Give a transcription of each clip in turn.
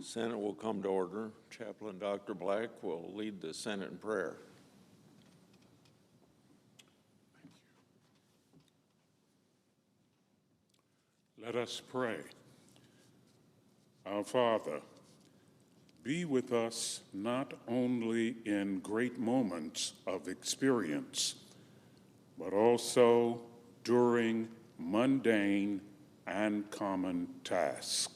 Senate will come to order. Chaplain Dr. Black will lead the Senate in prayer. Let us pray. Our Father, be with us not only in great moments of experience, but also during mundane and common tasks.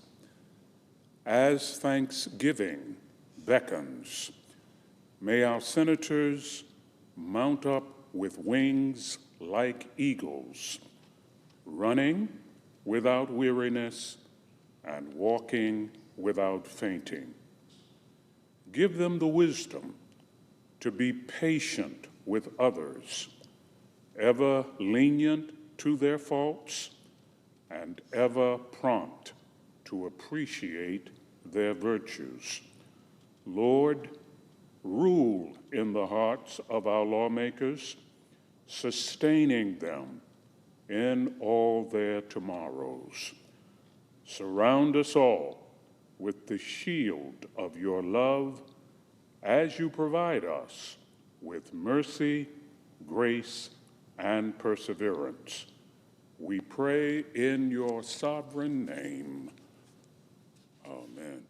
As Thanksgiving beckons, may our senators mount up with wings like eagles, running without weariness and walking without fainting. Give them the wisdom to be patient with others, ever lenient to their faults, and ever prompt to appreciate their virtues. Lord, rule in the hearts of our lawmakers, sustaining them in all their tomorrows. Surround us all with the shield of your love as you provide us with mercy, grace, and perseverance. We pray in your sovereign name. Amen.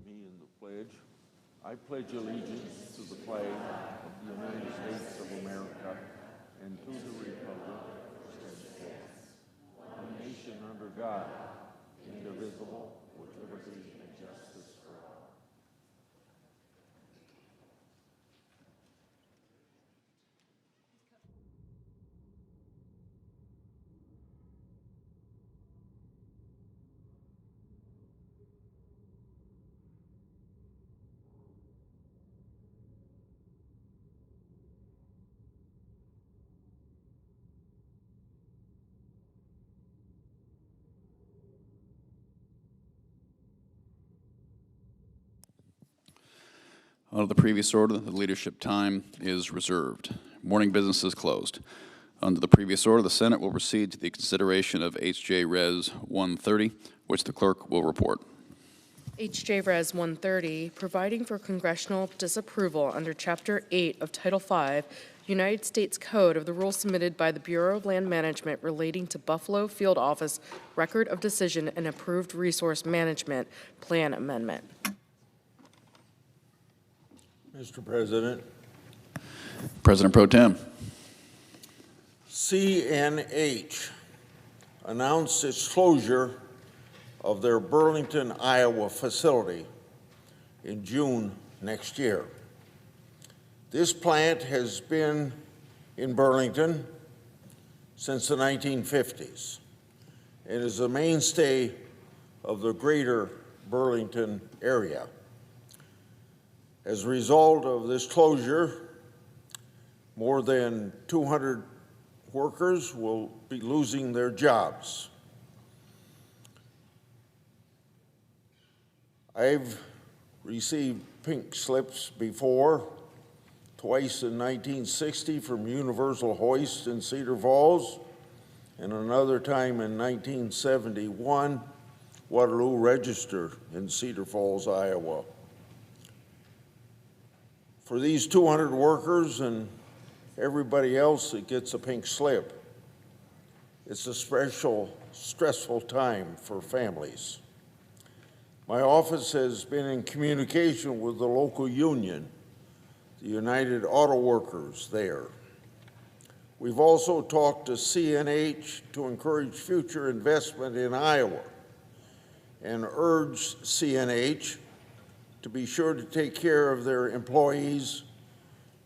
Me in the pledge. I pledge allegiance to the flag of the United States of America and to the republic which stands for one nation under God, indivisible, with liberty and justice for all. Under the previous order, the leadership time is reserved. Morning business is closed. Under the previous order, the Senate will proceed to the consideration of H.J. Res. 130, which the clerk will report. H.J. Res. 130, providing for congressional disapproval under Chapter 8 of Title V, United States Code of the rule submitted by the Bureau of Land Management relating to Buffalo Field Office Record of Decision and Approved Resource Management Plan Amendment. Mr. President. President Pro Tem. CNH announced its closure of their Burlington, Iowa facility in June next year. This plant has been in Burlington since the 1950s and is a mainstay of the greater Burlington area. As a result of this closure, more than 200 workers will be losing their jobs. I've received pink slips before, twice in 1960 from Universal Hoist in Cedar Falls, and another time in 1971, Waterloo Register in Cedar Falls, Iowa. For these 200 workers and everybody else that gets a pink slip, it's a special, stressful time for families. My office has been in communication with the local union, the United Auto Workers there. We've also talked to CNH to encourage future investment in Iowa and urged CNH to be sure to take care of their employees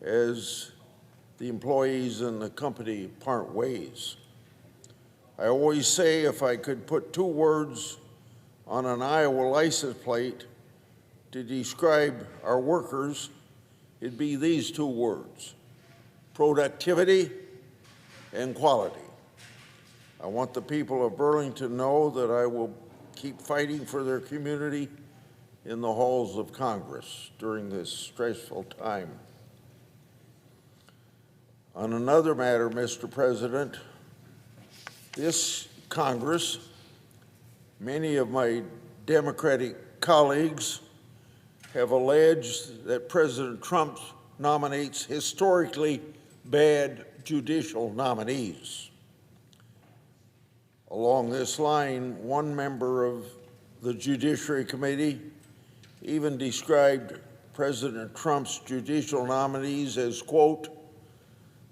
as the employees and the company part ways. I always say if I could put two words on an Iowa license plate to describe our workers, it'd be these two words: productivity and quality. I want the people of Burlington to know that I will keep fighting for their community in the halls of Congress during this stressful time. On another matter, Mr. President, this Congress Many of my Democratic colleagues have alleged that President Trump nominates historically bad judicial nominees. Along this line, one member of the Judiciary Committee even described President Trump's judicial nominees as, quote,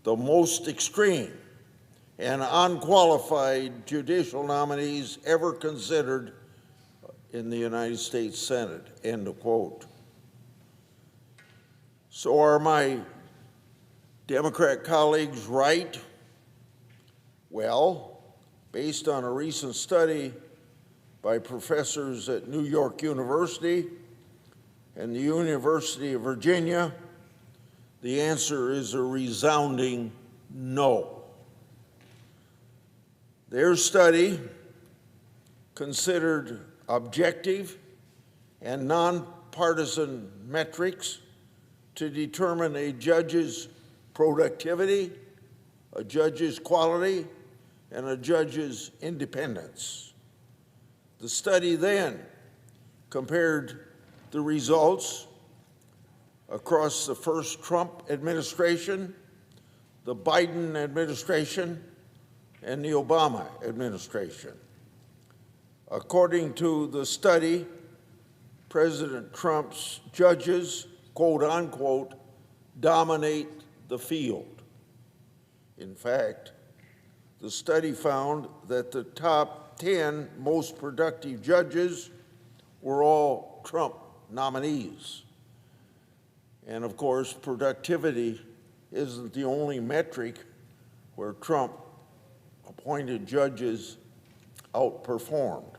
the most extreme and unqualified judicial nominees ever considered in the United States Senate, end of quote. So are my Democrat colleagues right? Well, based on a recent study by professors at New York University and the University of Virginia, the answer is a resounding no. Their study considered objective and nonpartisan metrics to determine a judge's productivity, a judge's quality, and a judge's independence. The study then compared the results across the first Trump administration, the Biden administration, and the Obama administration. According to the study, President Trump's judges, quote unquote, dominate the field. In fact, the study found that the top 10 most productive judges were all Trump nominees. And of course, productivity isn't the only metric where Trump appointed judges outperformed.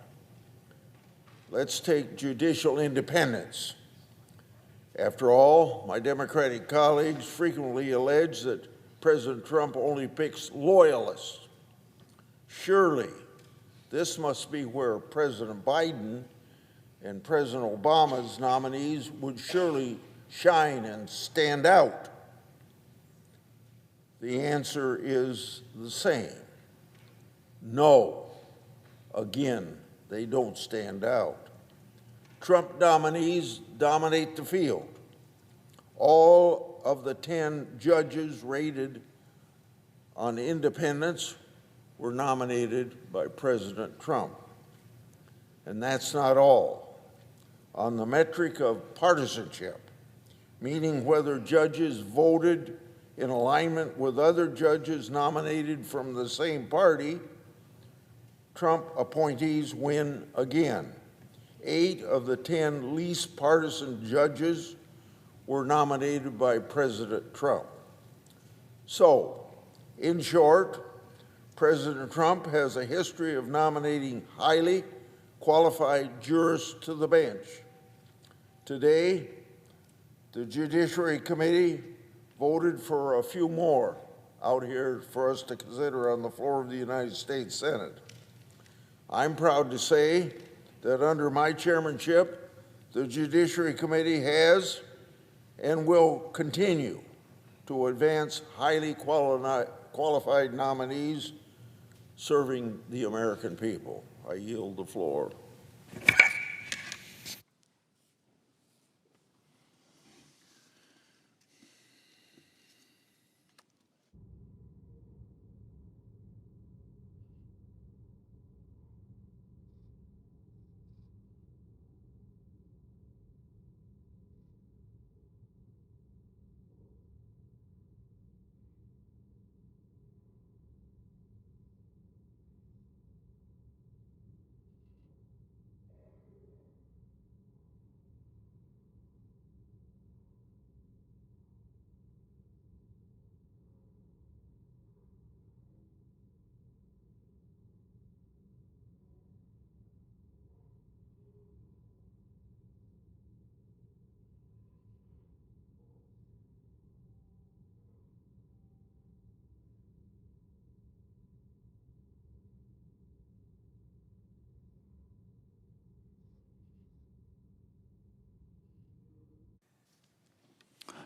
Let's take judicial independence. After all, my Democratic colleagues frequently allege that President Trump only picks loyalists. Surely, this must be where President Biden and President Obama's nominees would surely shine and stand out. The answer is the same. No. Again, they don't stand out. Trump nominees dominate the field. All of the 10 judges rated on independence were nominated by President Trump. And that's not all. On the metric of partisanship, meaning whether judges voted in alignment with other judges nominated from the same party, Trump appointees win again. 8 of the 10 least partisan judges were nominated by President Trump. So, in short, President Trump has a history of nominating highly qualified jurists to the bench. Today, the Judiciary Committee voted for a few more out here for us to consider on the floor of the United States Senate. I'm proud to say that under my chairmanship, the Judiciary Committee has and will continue to advance highly qualified nominees serving the American people. I yield the floor.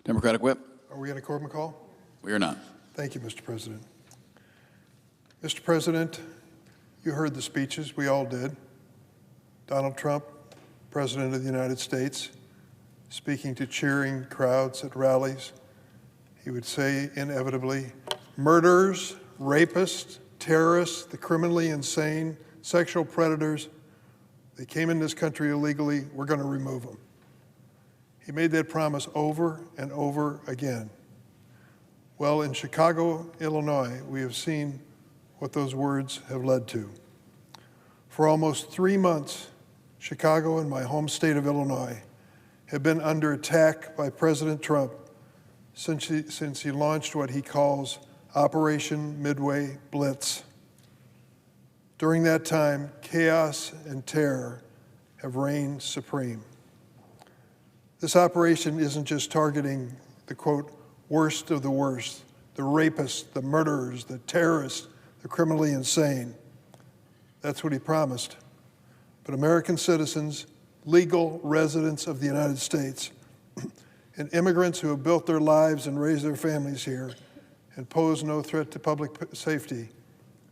Democratic Whip? Are we in a quorum call? We are not. Thank you, Mr. President. Mr. President, you heard the speeches. We all did. Donald Trump, President of the United States, speaking to cheering crowds at rallies, he would say inevitably, murderers, rapists, terrorists, the criminally insane, sexual predators, they came in this country illegally, we're going to remove them. He made that promise over and over again. Well, in Chicago, Illinois, we have seen what those words have led to. For almost 3 months, Chicago and my home state of Illinois have been under attack by President Trump since he launched what he calls Operation Midway Blitz. During that time, chaos and terror have reigned supreme. This operation isn't just targeting the, quote, worst of the worst, the rapists, the murderers, the terrorists, the criminally insane. That's what he promised. But American citizens, legal residents of the United States, and immigrants who have built their lives and raised their families here and pose no threat to public safety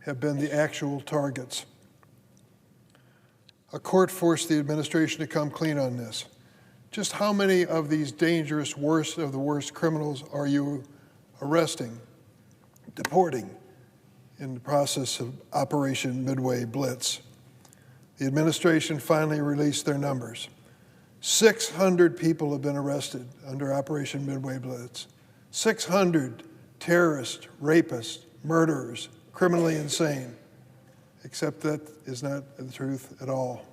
have been the actual targets. A court forced the administration to come clean on this. Just how many of these dangerous, worst of the worst criminals are you arresting, deporting in the process of Operation Midway Blitz? The administration finally released their numbers. 600 people have been arrested under Operation Midway Blitz. 600 terrorists, rapists, murderers, criminally insane, except that is not the truth at all.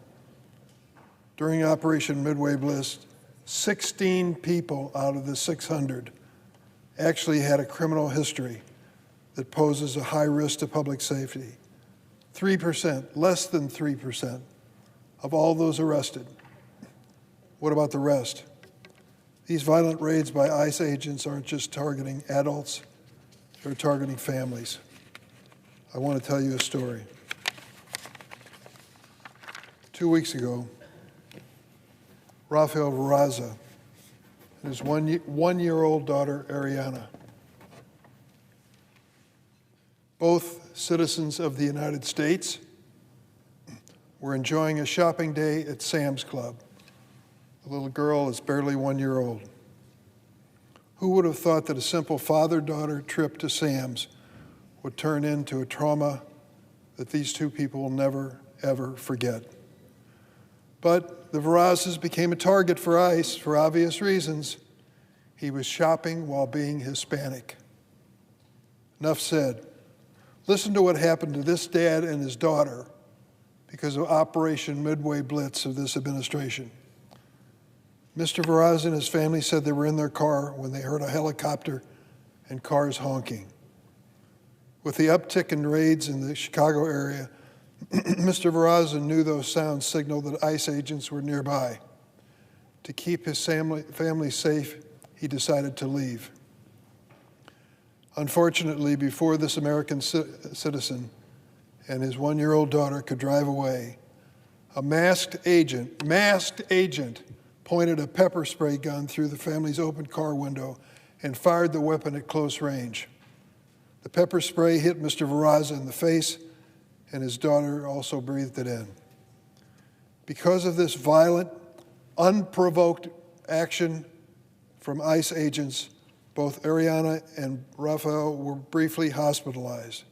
During Operation Midway Blitz, 16 people out of the 600 actually had a criminal history that poses a high risk to public safety. 3%, less than 3% of all those arrested. What about the rest? These violent raids by ICE agents aren't just targeting adults, they're targeting families. I want to tell you a story. 2 weeks ago, Rafael Veraza and his one-year-old daughter, Ariana, both citizens of the United States, were enjoying a shopping day at Sam's Club. The little girl is barely 1 year old. Who would have thought that a simple father-daughter trip to Sam's would turn into a trauma that these two people will never, ever forget? But the Verazas became a target for ICE for obvious reasons. He was shopping while being Hispanic. Enough said. Listen to what happened to this dad and his daughter because of Operation Midway Blitz of this administration. Mr. Veraza and his family said they were in their car when they heard a helicopter and cars honking. With the uptick in raids in the Chicago area, Mr. Veraza knew those sounds signaled that ICE agents were nearby. To keep his family safe, he decided to leave. Unfortunately, before this American citizen and his one-year-old daughter could drive away, a masked agent pointed a pepper spray gun through the family's open car window and fired the weapon at close range. The pepper spray hit Mr. Veraza in the face, and his daughter also breathed it in. Because of this violent, unprovoked action from ICE agents, both Ariana and Rafael were briefly hospitalized.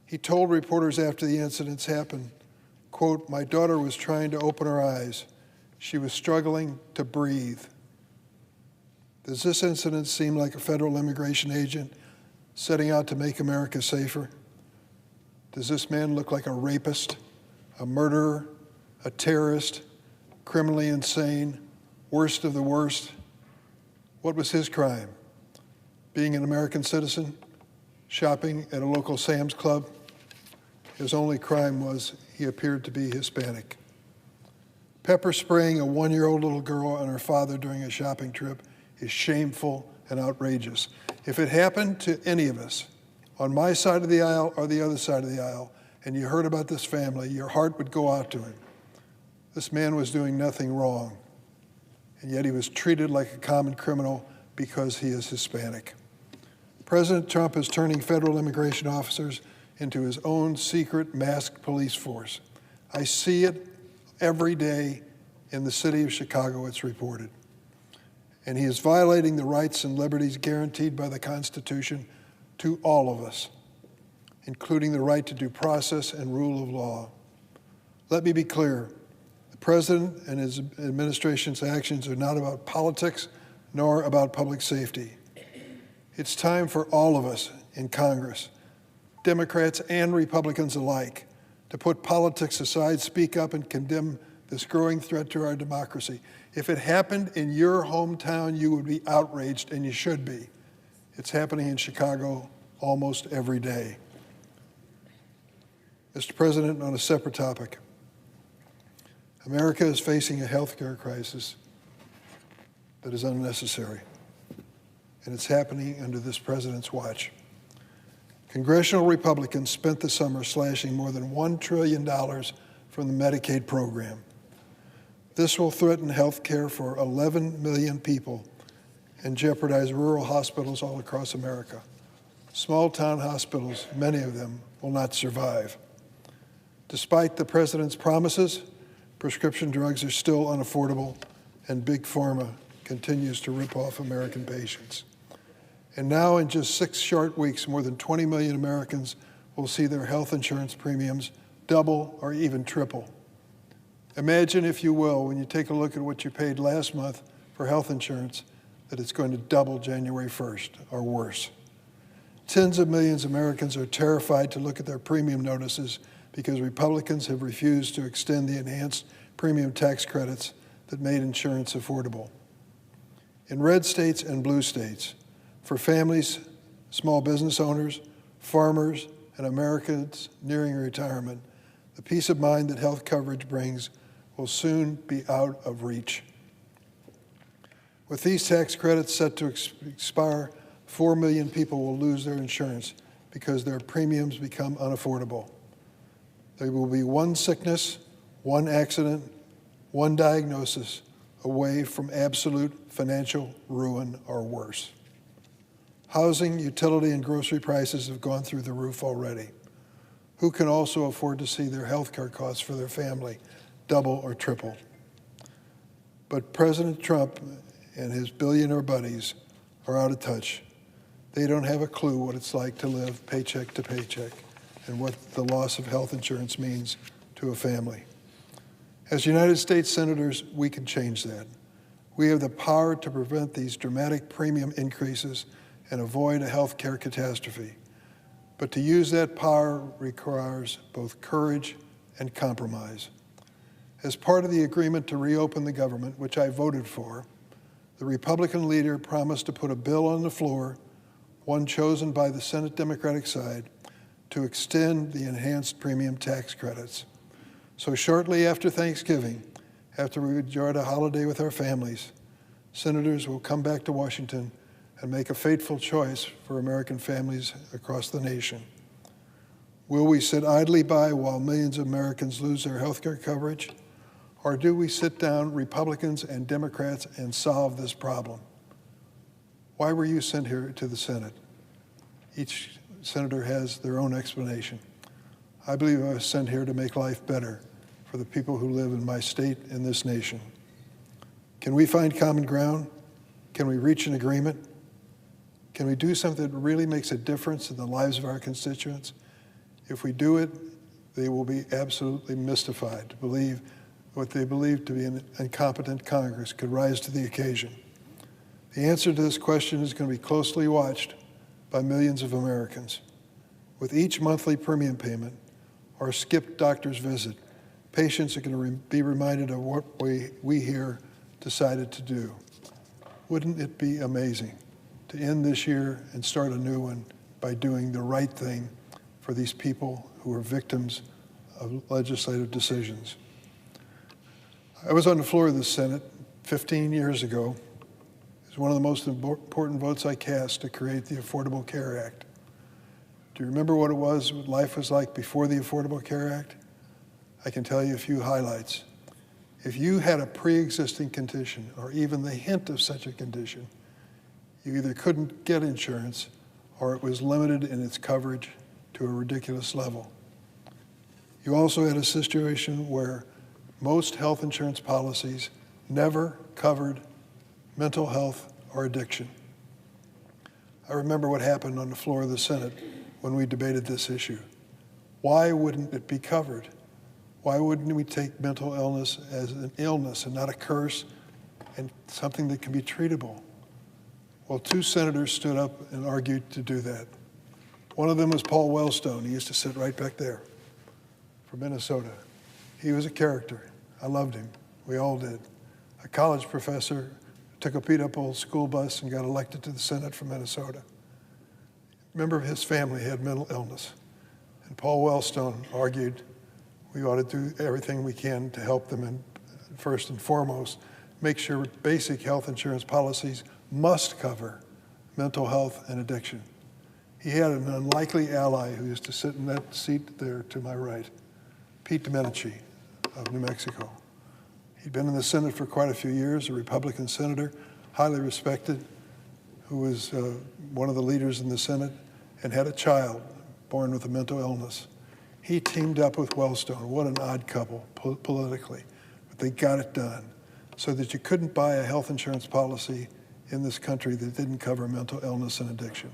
He told reporters after the incidents happened, quote, "My daughter was trying to open her eyes. She was struggling to breathe." Does this incident seem like a federal immigration agent setting out to make America safer? Does this man look like a rapist, a murderer, a terrorist, criminally insane, worst of the worst? What was his crime? Being an American citizen, shopping at a local Sam's Club? His only crime was he appeared to be Hispanic. Pepper spraying a one-year-old little girl and her father during a shopping trip is shameful and outrageous. If it happened to any of us, on my side of the aisle or the other side of the aisle, and you heard about this family, your heart would go out to him. This man was doing nothing wrong, and yet he was treated like a common criminal because he is Hispanic. President Trump is turning federal immigration officers into his own secret masked police force. I see it every day in the city of Chicago, it's reported. And he is violating the rights and liberties guaranteed by the Constitution to all of us, including the right to due process and rule of law. Let me be clear. The President and his administration's actions are not about politics nor about public safety. It's time for all of us in Congress, Democrats and Republicans alike, to put politics aside, speak up, and condemn this growing threat to our democracy. If it happened in your hometown, you would be outraged, and you should be. It's happening in Chicago almost every day. Mr. President, on a separate topic, America is facing a health care crisis that is unnecessary, and it's happening under this president's watch. Congressional Republicans spent the summer slashing more than $1 trillion from the Medicaid program. This will threaten health care for 11 million people and jeopardize rural hospitals all across America. Small-town hospitals, many of them, will not survive. Despite the president's promises, prescription drugs are still unaffordable, and Big Pharma continues to rip off American patients. And now, in just 6 short weeks, more than 20 million Americans will see their health insurance premiums double or even triple. Imagine, if you will, when you take a look at what you paid last month for health insurance, that it's going to double January 1st or worse. Tens of millions of Americans are terrified to look at their premium notices because Republicans have refused to extend the enhanced premium tax credits that made insurance affordable. In red states and blue states, for families, small business owners, farmers, and Americans nearing retirement, the peace of mind that health coverage brings will soon be out of reach. With these tax credits set to expire, 4 million people will lose their insurance because their premiums become unaffordable. There will be one sickness, one accident, one diagnosis away from absolute financial ruin or worse. Housing, utility, and grocery prices have gone through the roof already. Who can also afford to see their health care costs for their family double or triple? But President Trump and his billionaire buddies are out of touch. They don't have a clue what it's like to live paycheck to paycheck and what the loss of health insurance means to a family. As United States senators, we can change that. We have the power to prevent these dramatic premium increases and avoid a health care catastrophe. But to use that power requires both courage and compromise. As part of the agreement to reopen the government, which I voted for, the Republican leader promised to put a bill on the floor, one chosen by the Senate Democratic side, to extend the enhanced premium tax credits. So shortly after Thanksgiving, after we enjoyed a holiday with our families, senators will come back to Washington and make a fateful choice for American families across the nation. Will we sit idly by while millions of Americans lose their health care coverage? Or do we sit down, Republicans and Democrats, and solve this problem? Why were you sent here to the Senate? Each senator has their own explanation. I believe I was sent here to make life better for the people who live in my state and this nation. Can we find common ground? Can we reach an agreement? Can we do something that really makes a difference in the lives of our constituents? If we do it, they will be absolutely mystified to believe what they believe to be an incompetent Congress could rise to the occasion. The answer to this question is going to be closely watched by millions of Americans. With each monthly premium payment or skipped doctor's visit, patients are going to be reminded of what we here decided to do. Wouldn't it be amazing to end this year and start a new one by doing the right thing for these people who are victims of legislative decisions? I was on the floor of the Senate 15 years ago. It was one of the most important votes I cast to create the Affordable Care Act. Do you remember what life was like before the Affordable Care Act? I can tell you a few highlights. If you had a pre-existing condition or even the hint of such a condition, you either couldn't get insurance or it was limited in its coverage to a ridiculous level. You also had a situation where most health insurance policies never covered mental health or addiction. I remember what happened on the floor of the Senate when we debated this issue. Why wouldn't it be covered? Why wouldn't we take mental illness as an illness and not a curse and something that can be treatable? Well, 2 senators stood up and argued to do that. One of them was Paul Wellstone. He used to sit right back there from Minnesota. He was a character. I loved him. We all did. A college professor, took a beat-up old school bus and got elected to the Senate from Minnesota. A member of his family had mental illness. And Paul Wellstone argued we ought to do everything we can to help them, and first and foremost, make sure basic health insurance policies must cover mental health and addiction. He had an unlikely ally who used to sit in that seat there to my right, Pete Domenici of New Mexico. He'd been in the Senate for quite a few years, a Republican senator, highly respected, who was one of the leaders in the Senate and had a child born with a mental illness. He teamed up with Wellstone. What an odd couple politically, but they got it done so that you couldn't buy a health insurance policy in this country that didn't cover mental illness and addiction.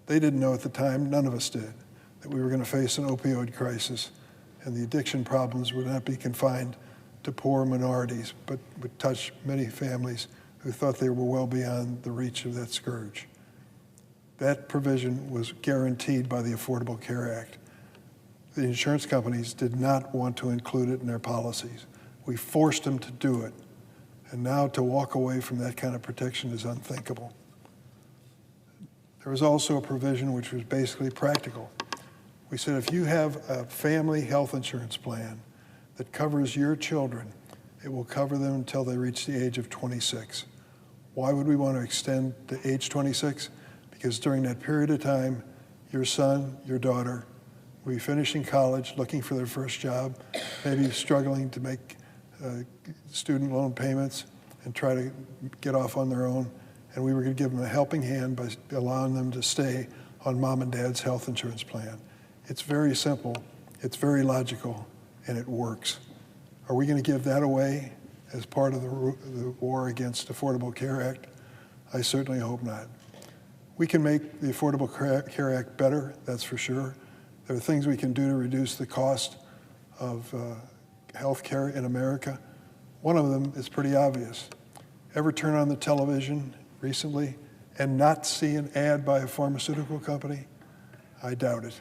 They didn't know at the time, none of us did, that we were going to face an opioid crisis and the addiction problems would not be confined to poor minorities, but would touch many families who thought they were well beyond the reach of that scourge. That provision was guaranteed by the Affordable Care Act. The insurance companies did not want to include it in their policies. We forced them to do it. And now to walk away from that kind of protection is unthinkable. There was also a provision which was basically practical. We said if you have a family health insurance plan that covers your children, it will cover them until they reach the age of 26. Why would we want to extend to age 26? Because during that period of time, your son, your daughter will be finishing college, looking for their first job, maybe struggling to make student loan payments and try to get off on their own. And we were going to give them a helping hand by allowing them to stay on mom and dad's health insurance plan. It's very simple, it's very logical, and it works. Are we going to give that away as part of the war against Affordable Care Act? I certainly hope not. We can make the Affordable Care Act better, that's for sure. There are things we can do to reduce the cost of health care in America. One of them is pretty obvious. Ever turn on the television recently and not see an ad by a pharmaceutical company? I doubt it.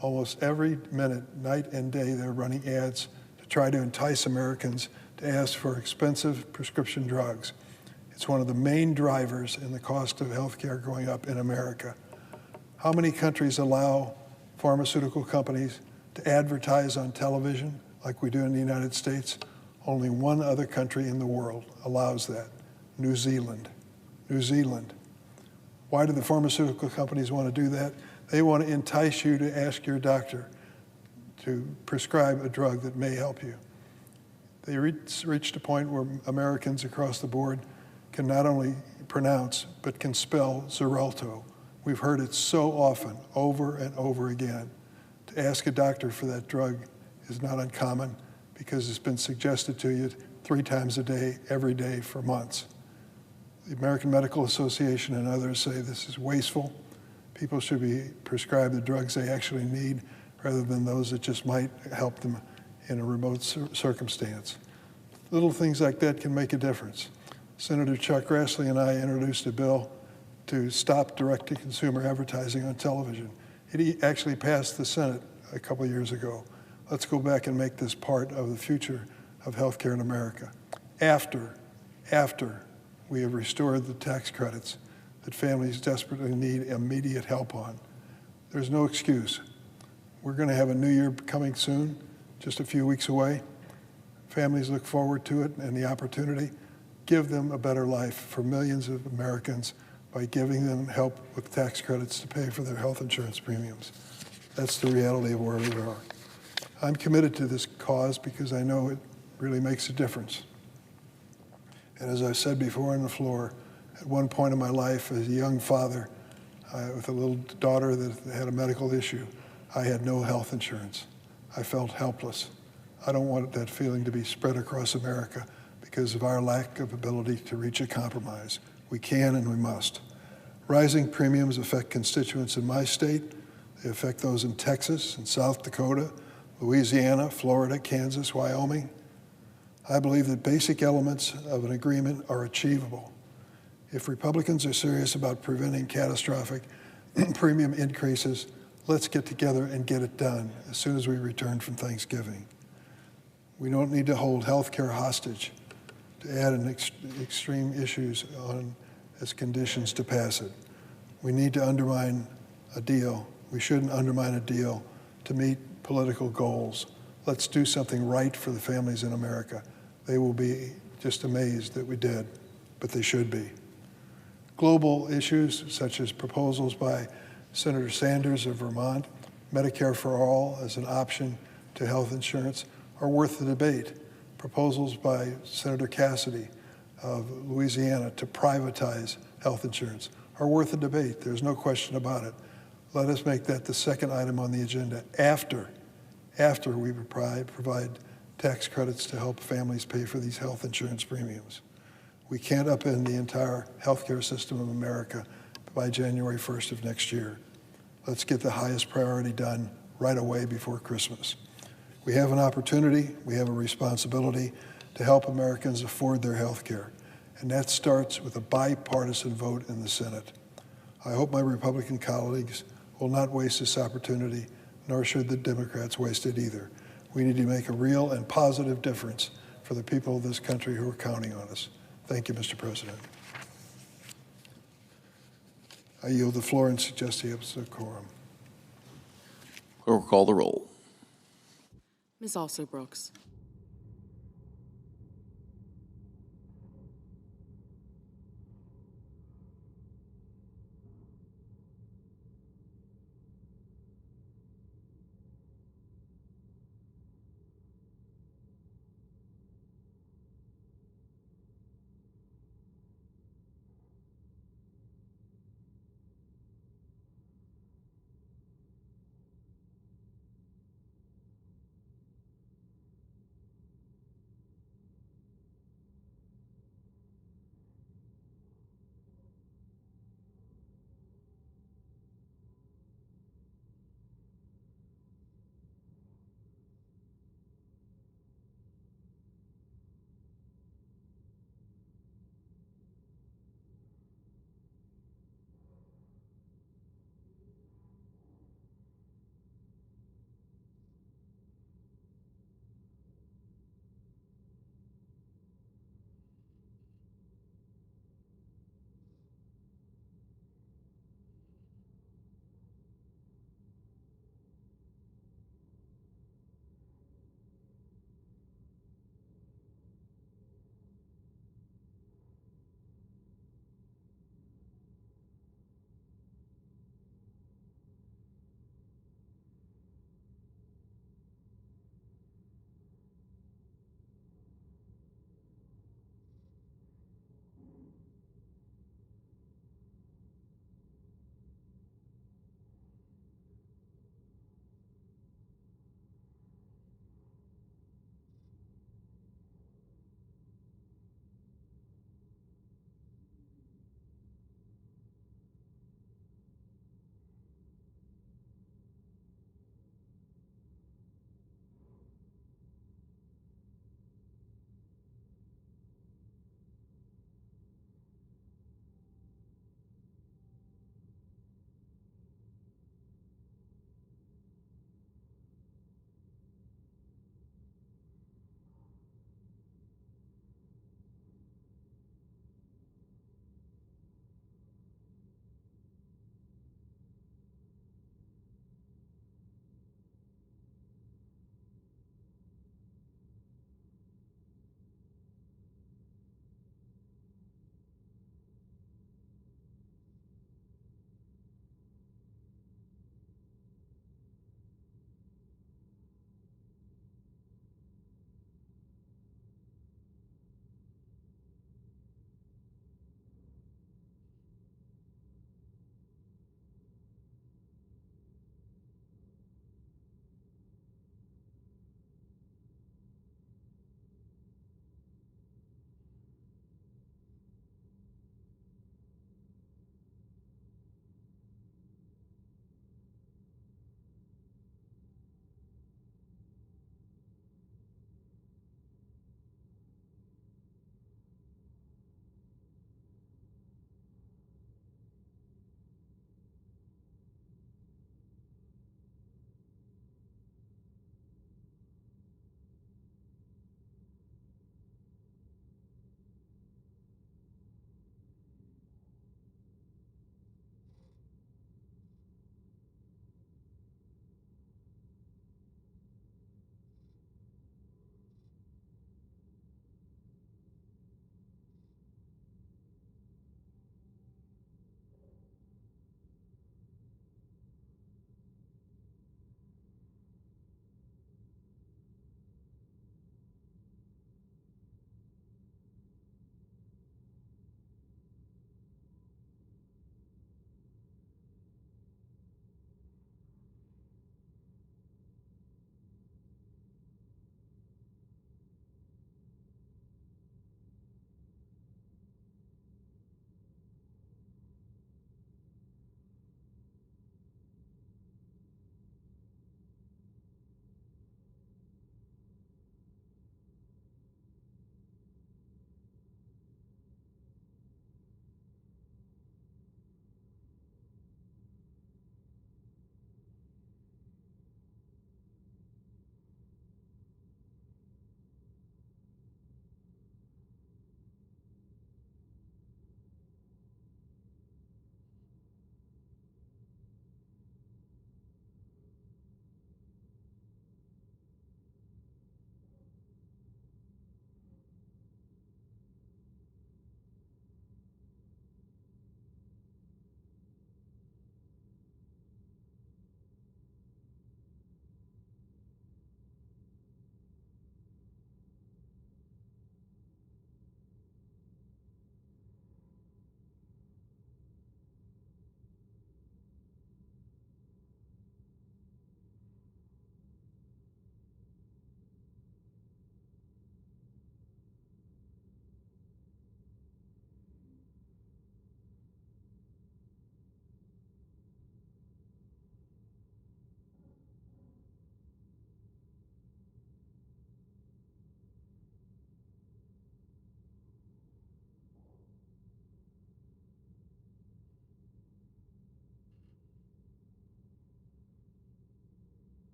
Almost every minute, night and day, they're running ads to try to entice Americans to ask for expensive prescription drugs. It's one of the main drivers in the cost of health care going up in America. How many countries allow pharmaceutical companies to advertise on television like we do in the United States? Only one other country in the world allows that, New Zealand. New Zealand. Why do the pharmaceutical companies want to do that? They want to entice you to ask your doctor to prescribe a drug that may help you. They reached a point where Americans across the board can not only pronounce, but can spell Xarelto. We've heard it so often, over and over again. To ask a doctor for that drug is not uncommon because it's been suggested to you 3 times a day, every day for months. The American Medical Association and others say this is wasteful. People should be prescribed the drugs they actually need rather than those that just might help them in a remote circumstance. Little things like that can make a difference. Senator Chuck Grassley and I introduced a bill to stop direct-to-consumer advertising on television. It actually passed the Senate a couple years ago. Let's go back and make this part of the future of healthcare in America. After we have restored the tax credits that families desperately need immediate help on. There's no excuse. We're going to have a new year coming soon, just a few weeks away. Families look forward to it and the opportunity. Give them a better life for millions of Americans by giving them help with tax credits to pay for their health insurance premiums. That's the reality of where we are. I'm committed to this cause because I know it really makes a difference. And as I said before on the floor, at one point in my life as a young father with a little daughter that had a medical issue, I had no health insurance. I felt helpless. I don't want that feeling to be spread across America because of our lack of ability to reach a compromise. We can and we must. Rising premiums affect constituents in my state. They affect those in Texas and South Dakota, Louisiana, Florida, Kansas, Wyoming. I believe that basic elements of an agreement are achievable. If Republicans are serious about preventing catastrophic premium increases, let's get together and get it done as soon as we return from Thanksgiving. We don't need to hold health care hostage to add an extreme issues on as conditions to pass it. We need to undermine a deal. We shouldn't undermine a deal to meet political goals. Let's do something right for the families in America. They will be just amazed that we did, but they should be. Global issues such as proposals by Senator Sanders of Vermont, Medicare for all as an option to health insurance, are worth the debate. Proposals by Senator Cassidy of Louisiana to privatize health insurance are worth a debate. There's no question about it. Let us make that the second item on the agenda after we provide tax credits to help families pay for these health insurance premiums. We can't upend the entire healthcare system of America by January 1st of next year. Let's get the highest priority done right away before Christmas. We have an opportunity, we have a responsibility to help Americans afford their health care, and that starts with a bipartisan vote in the Senate. I hope my Republican colleagues will not waste this opportunity, nor should the Democrats waste it either. We need to make a real and positive difference for the people of this country who are counting on us. Thank you, Mr. President. I yield the floor and suggest the absence of quorum. Clerk will call the roll. Ms. Also Brooks.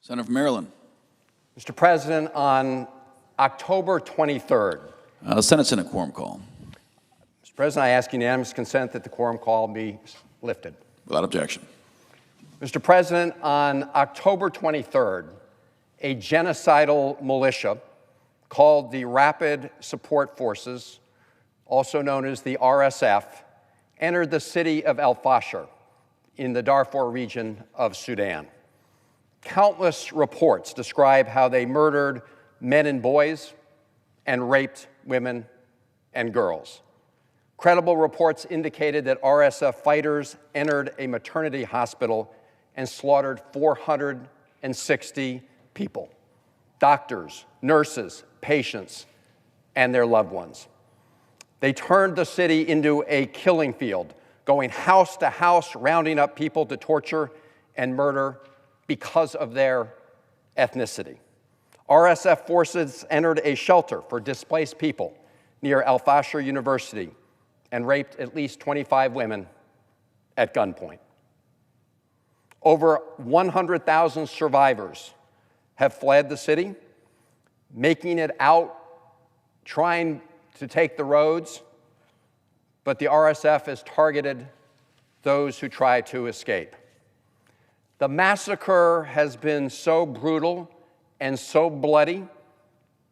Senator from Maryland. Mr. President, on October 23rd, Senate's in a quorum call. Mr. President, I ask unanimous consent that the quorum call be lifted. Without objection. Mr. President, on October 23rd, a genocidal militia called the Rapid Support Forces, also known as the RSF, entered the city of El Fasher in the Darfur region of Sudan. Countless reports describe how they murdered men and boys and raped women and girls. Credible reports indicated that RSF fighters entered a maternity hospital and slaughtered 460 people, doctors, nurses, patients, and their loved ones. They turned the city into a killing field, going house to house, rounding up people to torture and murder because of their ethnicity. RSF forces entered a shelter for displaced people near Al Fasher University and raped at least 25 women at gunpoint. Over 100,000 survivors have fled the city, making it out, trying to take the roads, but the RSF has targeted those who try to escape. The massacre has been so brutal and so bloody,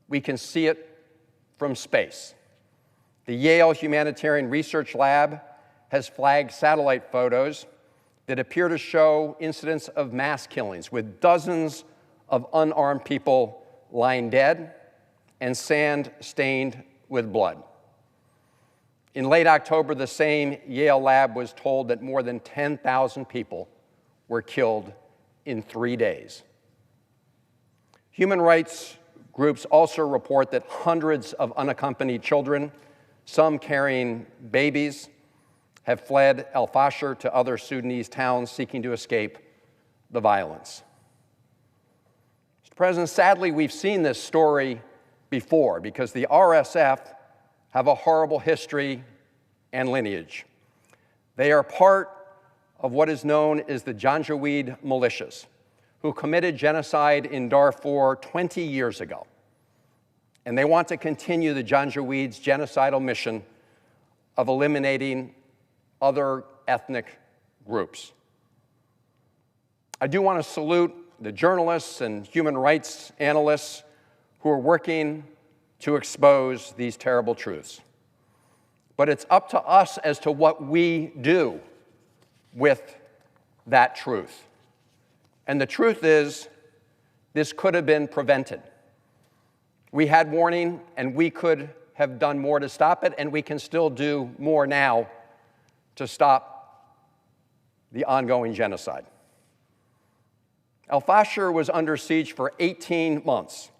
we can see it from space. The Yale Humanitarian Research Lab has flagged satellite photos that appear to show incidents of mass killings with dozens of unarmed people lying dead and sand stained with blood. In late October, the same Yale lab was told that more than 10,000 people were killed in 3 days. Human rights groups also report that hundreds of unaccompanied children, some carrying babies, have fled El Fasher to other Sudanese towns seeking to escape the violence. Mr. President, sadly, we've seen this story before because the RSF have a horrible history and lineage. They are part of what is known as the Janjaweed militias, who committed genocide in Darfur 20 years ago. And they want to continue the Janjaweed's genocidal mission of eliminating other ethnic groups. I do want to salute the journalists and human rights analysts who are working to expose these terrible truths. But it's up to us as to what we do with that truth. And the truth is, this could have been prevented. We had warning, and we could have done more to stop it, and we can still do more now to stop the ongoing genocide. Al Fasher was under siege for 18 months.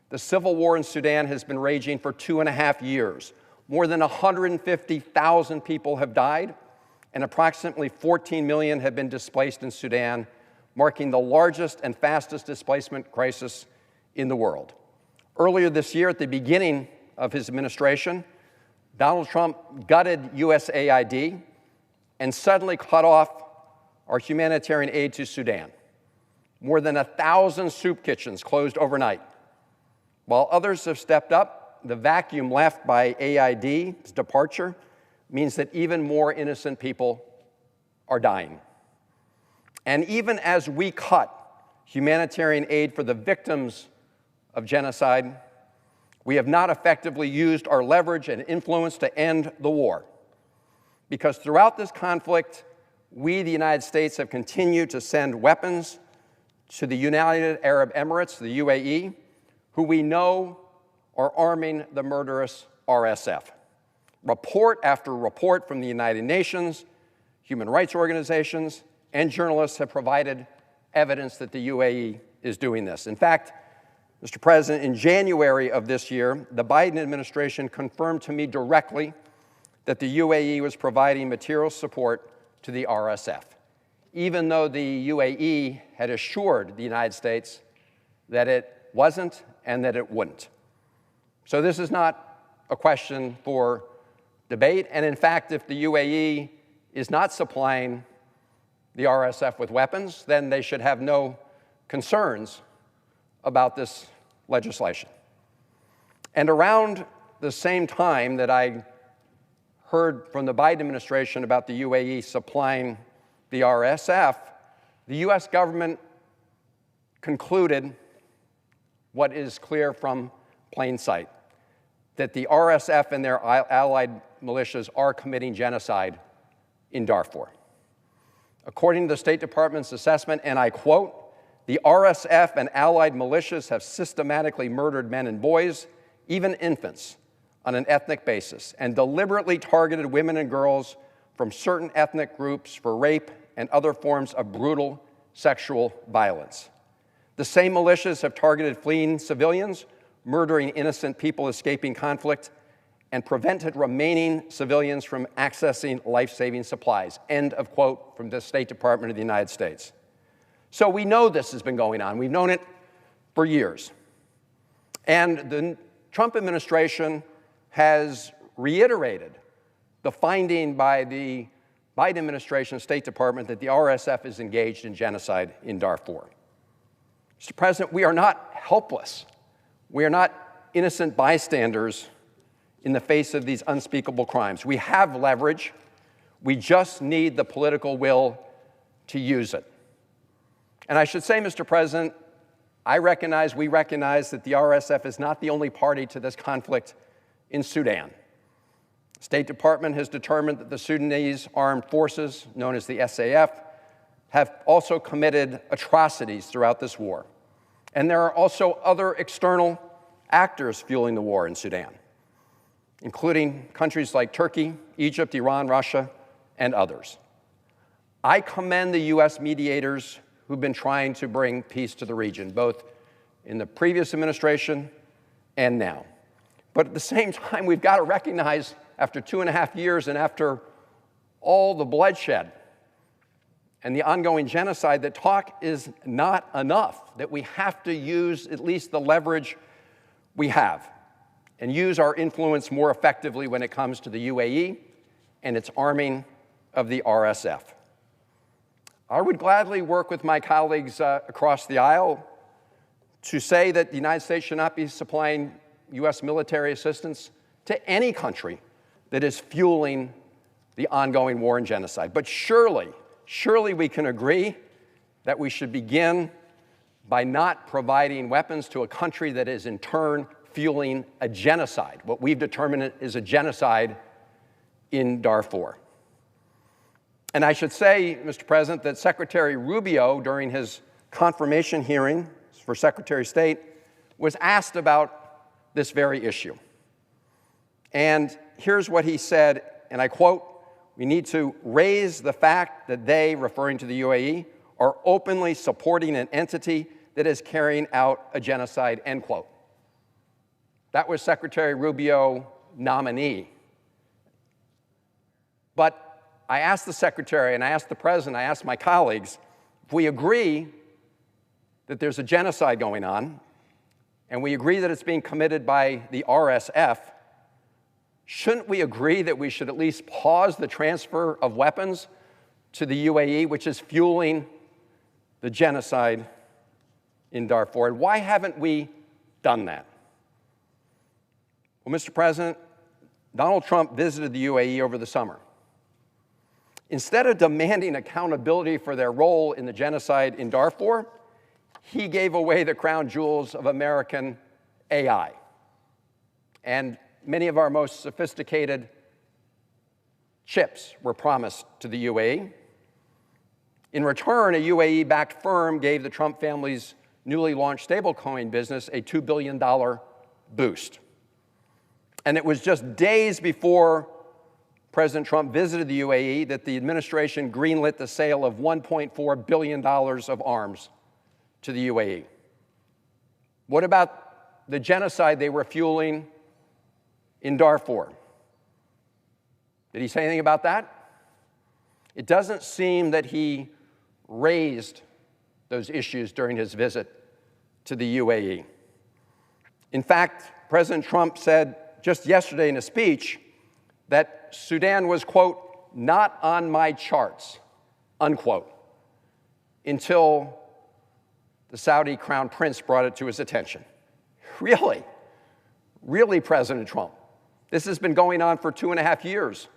The civil war in Sudan has been raging for 2.5 years. More than 150,000 people have died, and approximately 14 million have been displaced in Sudan, marking the largest and fastest displacement crisis in the world. Earlier this year, at the beginning of his administration, Donald Trump gutted USAID and suddenly cut off our humanitarian aid to Sudan. More than 1,000 soup kitchens closed overnight. While others have stepped up, the vacuum left by AID's departure means that even more innocent people are dying. And even as we cut humanitarian aid for the victims of genocide, we have not effectively used our leverage and influence to end the war. Because throughout this conflict, we, the United States, have continued to send weapons to the United Arab Emirates, the UAE, who we know are arming the murderous RSF. Report after report from the United Nations, human rights organizations, and journalists have provided evidence that the UAE is doing this. In fact, Mr. President, in January of this year, the Biden administration confirmed to me directly that the UAE was providing material support to the RSF, even though the UAE had assured the United States that it wasn't and that it wouldn't. So this is not a question for debate. And in fact, if the UAE is not supplying the RSF with weapons, then they should have no concerns about this legislation. And around the same time that I heard from the Biden administration about the UAE supplying the RSF, the U.S. government concluded what is clear from plain sight, that the RSF and their allied militias are committing genocide in Darfur. According to the State Department's assessment, and I quote, "The RSF and allied militias have systematically murdered men and boys, even infants, on an ethnic basis, and deliberately targeted women and girls from certain ethnic groups for rape and other forms of brutal sexual violence. The same militias have targeted fleeing civilians, murdering innocent people escaping conflict, and prevented remaining civilians from accessing life-saving supplies." End of quote from the State Department of the United States. So we know this has been going on. We've known it for years. And the Trump administration has reiterated the finding by the Biden administration State Department that the RSF is engaged in genocide in Darfur. Mr. President, we are not helpless. We are not innocent bystanders in the face of these unspeakable crimes. We have leverage. We just need the political will to use it. And I should say, Mr. President, we recognize that the RSF is not the only party to this conflict in Sudan. The State Department has determined that the Sudanese armed forces, known as the SAF, have also committed atrocities throughout this war. And there are also other external actors fueling the war in Sudan, including countries like Turkey, Egypt, Iran, Russia, and others. I commend the U.S. mediators who've been trying to bring peace to the region, both in the previous administration and now. But at the same time, we've got to recognize, after 2.5 years and after all the bloodshed and the ongoing genocide, that talk is not enough, that we have to use at least the leverage we have and use our influence more effectively when it comes to the UAE and its arming of the RSF. I would gladly work with my colleagues across the aisle to say that the United States should not be supplying U.S. military assistance to any country that is fueling the ongoing war and genocide. But surely we can agree that we should begin by not providing weapons to a country that is in turn fueling a genocide, what we've determined is a genocide in Darfur. And I should say, Mr. President, that Secretary Rubio, during his confirmation hearing for Secretary of State, was asked about this very issue. And here's what he said, and I quote, "We need to raise the fact that they," referring to the UAE, "are openly supporting an entity that is carrying out a genocide," end quote. That was Secretary Rubio nominee. But I asked the Secretary, and I asked the President, I asked my colleagues, if we agree that there's a genocide going on, and we agree that it's being committed by the RSF, shouldn't we agree that we should at least pause the transfer of weapons to the UAE, which is fueling the genocide in Darfur? And why haven't we done that? Well, Mr. President, Donald Trump visited the UAE over the summer. Instead of demanding accountability for their role in the genocide in Darfur, he gave away the crown jewels of American AI. And many of our most sophisticated chips were promised to the UAE. In return, a UAE-backed firm gave the Trump family's newly launched stablecoin business a $2 billion boost. And it was just days before President Trump visited the UAE that the administration greenlit the sale of $1.4 billion of arms to the UAE. What about the genocide they were fueling in Darfur? Did he say anything about that? It doesn't seem that he raised those issues during his visit to the UAE. In fact, President Trump said just yesterday in a speech that Sudan was, quote, "not on my charts," unquote, until the Saudi crown prince brought it to his attention. Really? Really, President Trump? This has been going on for 2.5 years.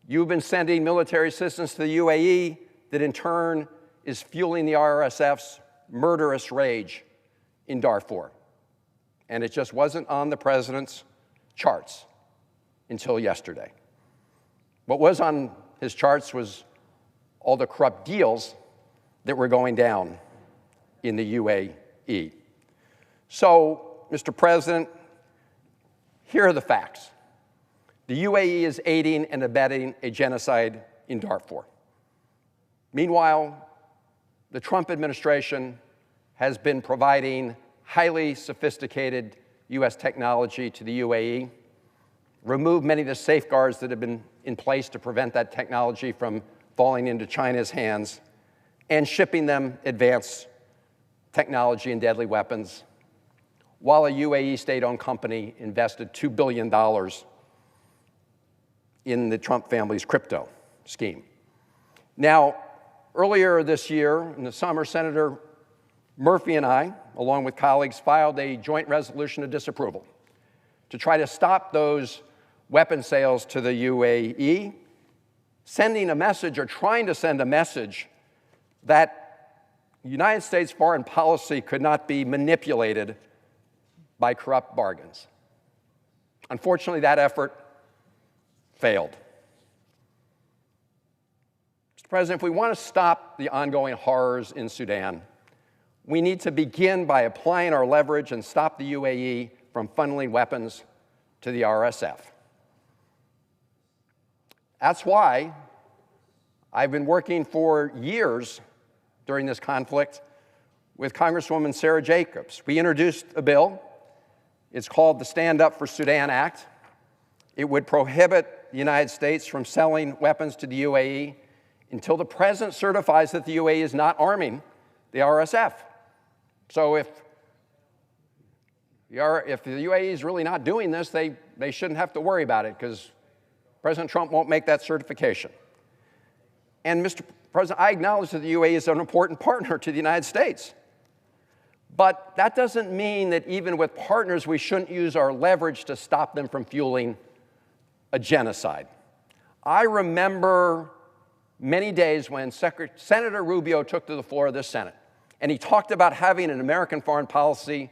You've been sending military assistance to the UAE that in turn is fueling the RSF's murderous rage in Darfur. And it just wasn't on the president's charts until yesterday. What was on his charts was all the corrupt deals that were going down in the UAE. So, Mr. President, here are the facts. The UAE is aiding and abetting a genocide in Darfur. Meanwhile, the Trump administration has been providing highly sophisticated U.S. technology to the UAE, removed many of the safeguards that have been in place to prevent that technology from falling into China's hands, and shipping them advanced technology and deadly weapons, while a UAE state-owned company invested $2 billion in the Trump family's crypto scheme. Now, earlier this year, in the summer, Senator Murphy and I, along with colleagues, filed a joint resolution of disapproval to try to stop those weapon sales to the UAE, sending a message or trying to send a message that United States foreign policy could not be manipulated by corrupt bargains. Unfortunately, that effort failed. Mr. President, if we want to stop the ongoing horrors in Sudan, we need to begin by applying our leverage and stop the UAE from funneling weapons to the RSF. That's why I've been working for years during this conflict with Congresswoman Sarah Jacobs. We introduced a bill. It's called the Stand Up for Sudan Act. It would prohibit the United States from selling weapons to the UAE until the president certifies that the UAE is not arming the RSF. So if the UAE is really not doing this, they shouldn't have to worry about it because President Trump won't make that certification. And Mr. President, I acknowledge that the UAE is an important partner to the United States. But that doesn't mean that even with partners, we shouldn't use our leverage to stop them from fueling a genocide. I remember many days when Senator Rubio took to the floor of this Senate, and he talked about having an American foreign policy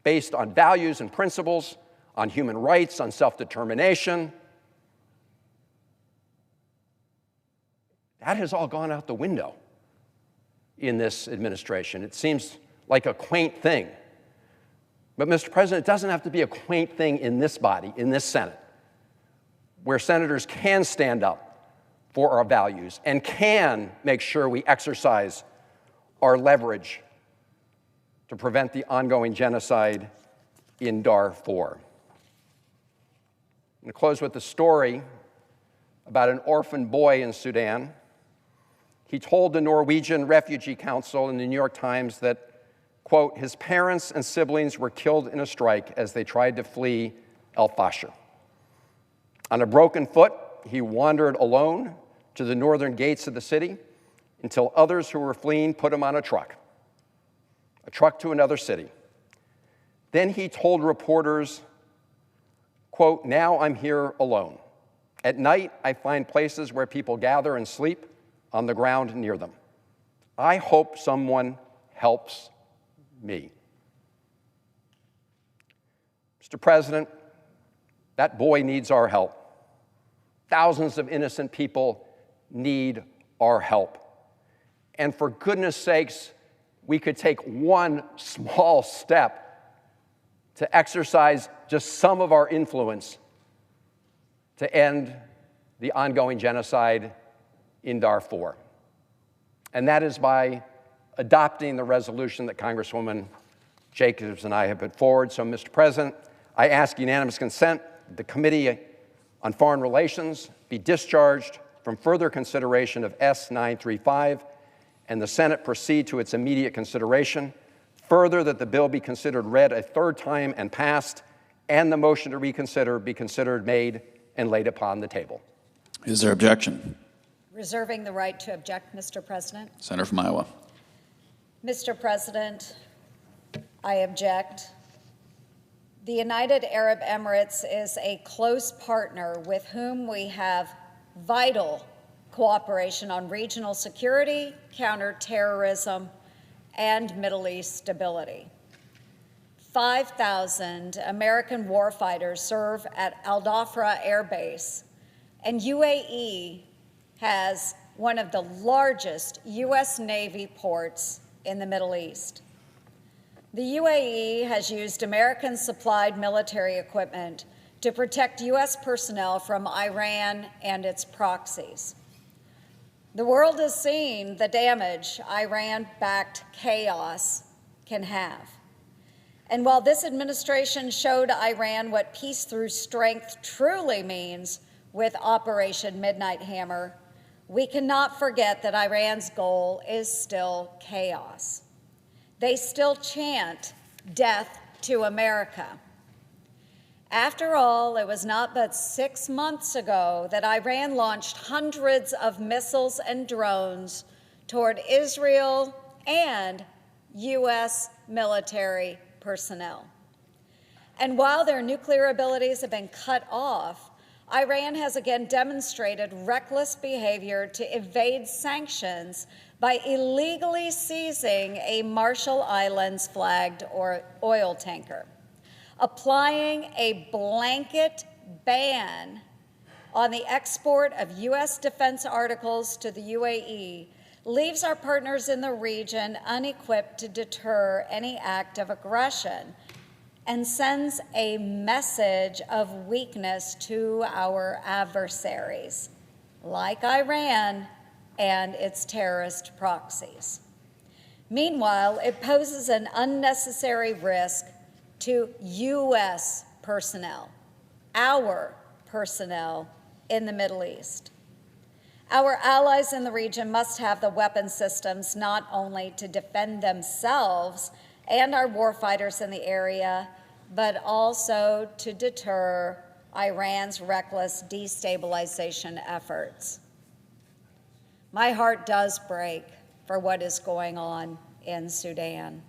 based on values and principles, on human rights, on self-determination. That has all gone out the window in this administration. It seems like a quaint thing. But, Mr. President, it doesn't have to be a quaint thing in this body, in this Senate, where senators can stand up for our values and can make sure we exercise our leverage to prevent the ongoing genocide in Darfur. I'm going to close with a story about an orphan boy in Sudan. He told the Norwegian Refugee Council in the New York Times that, quote, his parents and siblings were killed in a strike as they tried to flee El Fasher. On a broken foot, he wandered alone to the northern gates of the city until others who were fleeing put him on a truck to another city. Then he told reporters, quote, now I'm here alone. At night, I find places where people gather and sleep on the ground near them. I hope someone helps me. Mr. President, that boy needs our help. Thousands of innocent people need our help. And for goodness sakes, we could take one small step to exercise just some of our influence to end the ongoing genocide in Darfur. And that is by adopting the resolution that Congresswoman Jacobs and I have put forward. So, Mr. President, I ask unanimous consent that the Committee on Foreign Relations be discharged from further consideration of S-935 and the Senate proceed to its immediate consideration. Further, that the bill be considered read a third time and passed, and the motion to reconsider be considered made and laid upon the table. Is there objection? Reserving the right to object, Mr. President. Senator from Iowa. Mr. President, I object. The United Arab Emirates is a close partner with whom we have vital cooperation on regional security, counterterrorism, and Middle East stability. 5,000 American warfighters serve at Al Dhafra Air Base, and UAE has one of the largest U.S. Navy ports in the Middle East. The UAE has used American-supplied military equipment to protect U.S. personnel from Iran and its proxies. The world has seen the damage Iran-backed chaos can have. And while this administration showed Iran what peace through strength truly means with Operation Midnight Hammer, we cannot forget that Iran's goal is still chaos. They still chant death to America. After all, it was not but 6 months ago that Iran launched hundreds of missiles and drones toward Israel and U.S. military personnel. And while their nuclear abilities have been cut off, Iran has again demonstrated reckless behavior to evade sanctions by illegally seizing a Marshall Islands flagged oil tanker. Applying a blanket ban on the export of U.S. defense articles to the UAE leaves our partners in the region unequipped to deter any act of aggression and sends a message of weakness to our adversaries, like Iran and its terrorist proxies. Meanwhile, it poses an unnecessary risk to U.S. personnel, our personnel in the Middle East. Our allies in the region must have the weapon systems not only to defend themselves and our warfighters in the area, but also to deter Iran's reckless destabilization efforts. My heart does break for what is going on in Sudan.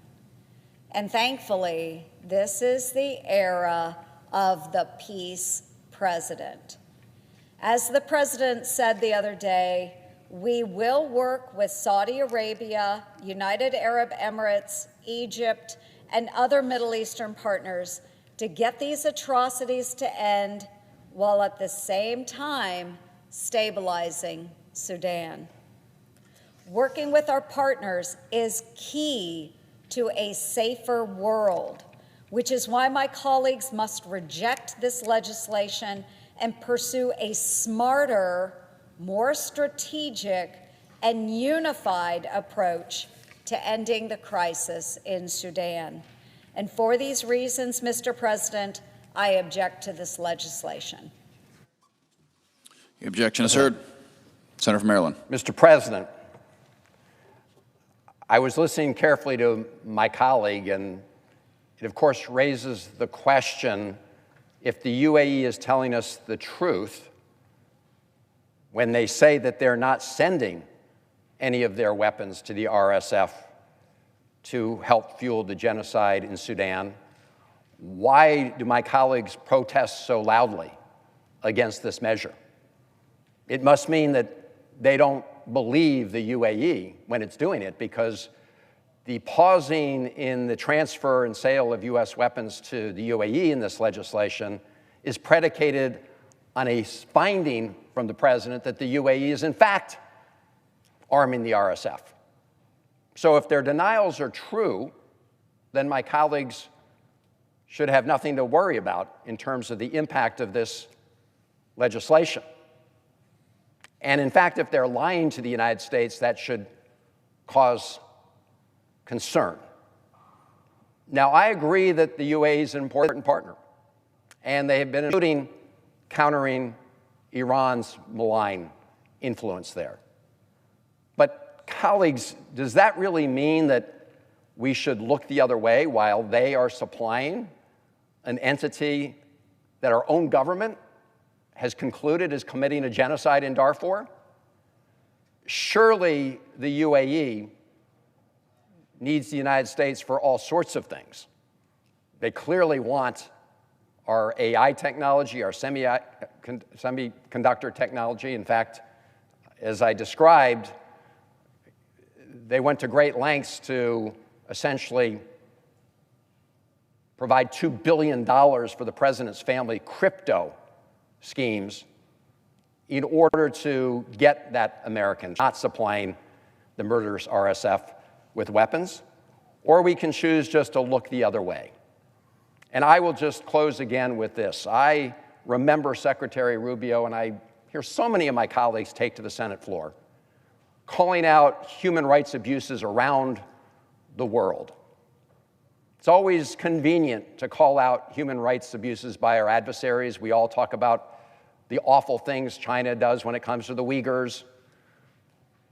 And thankfully, this is the era of the peace president. As the president said the other day, we will work with Saudi Arabia, United Arab Emirates, Egypt, and other Middle Eastern partners to get these atrocities to end while at the same time stabilizing Sudan. Working with our partners is key to a safer world, which is why my colleagues must reject this legislation and pursue a smarter, more strategic, and unified approach to ending the crisis in Sudan. And for these reasons, Mr. President, I object to this legislation. The objection is heard. Senator from Maryland. Mr. President, I was listening carefully to my colleague, and it, of course, raises the question if the UAE is telling us the truth when they say that they're not sending any of their weapons to the RSF to help fuel the genocide in Sudan. Why do my colleagues protest so loudly against this measure? It must mean that they don't believe the UAE when it's doing it, because the pausing in the transfer and sale of U.S. weapons to the UAE in this legislation is predicated on a finding from the president that the UAE is in fact arming the RSF. So if their denials are true, then my colleagues should have nothing to worry about in terms of the impact of this legislation. And in fact, if they're lying to the United States, that should cause concern. Now, I agree that the UAE is an important partner, and they have been including countering Iran's malign influence there. But colleagues, does that really mean that we should look the other way while they are supplying an entity that our own government has concluded is committing a genocide in Darfur? Surely the UAE needs the United States for all sorts of things. They clearly want our AI technology, our semiconductor technology. In fact, as I described, they went to great lengths to essentially provide $2 billion for the president's family crypto schemes in order to get that American not supplying the murderous RSF with weapons, or we can choose just to look the other way. And I will just close again with this. I remember Secretary Rubio, and I hear so many of my colleagues take to the Senate floor, calling out human rights abuses around the world. It's always convenient to call out human rights abuses by our adversaries. We all talk about the awful things China does when it comes to the Uyghurs.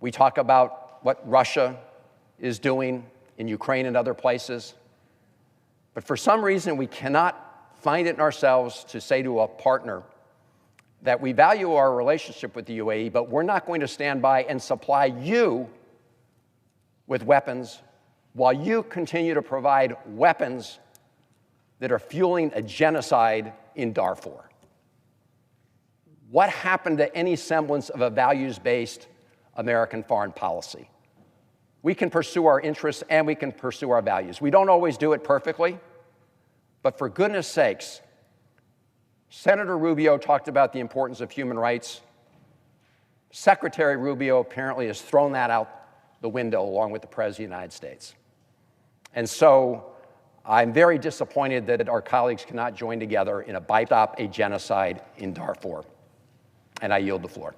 We talk about what Russia is doing in Ukraine and other places. But for some reason, we cannot find it in ourselves to say to a partner that we value our relationship with the UAE, but we're not going to stand by and supply you with weapons while you continue to provide weapons that are fueling a genocide in Darfur. What happened to any semblance of a values-based American foreign policy? We can pursue our interests and we can pursue our values. We don't always do it perfectly, but for goodness sakes, Senator Rubio talked about the importance of human rights. Secretary Rubio apparently has thrown that out the window along with the President of the United States. And so I'm very disappointed that our colleagues cannot join together in a stop a genocide in Darfur. And I yield the floor.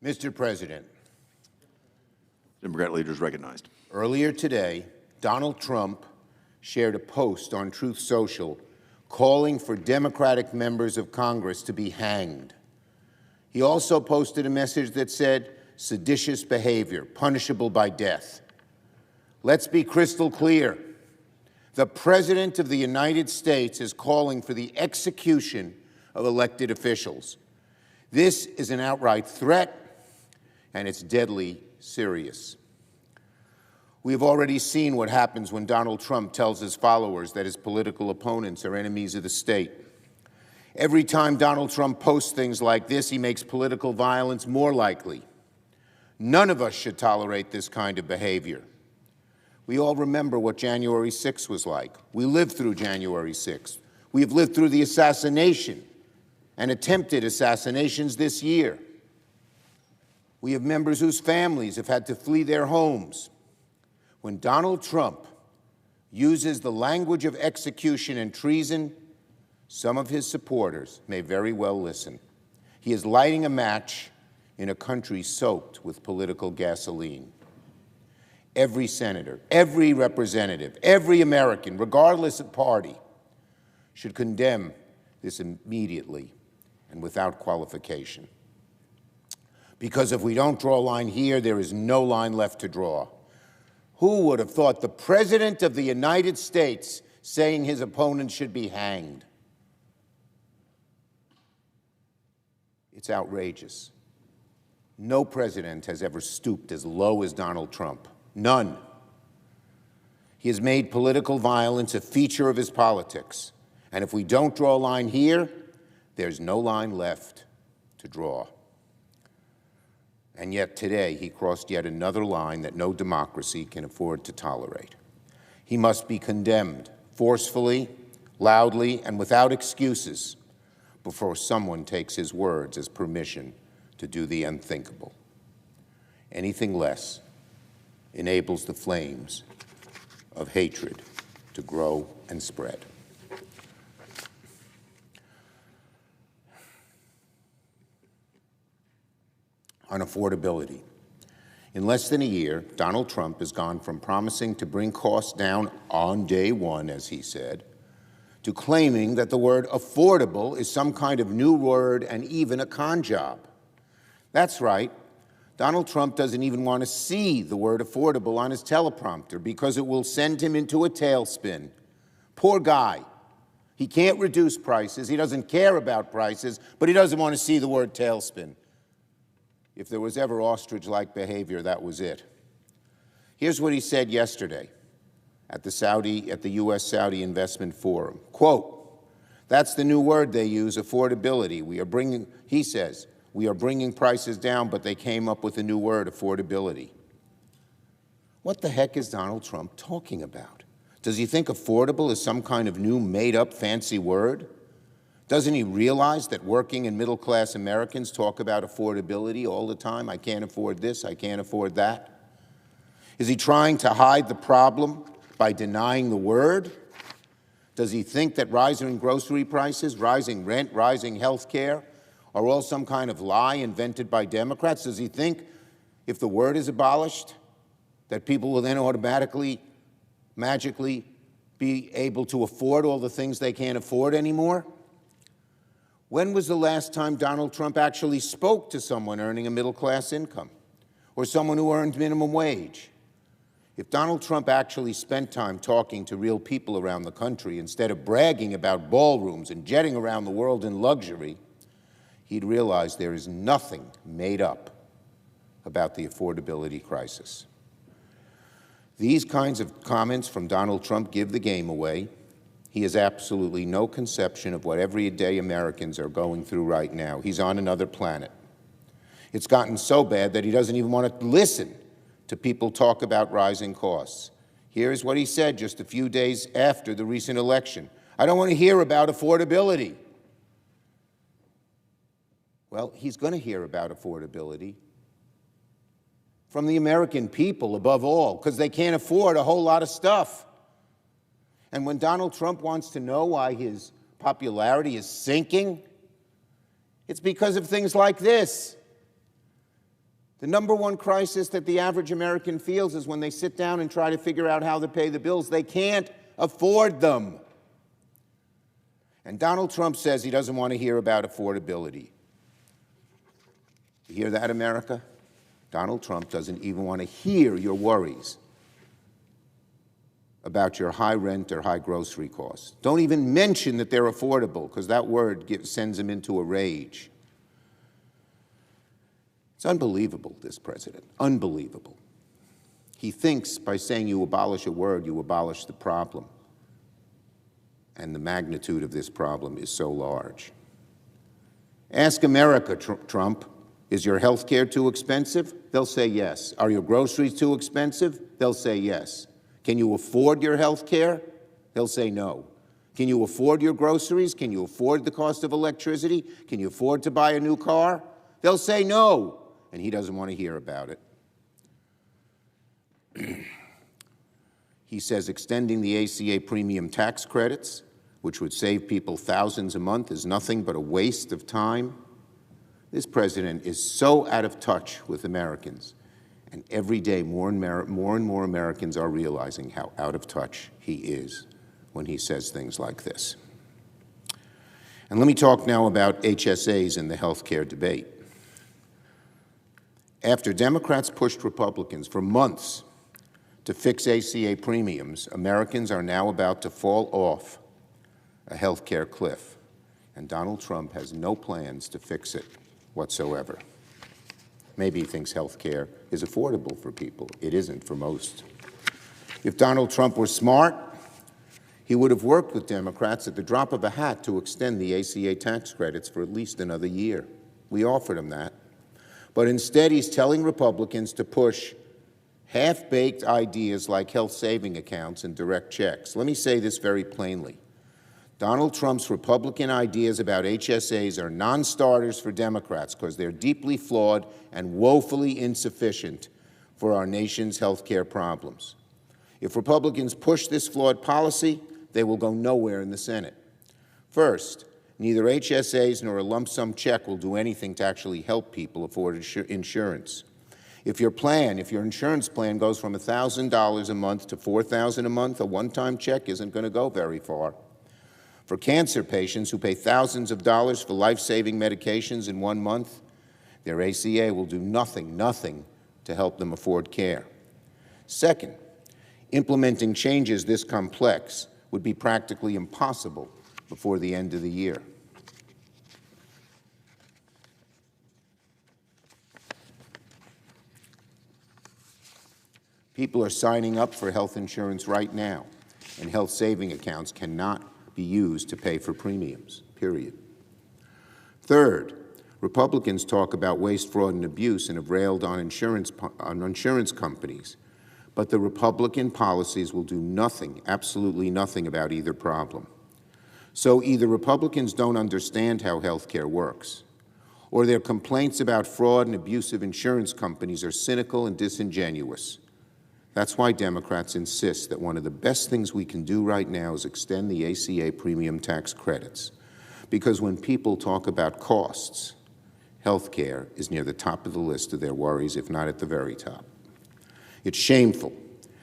Mr. President, Democrat leader is recognized. earlier today, Donald Trump shared a post on Truth Social calling for Democratic members of Congress to be hanged. He also posted a message that said, seditious behavior, punishable by death. Let's be crystal clear. The President of the United States is calling for the execution of elected officials. This is an outright threat, and it's deadly serious. We've already seen what happens when Donald Trump tells his followers that his political opponents are enemies of the state. Every time Donald Trump posts things like this, he makes political violence more likely. None of us should tolerate this kind of behavior. We all remember what January 6th was like. We lived through January 6th. We have lived through the assassination and attempted assassinations this year. We have members whose families have had to flee their homes. When Donald Trump uses the language of execution and treason, some of his supporters may very well listen. He is lighting a match in a country soaked with political gasoline. Every senator, every representative, every American, regardless of party, should condemn this immediately and without qualification. Because if we don't draw a line here, there is no line left to draw. Who would have thought the President of the United States saying his opponents should be hanged? It's outrageous. No president has ever stooped as low as Donald Trump. None. He has made political violence a feature of his politics. And if we don't draw a line here, there's no line left to draw. And yet today, he crossed yet another line that no democracy can afford to tolerate. He must be condemned forcefully, loudly, and without excuses before someone takes his words as permission to do the unthinkable. Anything less enables the flames of hatred to grow and spread. On affordability, in less than a year, Donald Trump has gone from promising to bring costs down on day one, as he said, to claiming that the word affordable is some kind of new word and even a con job. That's right. Donald Trump doesn't even want to see the word affordable on his teleprompter because it will send him into a tailspin. Poor guy. He can't reduce prices. He doesn't care about prices, but he doesn't want to see the word tailspin. If there was ever ostrich-like behavior, that was it. Here's what he said yesterday at the U.S.-Saudi Investment Forum. Quote, "That's the new word they use, affordability. He says, we are bringing prices down, but they came up with a new word, affordability." What the heck is Donald Trump talking about? Does he think affordable is some kind of new made-up fancy word? Doesn't he realize that working and middle-class Americans talk about affordability all the time? I can't afford this, I can't afford that. Is he trying to hide the problem by denying the word? Does he think that rising grocery prices, rising rent, rising health care are all some kind of lie invented by Democrats? Does he think if the word is abolished, that people will then automatically, magically be able to afford all the things they can't afford anymore? When was the last time Donald Trump actually spoke to someone earning a middle-class income or someone who earned minimum wage? If Donald Trump actually spent time talking to real people around the country instead of bragging about ballrooms and jetting around the world in luxury, he'd realize there is nothing made up about the affordability crisis. These kinds of comments from Donald Trump give the game away. He has absolutely no conception of what everyday Americans are going through right now. He's on another planet. It's gotten so bad that he doesn't even want to listen to people talk about rising costs. Here's what he said just a few days after the recent election. "I don't want to hear about affordability." Well, he's going to hear about affordability from the American people above all, because they can't afford a whole lot of stuff. And when Donald Trump wants to know why his popularity is sinking, it's because of things like this. The number one crisis that the average American feels is when they sit down and try to figure out how to pay the bills. They can't afford them. And Donald Trump says he doesn't want to hear about affordability. You hear that, America? Donald Trump doesn't even want to hear your worries about your high rent or high grocery costs. Don't even mention that they're affordable, because that word sends him into a rage. It's unbelievable, this president, unbelievable. He thinks by saying you abolish a word, you abolish the problem. And the magnitude of this problem is so large. Ask America, Trump, is your health care too expensive? They'll say yes. Are your groceries too expensive? They'll say yes. Can you afford your health care? They'll say no. Can you afford your groceries? Can you afford the cost of electricity? Can you afford to buy a new car? They'll say no, and he doesn't want to hear about it. He says extending the ACA premium tax credits, which would save people thousands a month, is nothing but a waste of time. This president is so out of touch with Americans. And every day, more and more Americans are realizing how out of touch he is when he says things like this. And let me talk now about HSAs in the health care debate. After Democrats pushed Republicans for months to fix ACA premiums, Americans are now about to fall off a health care cliff. And Donald Trump has no plans to fix it whatsoever. Maybe he thinks health care is affordable for people. It isn't for most. If Donald Trump were smart, he would have worked with Democrats at the drop of a hat to extend the ACA tax credits for at least another year. We offered him that. But instead, he's telling Republicans to push half-baked ideas like health saving accounts and direct checks. Let me say this very plainly. Donald Trump's Republican ideas about HSAs are non-starters for Democrats because they're deeply flawed and woefully insufficient for our nation's health care problems. If Republicans push this flawed policy, they will go nowhere in the Senate. First, neither HSAs nor a lump sum check will do anything to actually help people afford insurance. If your insurance plan goes from $1,000 a month to $4,000 a month, a one-time check isn't going to go very far. For cancer patients who pay thousands of dollars for life-saving medications in 1 month, their ACA will do nothing to help them afford care. Second, implementing changes this complex would be practically impossible before the end of the year. People are signing up for health insurance right now, and health saving accounts cannot be used to pay for premiums, period. Third, Republicans talk about waste, fraud, and abuse and have railed on insurance companies, but the Republican policies will do nothing, absolutely nothing about either problem. So either Republicans don't understand how health care works, or their complaints about fraud and abusive insurance companies are cynical and disingenuous. That's why Democrats insist that one of the best things we can do right now is extend the ACA premium tax credits. Because when people talk about costs, health care is near the top of the list of their worries, if not at the very top. It's shameful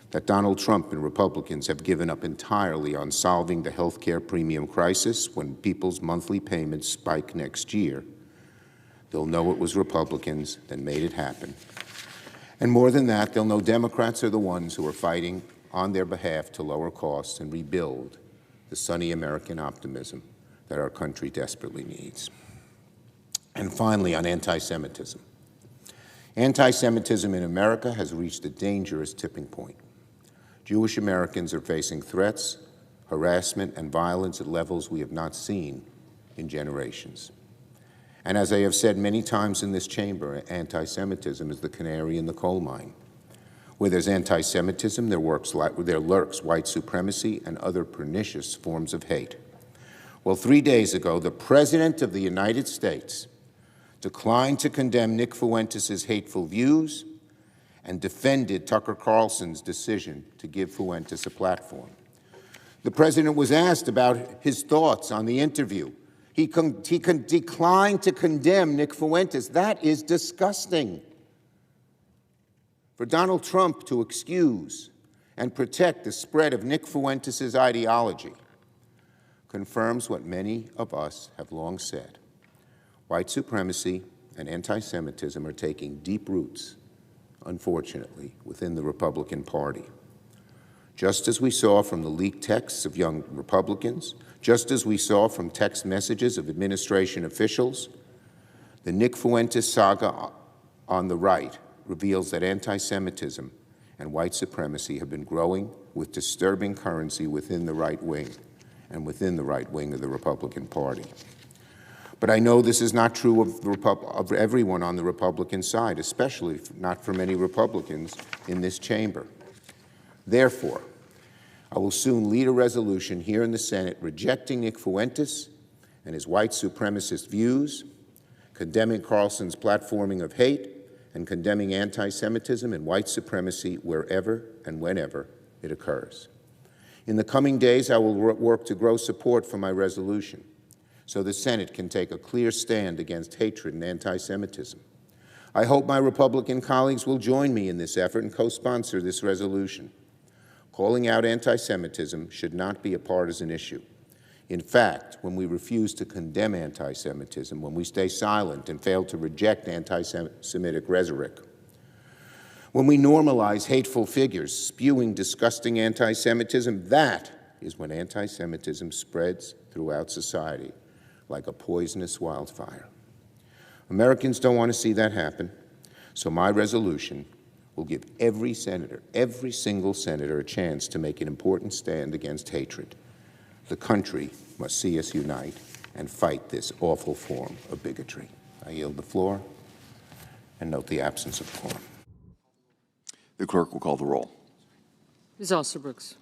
that Donald Trump and Republicans have given up entirely on solving the health care premium crisis. When people's monthly payments spike next year, they'll know it was Republicans that made it happen. And more than that, they'll know Democrats are the ones who are fighting on their behalf to lower costs and rebuild the sunny American optimism that our country desperately needs. And finally, on anti-Semitism. Anti-Semitism in America has reached a dangerous tipping point. Jewish Americans are facing threats, harassment, and violence at levels we have not seen in generations. And as I have said many times in this chamber, anti-Semitism is the canary in the coal mine. Where there's anti-Semitism, there lurks white supremacy and other pernicious forms of hate. Well, 3 days ago, the President of the United States declined to condemn Nick Fuentes' hateful views and defended Tucker Carlson's decision to give Fuentes a platform. The President was asked about his thoughts on the interview. He declined to condemn Nick Fuentes. That is disgusting. For Donald Trump to excuse and protect the spread of Nick Fuentes' ideology confirms what many of us have long said. White supremacy and anti-Semitism are taking deep roots, unfortunately, within the Republican Party. Just as we saw from the leaked texts of young Republicans, just as we saw from text messages of administration officials, the Nick Fuentes saga on the right reveals that anti-Semitism and white supremacy have been growing with disturbing currency within the right wing and within the right wing of the Republican Party. But I know this is not true of everyone on the Republican side, especially not for many Republicans in this chamber. Therefore, I will soon lead a resolution here in the Senate rejecting Nick Fuentes and his white supremacist views, condemning Carlson's platforming of hate, and condemning anti-Semitism and white supremacy wherever and whenever it occurs. In the coming days, I will work to grow support for my resolution so the Senate can take a clear stand against hatred and anti-Semitism. I hope my Republican colleagues will join me in this effort and co-sponsor this resolution. Calling out anti-Semitism should not be a partisan issue. In fact, when we refuse to condemn anti-Semitism, when we stay silent and fail to reject anti-Semitic rhetoric, when we normalize hateful figures spewing disgusting anti-Semitism, that is when anti-Semitism spreads throughout society like a poisonous wildfire. Americans don't want to see that happen, so my resolution will give every senator, every single senator, a chance to make an important stand against hatred. The country must see us unite and fight this awful form of bigotry. I yield the floor and note the absence of quorum. The clerk will call the roll. Ms. Alsterbrooks.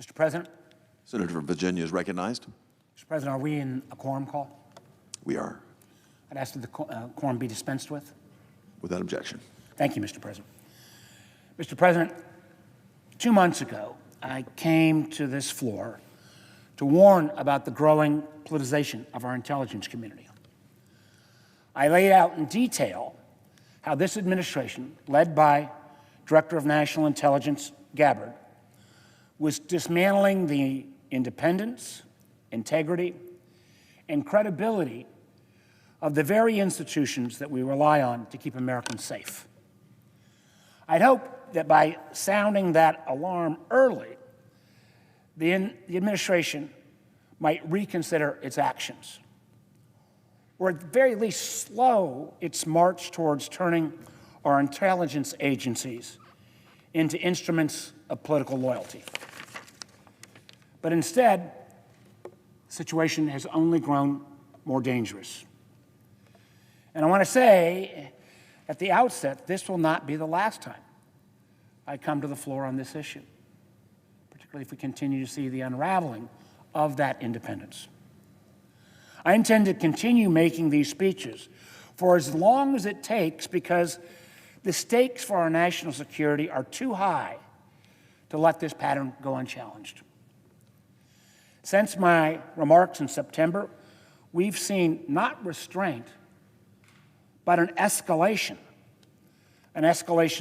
Mr. President, Senator from Virginia is recognized. Mr. President, are we in a quorum call? We are. I'd ask that the quorum be dispensed with. Without objection. Thank you, Mr. President. Mr. President, 2 months ago, I came to this floor to warn about the growing politicization of our intelligence community. I laid out in detail how this administration, led by Director of National Intelligence Gabbard, was dismantling the independence, integrity, and credibility of the very institutions that we rely on to keep Americans safe. I'd hope that by sounding that alarm early, the administration might reconsider its actions, or at the very least slow its march towards turning our intelligence agencies into instruments of political loyalty. But instead, the situation has only grown more dangerous. And I want to say at the outset, this will not be the last time I come to the floor on this issue, particularly if we continue to see the unraveling of that independence. I intend to continue making these speeches for as long as it takes, because the stakes for our national security are too high to let this pattern go unchallenged. Since my remarks in September, we've seen not restraint, but an escalation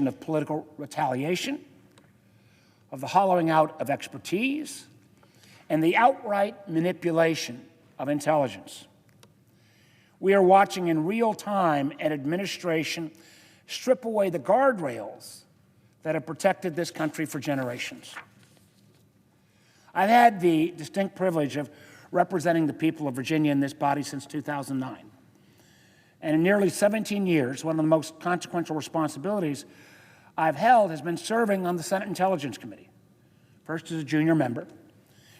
of political retaliation, of the hollowing out of expertise, and the outright manipulation of intelligence. We are watching in real time an administration strip away the guardrails that have protected this country for generations. I've had the distinct privilege of representing the people of Virginia in this body since 2009. And in nearly 17 years, one of the most consequential responsibilities I've held has been serving on the Senate Intelligence Committee, first as a junior member,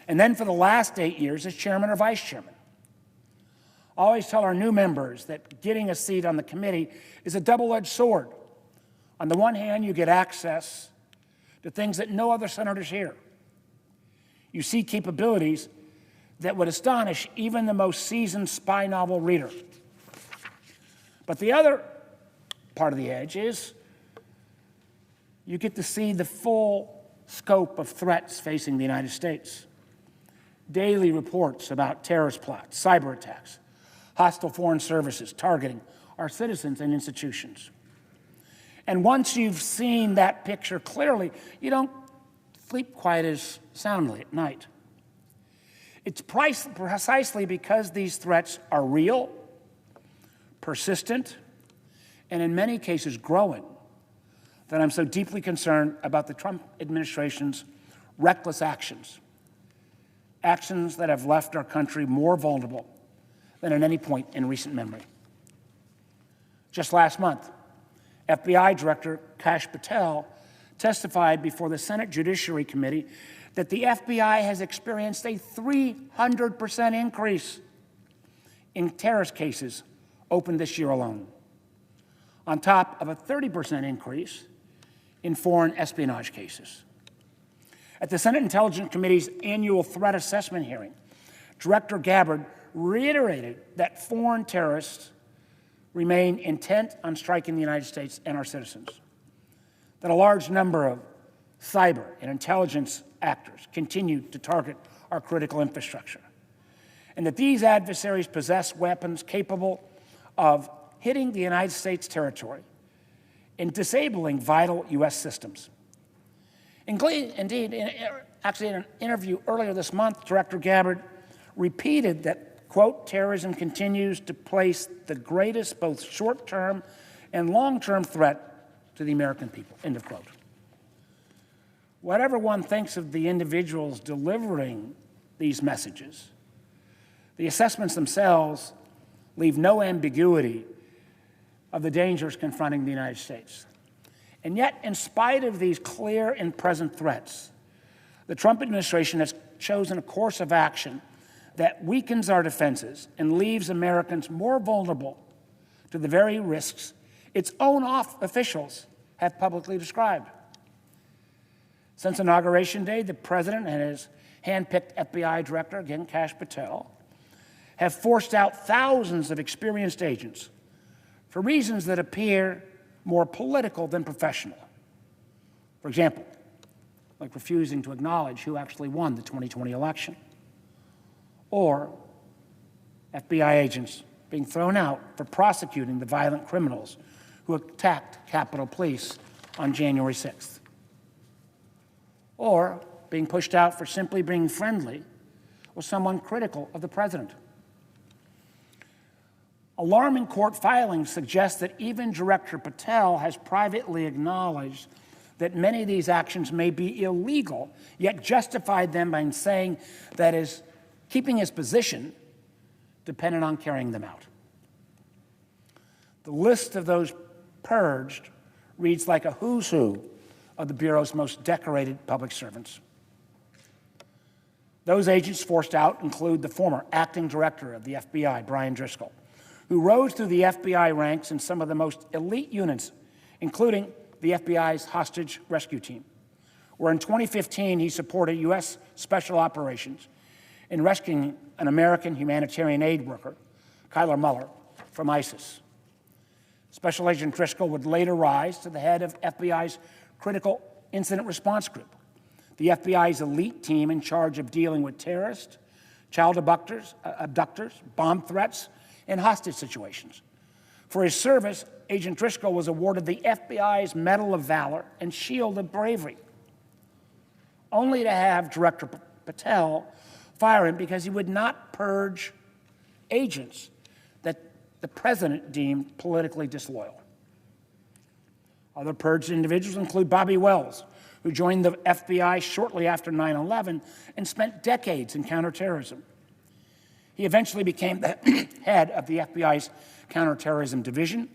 and then for the last 8 years as chairman or vice chairman. I always tell our new members that getting a seat on the committee is a double-edged sword. On the one hand, you get access to things that no other senators hear. You see capabilities that would astonish even the most seasoned spy novel reader. But the other part of the edge is you get to see the full scope of threats facing the United States. Daily reports about terrorist plots, cyber attacks, hostile foreign services targeting our citizens and institutions. And once you've seen that picture clearly, you don't sleep quite as soundly at night. It's precisely because these threats are real, persistent, and in many cases growing, that I'm so deeply concerned about the Trump administration's reckless actions that have left our country more vulnerable than at any point in recent memory. Just last month, FBI Director Kash Patel testified before the Senate Judiciary Committee that the FBI has experienced a 300% increase in terrorist cases opened this year alone, on top of a 30% increase in foreign espionage cases. At the Senate Intelligence Committee's annual threat assessment hearing, Director Gabbard reiterated that foreign terrorists remain intent on striking the United States and our citizens, that a large number of cyber and intelligence actors continue to target our critical infrastructure, and that these adversaries possess weapons capable of hitting the United States territory and disabling vital U.S. systems. Indeed, in an interview earlier this month, Director Gabbard repeated that, quote, terrorism continues to place the greatest both short-term and long-term threat to the American people, end of quote. Whatever one thinks of the individuals delivering these messages, the assessments themselves leave no ambiguity of the dangers confronting the United States. And yet, in spite of these clear and present threats, the Trump administration has chosen a course of action that weakens our defenses and leaves Americans more vulnerable to the very risks its own officials have publicly described. Since Inauguration Day, the president and his hand-picked FBI director, again, Kash Patel, have forced out thousands of experienced agents for reasons that appear more political than professional. For example, like refusing to acknowledge who actually won the 2020 election, or FBI agents being thrown out for prosecuting the violent criminals who attacked Capitol Police on January 6th, or being pushed out for simply being friendly with someone critical of the president. Alarming court filings suggest that even Director Patel has privately acknowledged that many of these actions may be illegal, yet justified them by saying that his keeping his position depended on carrying them out. The list of those purged reads like a who's who of the Bureau's most decorated public servants. Those agents forced out include the former acting director of the FBI, Brian Driscoll, who rose through the FBI ranks in some of the most elite units, including the FBI's hostage rescue team, where in 2015 he supported U.S. Special Operations in rescuing an American humanitarian aid worker, Kyler Muller, from ISIS. Special Agent Driscoll would later rise to the head of FBI's Critical Incident Response Group, the FBI's elite team in charge of dealing with terrorists, child abductors, bomb threats, and hostage situations. For his service, Agent Driscoll was awarded the FBI's Medal of Valor and Shield of Bravery, only to have Director Patel fire him because he would not purge agents that the president deemed politically disloyal. Other purged individuals include Bobby Wells, who joined the FBI shortly after 9/11 and spent decades in counterterrorism. He eventually became the head of the FBI's Counterterrorism Division,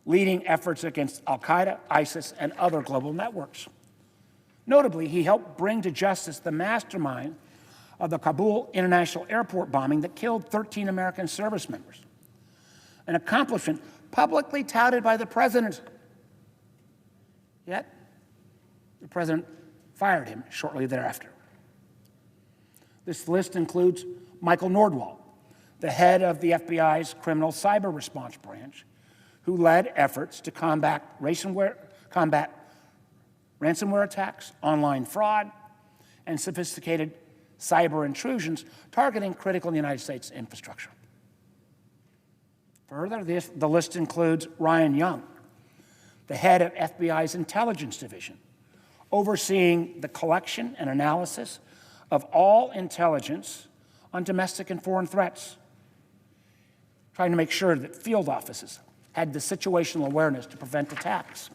leading efforts against al-Qaeda, ISIS, and other global networks. Notably, he helped bring to justice the mastermind of the Kabul International Airport bombing that killed 13 American service members, an accomplishment publicly touted by the president. Yet, the president fired him shortly thereafter. This list includes Michael Nordwall, the head of the FBI's Criminal Cyber Response Branch, who led efforts to combat ransomware attacks, online fraud, and sophisticated cyber intrusions targeting critical United States infrastructure. Further, the list includes Ryan Young, the head of FBI's Intelligence Division, overseeing the collection and analysis of all intelligence on domestic and foreign threats, trying to make sure that field offices had the situational awareness to prevent attacks.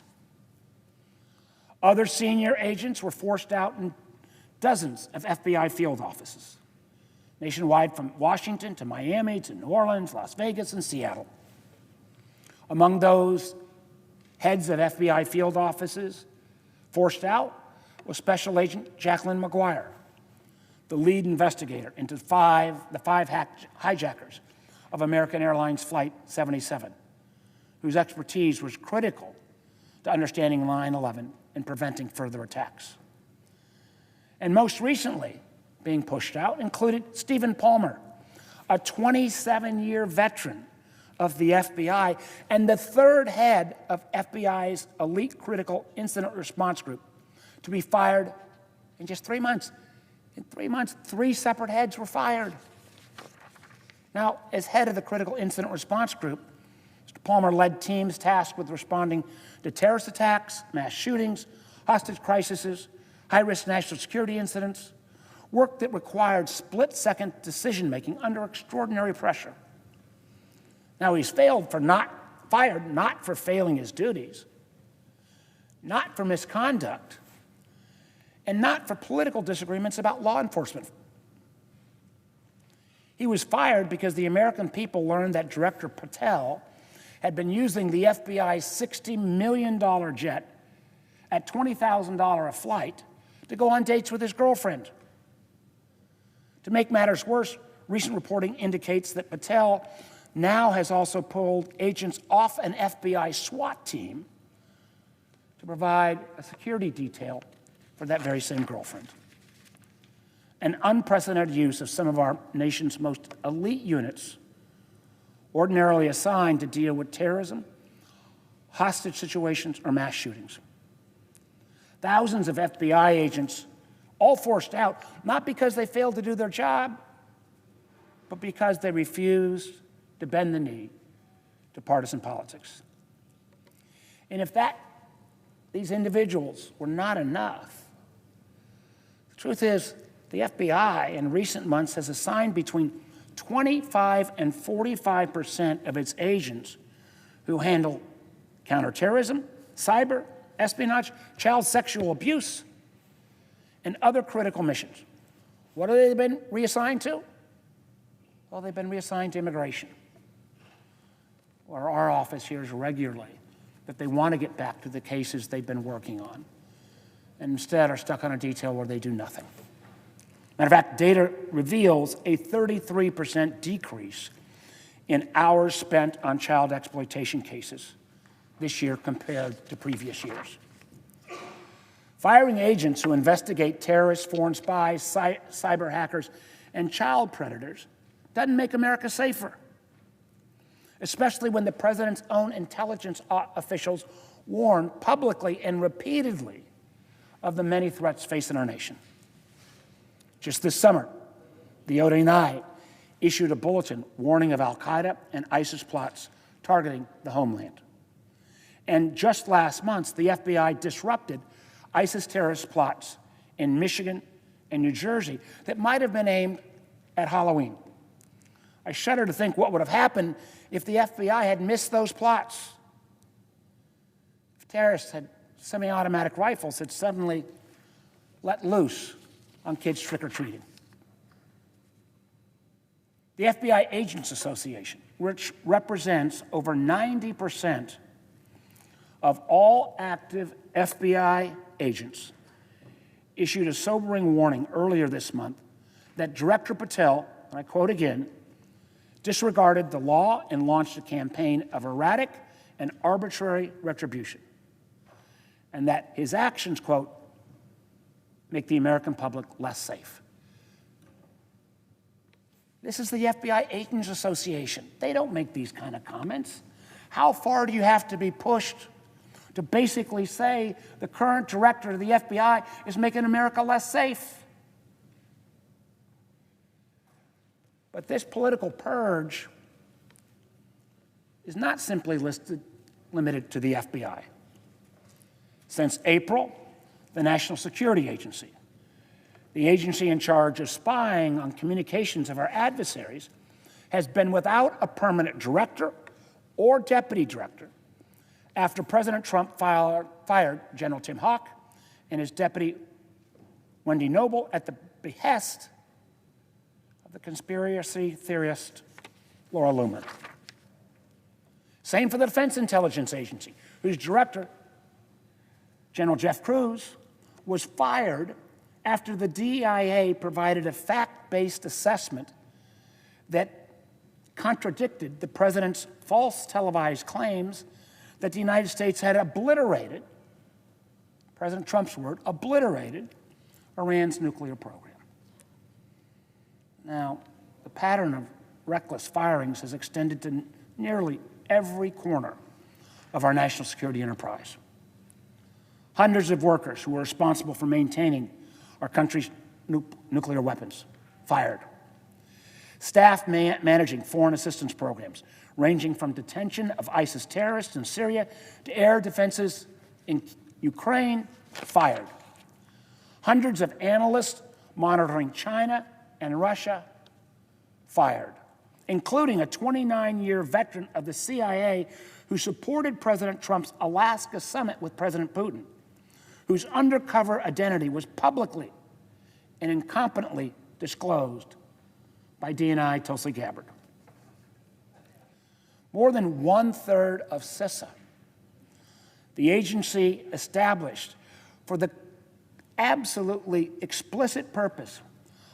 Other senior agents were forced out in dozens of FBI field offices, nationwide from Washington to Miami to New Orleans, Las Vegas, and Seattle. Among those heads of FBI field offices forced out was Special Agent Jacqueline McGuire, the lead investigator into the five hijackers of American Airlines Flight 77, whose expertise was critical to understanding 9/11 and preventing further attacks. And most recently, being pushed out included Stephen Palmer, a 27-year veteran of the FBI and the third head of FBI's elite critical incident response group to be fired in just 3 months. In 3 months, 3 separate heads were fired. Now, as head of the Critical Incident Response Group, Mr. Palmer led teams tasked with responding to terrorist attacks, mass shootings, hostage crises, high-risk national security incidents, work that required split-second decision-making under extraordinary pressure. Now, he's fired not for failing his duties, not for misconduct, and not for political disagreements about law enforcement. He was fired because the American people learned that Director Patel had been using the FBI's $60 million jet at $20,000 a flight to go on dates with his girlfriend. To make matters worse, recent reporting indicates that Patel now has also pulled agents off an FBI SWAT team to provide a security detail for that very same girlfriend. An unprecedented use of some of our nation's most elite units, ordinarily assigned to deal with terrorism, hostage situations, or mass shootings. Thousands of FBI agents all forced out, not because they failed to do their job, but because they refused to bend the knee to partisan politics. And if these individuals were not enough, the truth is the FBI in recent months has assigned between 25 and 45% of its agents who handle counterterrorism, cyber, espionage, child sexual abuse, and other critical missions. What have they been reassigned to? Well, they've been reassigned to immigration, where our office hears regularly that they want to get back to the cases they've been working on, and instead are stuck on a detail where they do nothing. Matter of fact, data reveals a 33% decrease in hours spent on child exploitation cases this year compared to previous years. Firing agents who investigate terrorists, foreign spies, cyber hackers, and child predators doesn't make America safer, especially when the president's own intelligence officials warn publicly and repeatedly of the many threats facing our nation. Just this summer, the ODNI issued a bulletin warning of al-Qaeda and ISIS plots targeting the homeland. And just last month, the FBI disrupted ISIS terrorist plots in Michigan and New Jersey that might have been aimed at Halloween. I shudder to think what would have happened if the FBI had missed those plots. If terrorists had semi-automatic rifles had suddenly let loose on kids trick-or-treating. The FBI Agents Association, which represents over 90% of all active FBI agents, issued a sobering warning earlier this month that Director Patel, and I quote again, disregarded the law and launched a campaign of erratic and arbitrary retribution, and that his actions, quote, make the American public less safe. This is the FBI Agents Association. They don't make these kind of comments. How far do you have to be pushed to basically say the current director of the FBI is making America less safe? But this political purge is not simply limited to the FBI. Since April, the National Security Agency, the agency in charge of spying on communications of our adversaries, has been without a permanent director or deputy director after President Trump fired General Tim Hawk and his deputy Wendy Noble at the behest of the conspiracy theorist Laura Loomer. Same for the Defense Intelligence Agency, whose director, General Jeff Cruz, was fired after the DIA provided a fact-based assessment that contradicted the president's false televised claims that the United States had obliterated, President Trump's word, obliterated Iran's nuclear program. Now, the pattern of reckless firings has extended to nearly every corner of our national security enterprise. Hundreds of workers who were responsible for maintaining our country's nuclear weapons fired. Staff managing foreign assistance programs, ranging from detention of ISIS terrorists in Syria to air defenses in Ukraine, fired. Hundreds of analysts monitoring China and Russia, fired, including a 29-year veteran of the CIA who supported President Trump's Alaska summit with President Putin, whose undercover identity was publicly and incompetently disclosed by DNI Tulsi Gabbard. More than 1/3 of CISA, the agency established for the absolutely explicit purpose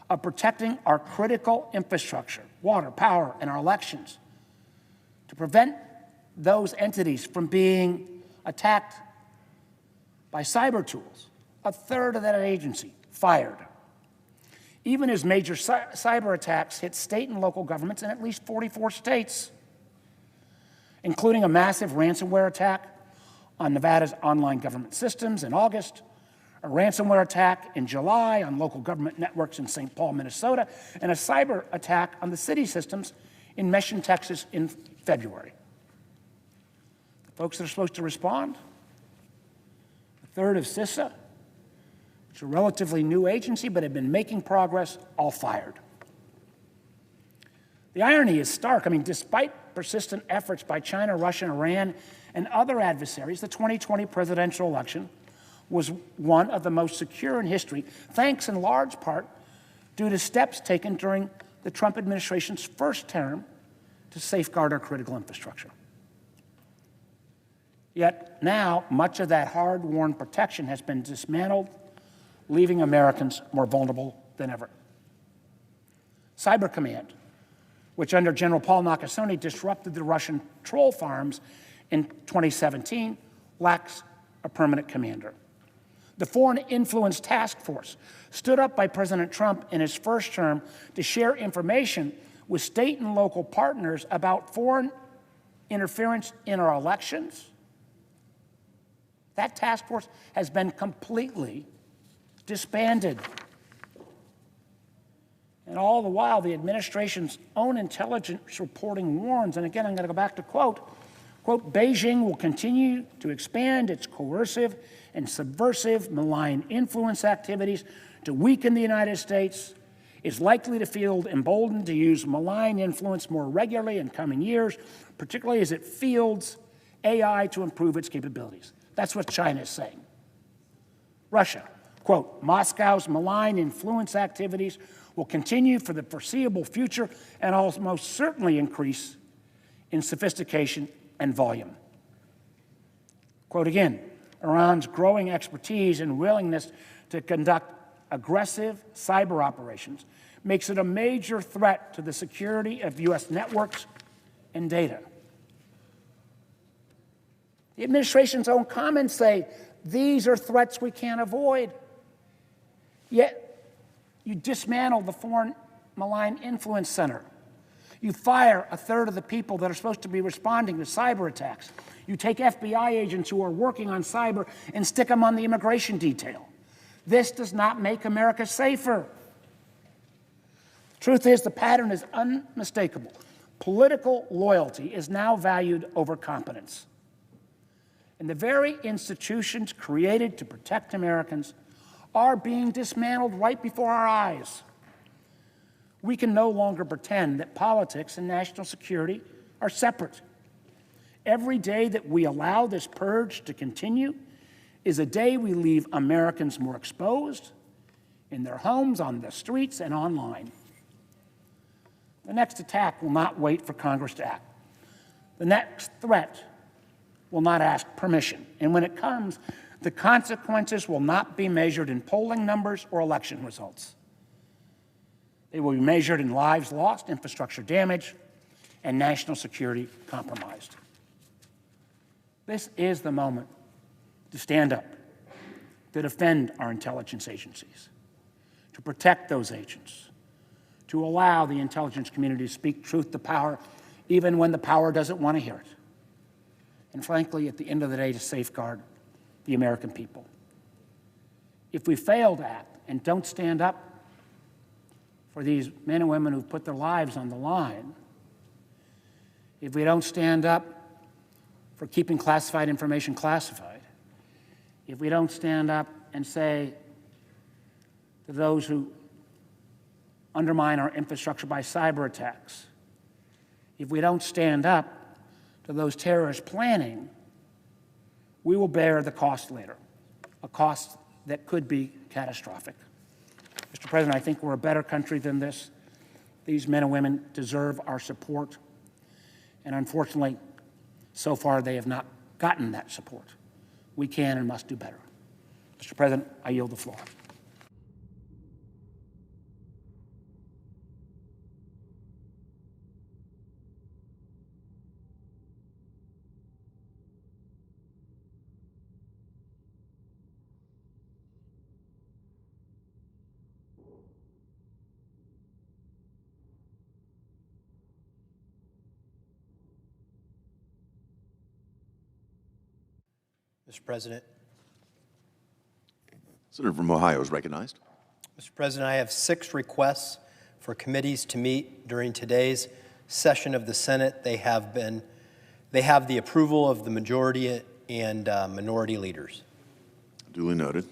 of protecting our critical infrastructure, water, power, and our elections, to prevent those entities from being attacked by cyber tools a third of that agency fired. Even as major cyber attacks hit state and local governments in at least 44 states, including a massive ransomware attack on Nevada's online government systems in August, a ransomware attack in July on local government networks in St. Paul, Minnesota, and a cyber attack on the city systems in Mission, Texas in February. The folks that are supposed to respond, a third of CISA, which is a relatively new agency but had been making progress, all fired. The irony is stark. I mean, despite persistent efforts by China, Russia, Iran, and other adversaries, the 2020 presidential election was one of the most secure in history, thanks in large part due to steps taken during the Trump administration's first term to safeguard our critical infrastructure. Yet now, much of that hard-won protection has been dismantled, leaving Americans more vulnerable than ever. Cyber Command, which under General Paul Nakasone disrupted the Russian troll farms in 2017, lacks a permanent commander. The Foreign Influence Task Force, stood up by President Trump in his first term to share information with state and local partners about foreign interference in our elections, that task force has been completely disbanded. And all the while, the administration's own intelligence reporting warns, and again, I'm going to go back to quote, Beijing will continue to expand its coercive and subversive malign influence activities to weaken the United States, is likely to feel emboldened to use malign influence more regularly in coming years, particularly as it fields AI to improve its capabilities. That's what China is saying. Russia, quote, Moscow's malign influence activities will continue for the foreseeable future and almost certainly increase in sophistication and volume. Quote again, Iran's growing expertise and willingness to conduct aggressive cyber operations makes it a major threat to the security of U.S. networks and data. The administration's own comments say these are threats we can't avoid. Yet, you dismantle the Foreign Malign Influence Center. You fire a third of the people that are supposed to be responding to cyber attacks. You take FBI agents who are working on cyber and stick them on the immigration detail. This does not make America safer. The truth is, the pattern is unmistakable. Political loyalty is now valued over competence. And the very institutions created to protect Americans are being dismantled right before our eyes. We can no longer pretend that politics and national security are separate. Every day that we allow this purge to continue is a day we leave Americans more exposed in their homes, on the streets, and online. The next attack will not wait for Congress to act. The next threat will not ask permission. And when it comes, the consequences will not be measured in polling numbers or election results. They will be measured in lives lost, infrastructure damage, and national security compromised. This is the moment to stand up, to defend our intelligence agencies, to protect those agents, to allow the intelligence community to speak truth to power, even when the power doesn't want to hear it. And frankly, at the end of the day, to safeguard the American people. If we fail to act and don't stand up for these men and women who've put their lives on the line, if we don't stand up for keeping classified information classified, if we don't stand up and say to those who undermine our infrastructure by cyber attacks, if we don't stand up to those terrorists planning, we will bear the cost later, a cost that could be catastrophic. Mr. President, I think we're a better country than this. These men and women deserve our support. And unfortunately, so far they have not gotten that support. We can and must do better. Mr. President, I yield the floor. Mr. President. Senator from Ohio is recognized. Mr. President, I have 6 requests for committees to meet during today's session of the Senate. They have the approval of the majority and minority leaders. Duly noted.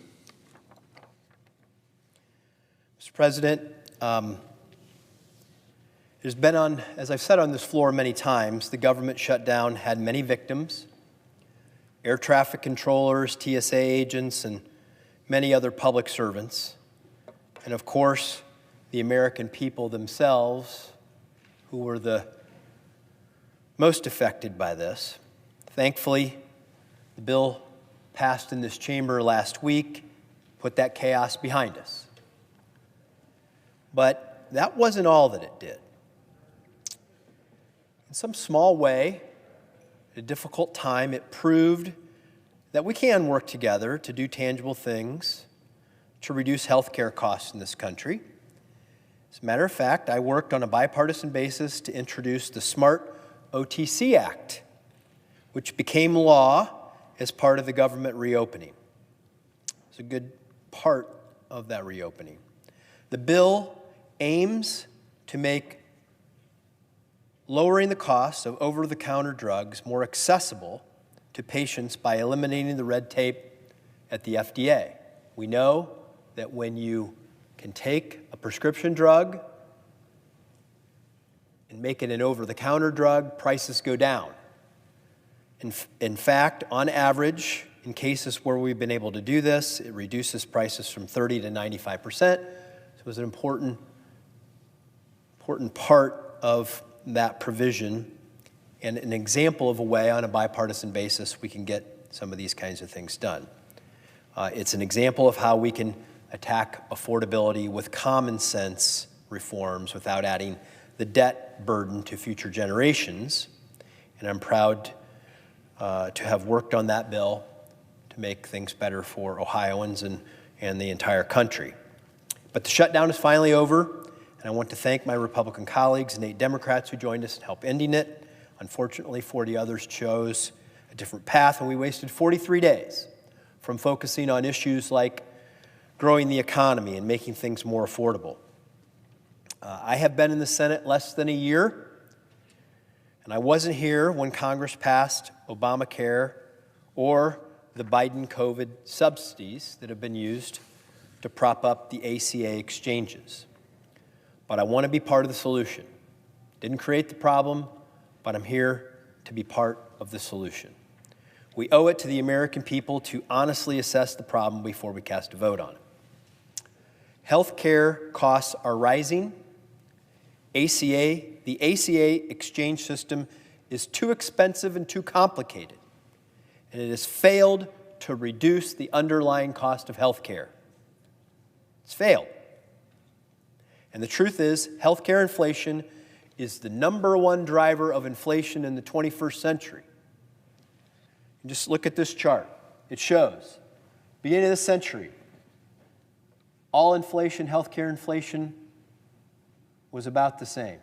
Mr. President, there's been as I've said on this floor many times, the government shutdown had many victims: air traffic controllers, TSA agents, and many other public servants. And of course, the American people themselves, who were the most affected by this. Thankfully, the bill passed in this chamber last week, put that chaos behind us. But that wasn't all that it did. In some small way, at a difficult time, it proved that we can work together to do tangible things to reduce health care costs in this country. As a matter of fact, I worked on a bipartisan basis to introduce the SMART OTC Act, which became law as part of the government reopening. It's a good part of that reopening. The bill aims to make lowering the cost of over-the-counter drugs more accessible to patients by eliminating the red tape at the FDA. We know that when you can take a prescription drug and make it an over-the-counter drug, prices go down. In fact, on average, in cases where we've been able to do this, it reduces prices from 30% to 95%. So it was an important part of that provision and an example of a way on a bipartisan basis we can get some of these kinds of things done. It's an example of how we can attack affordability with common sense reforms without adding the debt burden to future generations. And I'm proud to have worked on that bill to make things better for Ohioans and the entire country. But the shutdown is finally over, and I want to thank my Republican colleagues and 8 Democrats who joined us in help ending it. Unfortunately, 40 others chose a different path, and we wasted 43 days from focusing on issues like growing the economy and making things more affordable. I have been in the Senate less than a year, and I wasn't here when Congress passed Obamacare or the Biden COVID subsidies that have been used to prop up the ACA exchanges. But I want to be part of the solution. Didn't create the problem, but I'm here to be part of the solution. We owe it to the American people to honestly assess the problem before we cast a vote on it. Health care costs are rising. The ACA exchange system is too expensive and too complicated, and it has failed to reduce the underlying cost of health care. It's failed. And the truth is, health care inflation is the #1 driver of inflation in the 21st century. And just look at this chart. It shows, beginning of the century, all inflation, healthcare inflation, was about the same.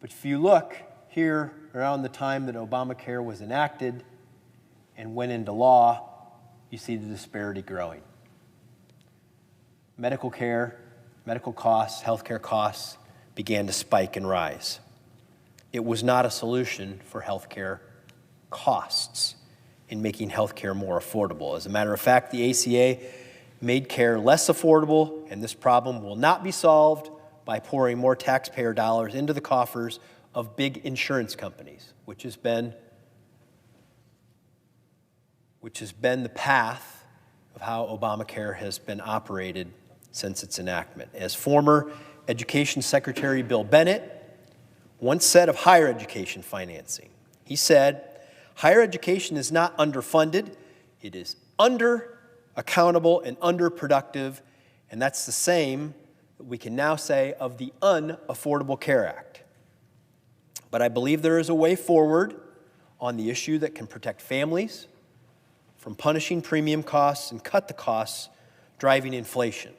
But if you look here around the time that Obamacare was enacted and went into law, you see the disparity growing. Medical care, medical costs, healthcare costs began to spike and rise. It was not a solution for healthcare costs in making healthcare more affordable. As a matter of fact, the ACA made care less affordable, and this problem will not be solved by pouring more taxpayer dollars into the coffers of big insurance companies, which has been the path of how Obamacare has been operated since its enactment. As former Education Secretary Bill Bennett once said of higher education financing, he said, "Higher education is not underfunded, it is under-accountable and underproductive," and that's the same that we can now say of the Unaffordable Care Act. But I believe there is a way forward on the issue that can protect families from punishing premium costs and cut the costs driving inflation.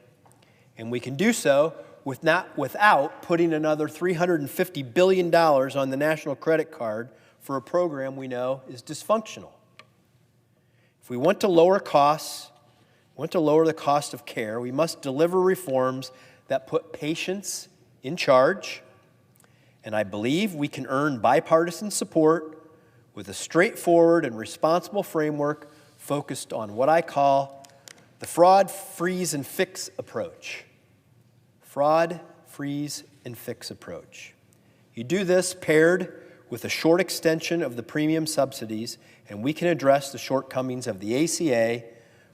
And we can do so without putting another $350 billion on the national credit card for a program we know is dysfunctional. If we want to lower costs, want to lower the cost of care, we must deliver reforms that put patients in charge, and I believe we can earn bipartisan support with a straightforward and responsible framework focused on what I call the fraud, freeze, and fix approach. Fraud, freeze, and fix approach. You do this paired with a short extension of the premium subsidies, and we can address the shortcomings of the ACA,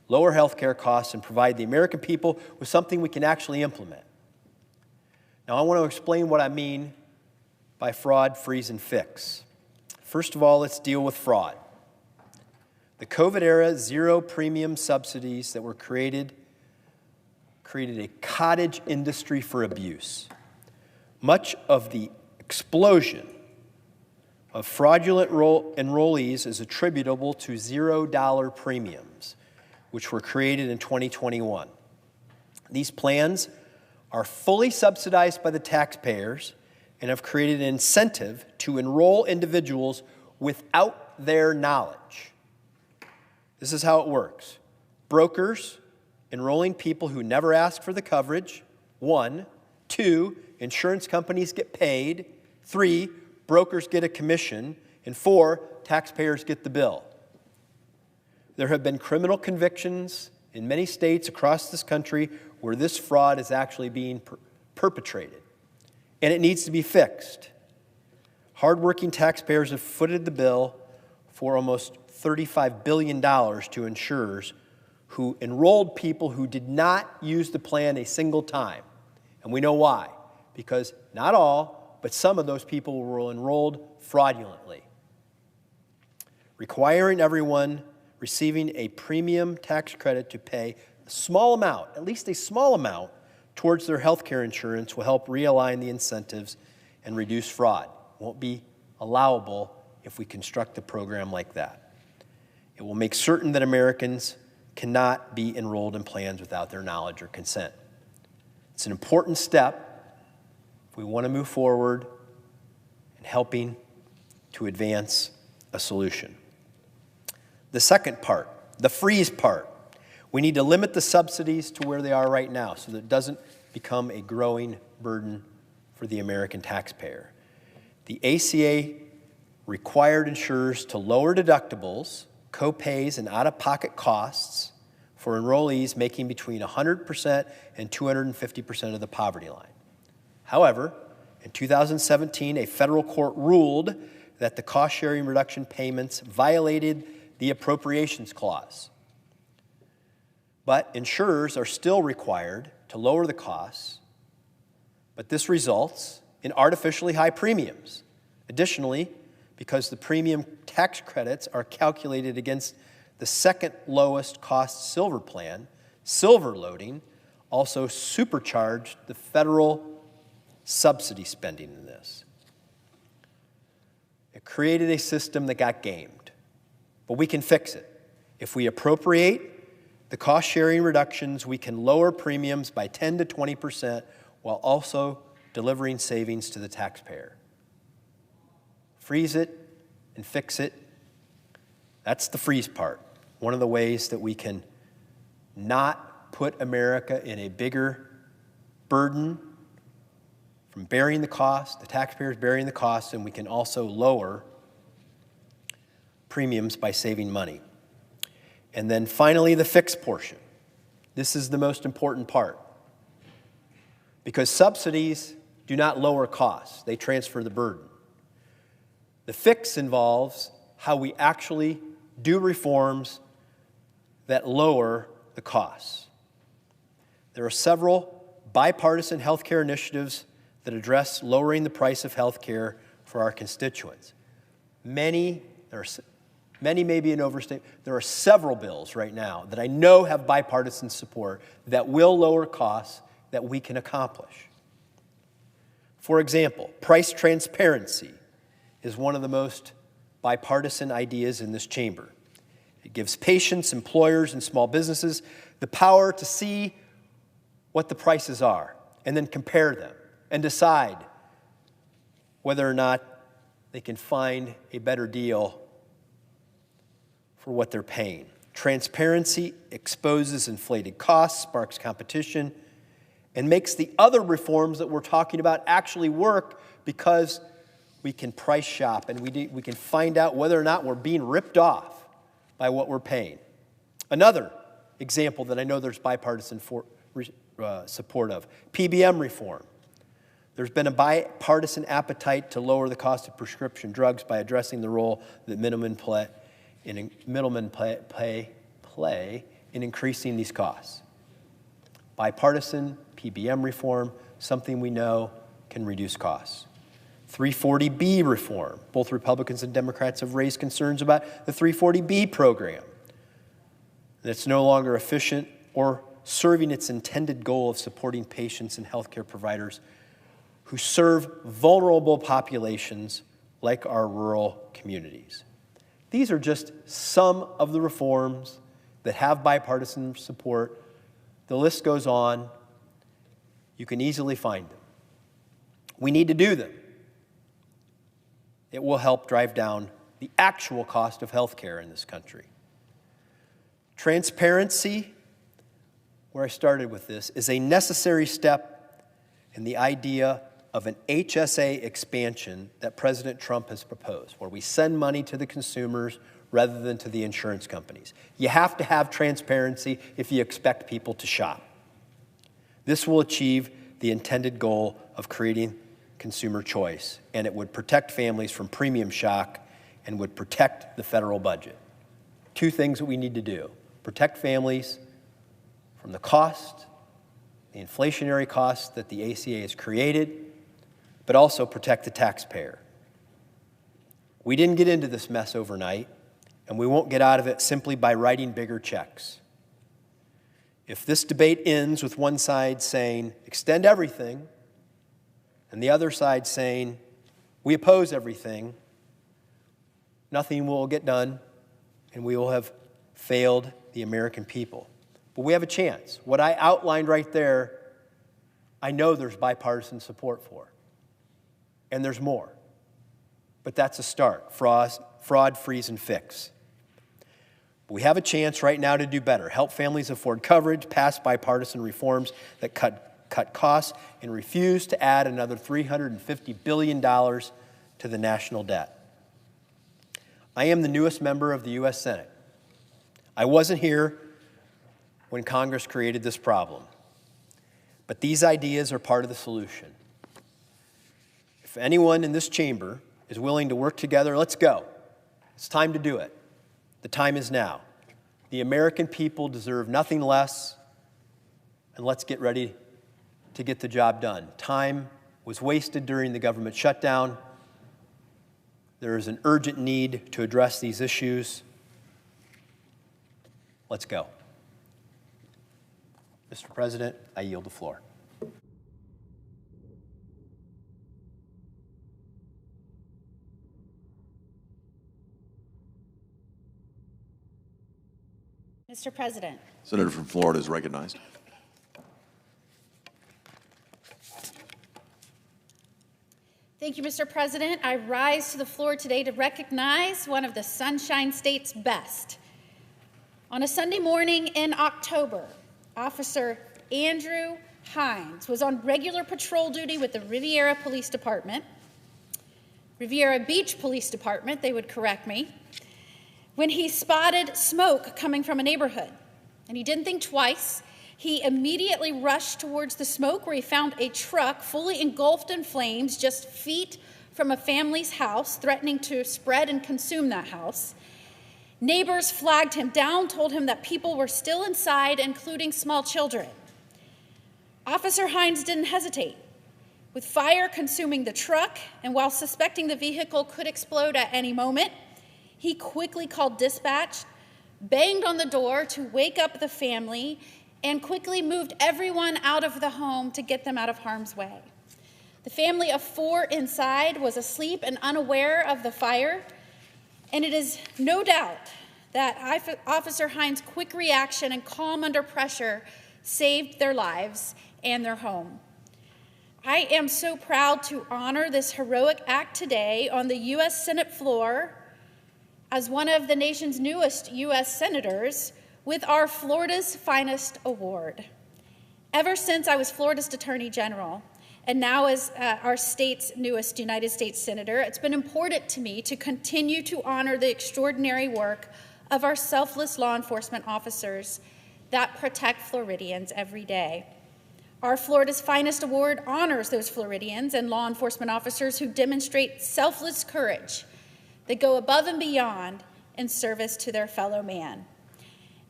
lower health care costs, and provide the American people with something we can actually implement. Now, I want to explain what I mean by fraud, freeze, and fix. First of all, let's deal with fraud. The COVID-era zero premium subsidies that were created a cottage industry for abuse. Much of the explosion of fraudulent enrollees is attributable to $0 premiums, which were created in 2021. These plans are fully subsidized by the taxpayers and have created an incentive to enroll individuals without their knowledge. This is how it works. Brokers enrolling people who never ask for the coverage. 1. 2, insurance companies get paid. 3, brokers get a commission. And 4, taxpayers get the bill. There have been criminal convictions in many states across this country where this fraud is actually being perpetrated. And it needs to be fixed. Hardworking taxpayers have footed the bill for almost $35 billion to insurers who enrolled people who did not use the plan a single time. And we know why. Because not all, but some of those people were enrolled fraudulently. Requiring everyone receiving a premium tax credit to pay a small amount, at least a small amount, towards their health care insurance will help realign the incentives and reduce fraud. It won't be allowable if we construct a program like that. It will make certain that Americans cannot be enrolled in plans without their knowledge or consent. It's an important step if we want to move forward in helping to advance a solution. The second part, the freeze part. We need to limit the subsidies to where they are right now so that it doesn't become a growing burden for the American taxpayer. The ACA required insurers to lower deductibles, co-pays, and out-of-pocket costs for enrollees making between 100% and 250% of the poverty line. However, in 2017, a federal court ruled that the cost-sharing reduction payments violated the appropriations clause. But insurers are still required to lower the costs, but this results in artificially high premiums. Additionally, because the premium tax credits are calculated against the second lowest cost silver plan, silver loading also supercharged the federal subsidy spending in this. It created a system that got gamed, but we can fix it. If we appropriate the cost-sharing reductions, we can lower premiums by 10 to 20% while also delivering savings to the taxpayer. Freeze it and fix it. That's the freeze part. One of the ways that we can not put America in a bigger burden from bearing the cost, the taxpayers bearing the cost, and we can also lower premiums by saving money. And then finally, the fix portion. This is the most important part. Because subsidies do not lower costs, they transfer the burden. The fix involves how we actually do reforms that lower the costs. There are several bipartisan healthcare initiatives that address lowering the price of healthcare for our constituents. Many may be an overstatement. There are several bills right now that I know have bipartisan support that will lower costs that we can accomplish. For example, price transparency is one of the most bipartisan ideas in this chamber. It gives patients, employers, and small businesses the power to see what the prices are and then compare them and decide whether or not they can find a better deal for what they're paying. Transparency exposes inflated costs, sparks competition, and makes the other reforms that we're talking about actually work because we can price shop and we can find out whether or not we're being ripped off by what we're paying. Another example that I know there's bipartisan support of, PBM reform. There's been a bipartisan appetite to lower the cost of prescription drugs by addressing the role that middlemen play in increasing these costs. Bipartisan PBM reform, something we know can reduce costs. 340B reform. Both Republicans and Democrats have raised concerns about the 340B program. That's no longer efficient or serving its intended goal of supporting patients and healthcare providers who serve vulnerable populations like our rural communities. These are just some of the reforms that have bipartisan support. The list goes on. You can easily find them. We need to do them. It will help drive down the actual cost of health care in this country. Transparency, where I started with this, is a necessary step in the idea of an HSA expansion that President Trump has proposed, where we send money to the consumers rather than to the insurance companies. You have to have transparency if you expect people to shop. This will achieve the intended goal of creating consumer choice, and it would protect families from premium shock and would protect the federal budget. Two things that we need to do: protect families from the cost, the inflationary costs that the ACA has created, but also protect the taxpayer. We didn't get into this mess overnight, and we won't get out of it simply by writing bigger checks. If this debate ends with one side saying, extend everything, and the other side saying, we oppose everything, nothing will get done, and we will have failed the American people. But we have a chance. What I outlined right there, I know there's bipartisan support for. And there's more. But that's a start. Fraud, freeze, and fix. But we have a chance right now to do better. Help families afford coverage, pass bipartisan reforms that cut costs, and refuse to add another $350 billion to the national debt. I am the newest member of the U.S. Senate. I wasn't here when Congress created this problem. But these ideas are part of the solution. If anyone in this chamber is willing to work together, let's go. It's time to do it. The time is now. The American people deserve nothing less, and let's get ready to get the job done. Time was wasted during the government shutdown. There is an urgent need to address these issues. Let's go. Mr. President, I yield the floor. Mr. President. Senator from Florida is recognized. Thank you, Mr. President. I rise to the floor today to recognize one of the Sunshine State's best. On a Sunday morning in October, Officer Andrew Hines was on regular patrol duty with the Riviera Police Department, Riviera Beach Police Department, they would correct me, when he spotted smoke coming from a neighborhood. And he didn't think twice. He immediately rushed towards the smoke, where he found a truck fully engulfed in flames just feet from a family's house, threatening to spread and consume that house. Neighbors flagged him down, told him that people were still inside, including small children. Officer Hines didn't hesitate. With fire consuming the truck, and while suspecting the vehicle could explode at any moment, he quickly called dispatch, banged on the door to wake up the family, and quickly moved everyone out of the home to get them out of harm's way. The family of 4 inside was asleep and unaware of the fire, and it is no doubt that Officer Hines' quick reaction and calm under pressure saved their lives and their home. I am so proud to honor this heroic act today on the U.S. Senate floor. as one of the nation's newest U.S. senators with our Florida's Finest Award. Ever since I was Florida's Attorney General, and now as our state's newest United States Senator, it's been important to me to continue to honor the extraordinary work of our selfless law enforcement officers that protect Floridians every day. Our Florida's Finest Award honors those Floridians and law enforcement officers who demonstrate selfless courage that go above and beyond in service to their fellow man.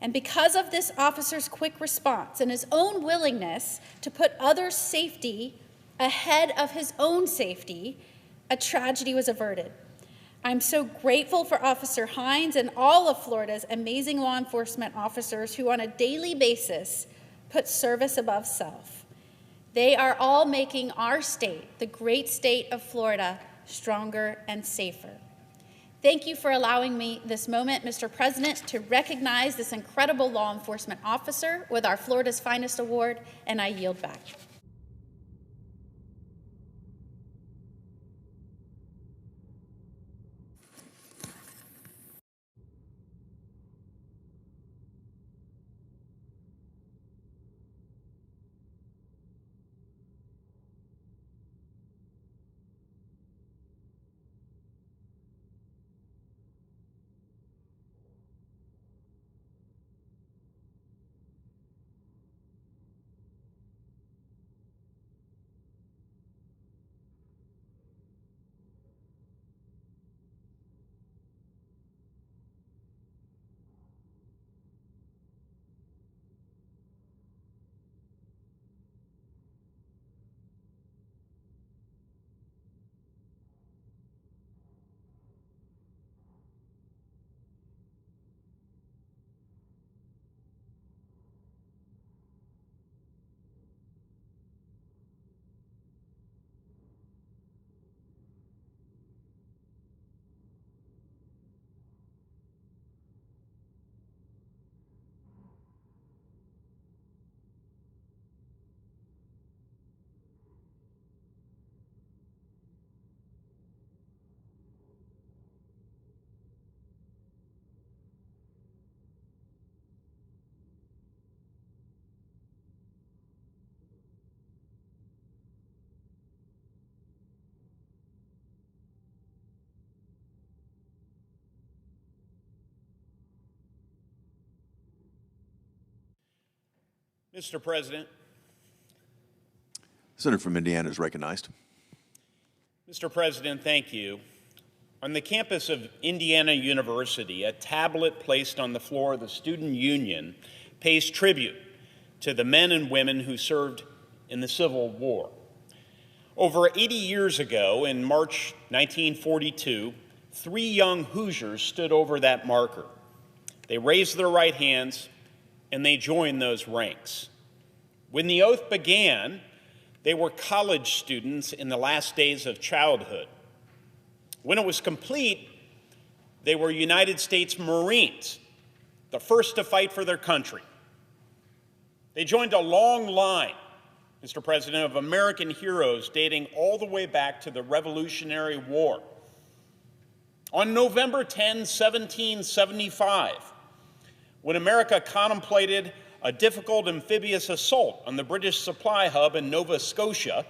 And because of this officer's quick response and his own willingness to put others' safety ahead of his own safety, a tragedy was averted. I'm so grateful for Officer Hines and all of Florida's amazing law enforcement officers who on a daily basis put service above self. They are all making our state, the great state of Florida, stronger and safer. Thank you for allowing me this moment, Mr. President, to recognize this incredible law enforcement officer with our Florida's Finest Award, and I yield back. Mr. President. Senator from Indiana is recognized. Mr. President, thank you. On the campus of Indiana University, a tablet placed on the floor of the Student Union pays tribute to the men and women who served in the Civil War. Over 80 years ago, in March 1942, 3 young Hoosiers stood over that marker. They raised their right hands and they joined those ranks. When the oath began, they were college students in the last days of childhood. When it was complete, they were United States Marines, the first to fight for their country. They joined a long line, Mr. President, of American heroes dating all the way back to the Revolutionary War. On November 10, 1775, when America contemplated a difficult amphibious assault on the British supply hub in Nova Scotia,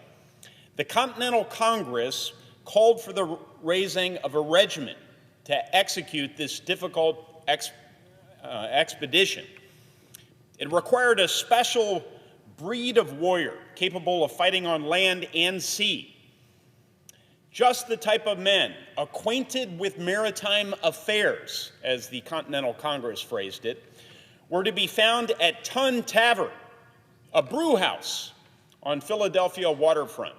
the Continental Congress called for the raising of a regiment to execute this difficult expedition. It required a special breed of warrior capable of fighting on land and sea. Just the type of men acquainted with maritime affairs, as the Continental Congress phrased it, were to be found at Tun Tavern, a brew house on Philadelphia waterfront.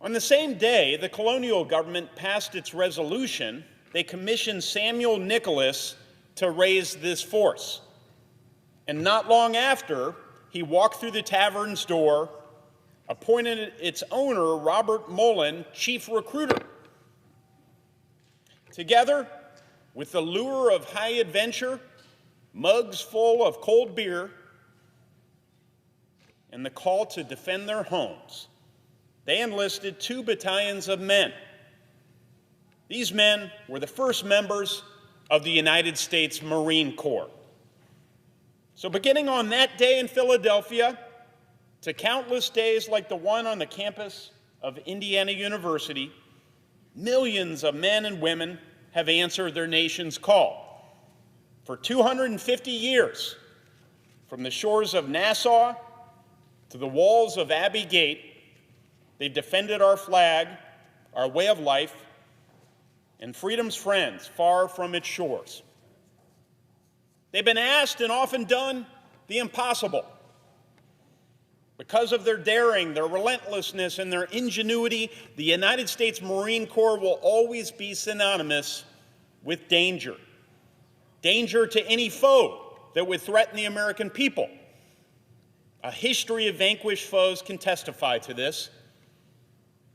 On the same day the colonial government passed its resolution, they commissioned Samuel Nicholas to raise this force. And not long after, he walked through the tavern's door, appointed its owner, Robert Mullen, chief recruiter. Together, with the lure of high adventure, mugs full of cold beer, and the call to defend their homes, they enlisted 2 battalions of men. These men were the first members of the United States Marine Corps. So beginning on that day in Philadelphia to countless days like the one on the campus of Indiana University, millions of men and women have answered their nation's call. For 250 years, from the shores of Nassau to the walls of Abbey Gate, they've defended our flag, our way of life, and freedom's friends far from its shores. They've been asked and often done the impossible. Because of their daring, their relentlessness, and their ingenuity, the United States Marine Corps will always be synonymous with danger. Danger to any foe that would threaten the American people. A history of vanquished foes can testify to this.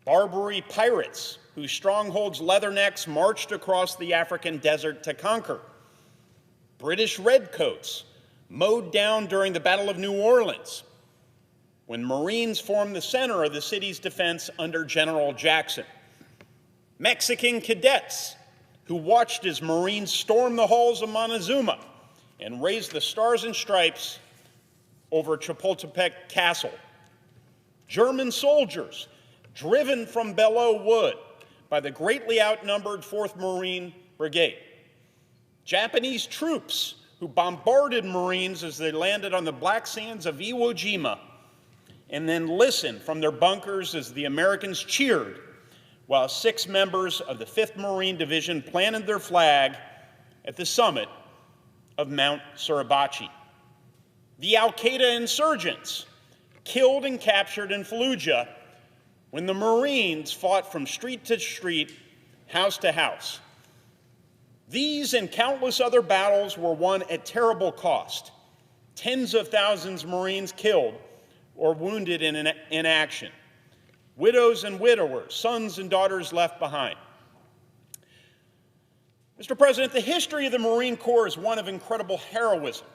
Barbary pirates, whose strongholds leathernecks marched across the African desert to conquer. British redcoats, mowed down during the Battle of New Orleans, when Marines formed the center of the city's defense under General Jackson. Mexican cadets, who watched as Marines stormed the halls of Montezuma and raised the Stars and Stripes over Chapultepec Castle. German soldiers, driven from Belleau Wood by the greatly outnumbered 4th Marine Brigade. Japanese troops who bombarded Marines as they landed on the black sands of Iwo Jima and then listened from their bunkers as the Americans cheered while 6 members of the 5th Marine Division planted their flag at the summit of Mount Suribachi. The Al-Qaeda insurgents killed and captured in Fallujah when the Marines fought from street to street, house to house. These and countless other battles were won at terrible cost. Tens of thousands of Marines killed or wounded in action. Widows and widowers, sons and daughters left behind. Mr. President, the history of the Marine Corps is one of incredible heroism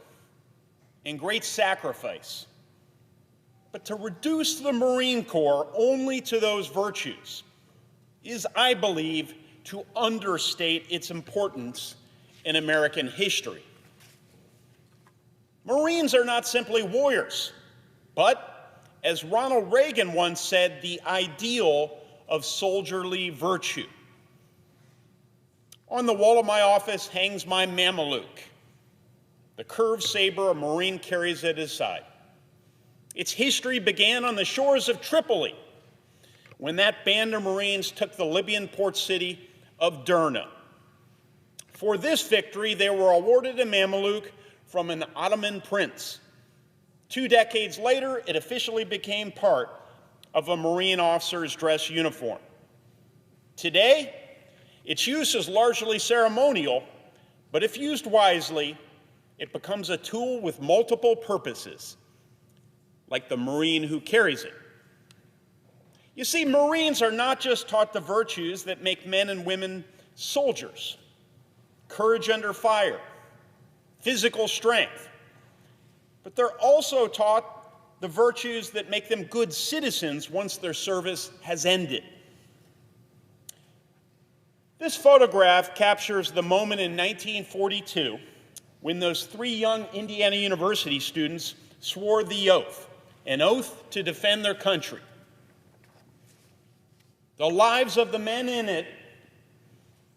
and great sacrifice. But to reduce the Marine Corps only to those virtues is, I believe, to understate its importance in American history. Marines are not simply warriors, but, as Ronald Reagan once said, the ideal of soldierly virtue. On the wall of my office hangs my Mameluke, the curved saber a Marine carries at his side. Its history began on the shores of Tripoli, when that band of Marines took the Libyan port city of Derna. For this victory, they were awarded a Mameluke from an Ottoman prince. 2 decades later, it officially became part of a Marine officer's dress uniform. Today, its use is largely ceremonial, but if used wisely, it becomes a tool with multiple purposes, like the Marine who carries it. You see, Marines are not just taught the virtues that make men and women soldiers: courage under fire, physical strength, but they're also taught the virtues that make them good citizens once their service has ended. This photograph captures the moment in 1942 when those 3 young Indiana University students swore the oath, an oath to defend their country. The lives of the men in it,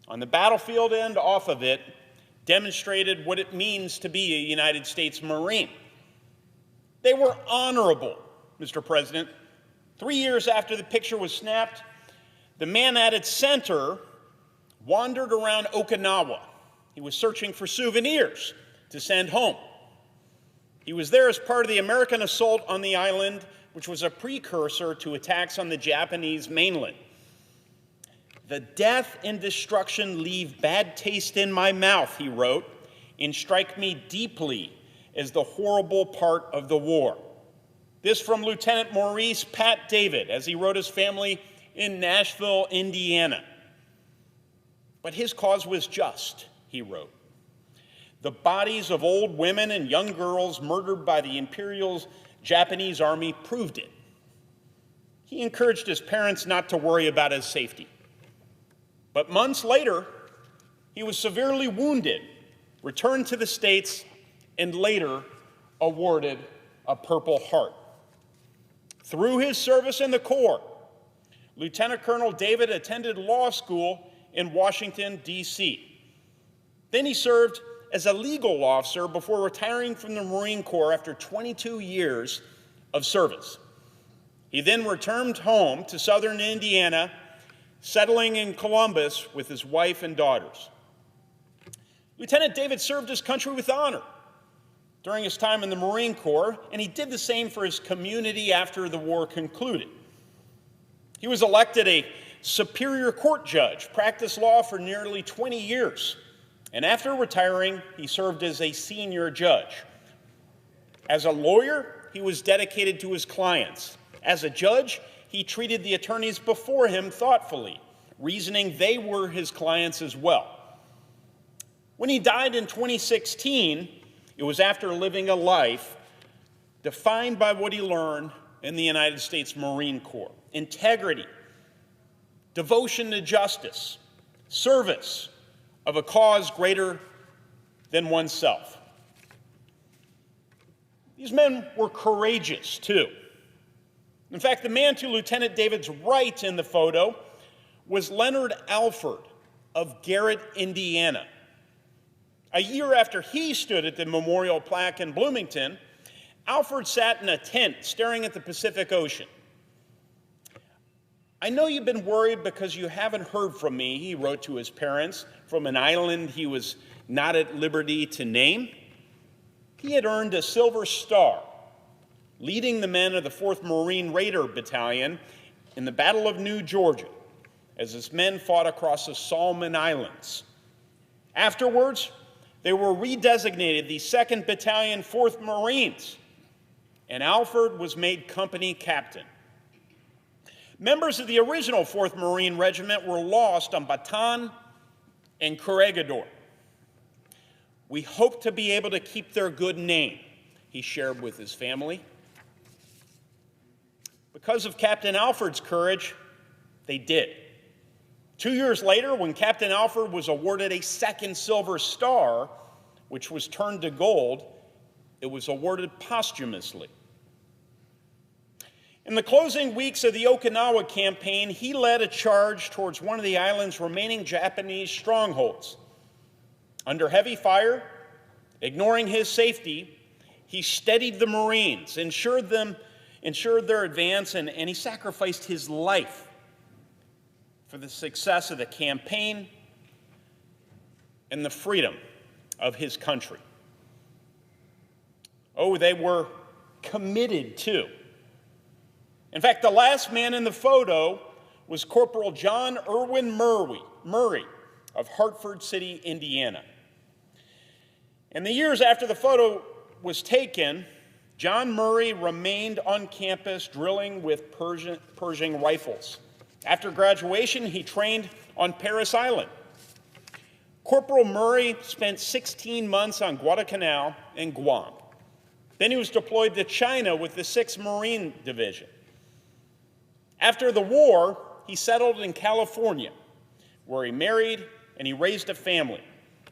on the battlefield and off of it, demonstrated what it means to be a United States Marine. They were honorable, Mr. President. 3 years after the picture was snapped, the man at its center wandered around Okinawa. He was searching for souvenirs to send home. He was there as part of the American assault on the island, which was a precursor to attacks on the Japanese mainland. "The death and destruction leave bad taste in my mouth," he wrote, "and strike me deeply as the horrible part of the war." This from Lieutenant Maurice Pat David, as he wrote his family in Nashville, Indiana. But his cause was just, he wrote. The bodies of old women and young girls murdered by the Imperial Japanese Army proved it. He encouraged his parents not to worry about his safety, But months later, he was severely wounded, returned to the States, and later awarded a Purple Heart. Through his service in the Corps, Lieutenant Colonel David attended law school in Washington, D.C. Then he served as a legal officer before retiring from the Marine Corps after 22 years of service. He then returned home to southern Indiana, settling in Columbus with his wife and daughters. Lieutenant David served his country with honor during his time in the Marine Corps, and he did the same for his community after the war concluded. He was elected a Superior Court judge, practiced law for nearly 20 years, and after retiring, he served as a senior judge. As a lawyer, he was dedicated to his clients. As a judge, he treated the attorneys before him thoughtfully, reasoning they were his clients as well. When he died in 2016, it was after living a life defined by what he learned in the United States Marine Corps: integrity, devotion to justice, service of a cause greater than oneself. These men were courageous, too. In fact, the man to Lieutenant David's right in the photo was Leonard Alford of Garrett, Indiana. A year after he stood at the memorial plaque in Bloomington, Alford sat in a tent staring at the Pacific Ocean. "I know you've been worried because you haven't heard from me," he wrote to his parents from an island he was not at liberty to name. He had earned a Silver Star, leading the men of the 4th Marine Raider Battalion in the Battle of New Georgia, as his men fought across the Solomon Islands. Afterwards, they were redesignated the 2nd Battalion, 4th Marines, and Alford was made company captain. Members of the original 4th Marine Regiment were lost on Bataan and Corregidor. "We hope to be able to keep their good name," he shared with his family. Because of Captain Alford's courage, they did. 2 years later, when Captain Alford was awarded a 2nd Silver Star, which was turned to gold, it was awarded posthumously. In the closing weeks of the Okinawa campaign, he led a charge towards one of the island's remaining Japanese strongholds. Under heavy fire, ignoring his safety, he steadied the Marines, ensured their advance, and he sacrificed his life for the success of the campaign and the freedom of his country. Oh, they were committed too. In fact, the last man in the photo was Corporal John Irwin Murray of Hartford City, Indiana. In the years after the photo was taken, John Murray remained on campus drilling with Pershing rifles. After graduation, he trained on Parris Island. Corporal Murray spent 16 months on Guadalcanal and Guam. Then he was deployed to China with the 6th Marine Division. After the war, he settled in California, where he married and he raised a family,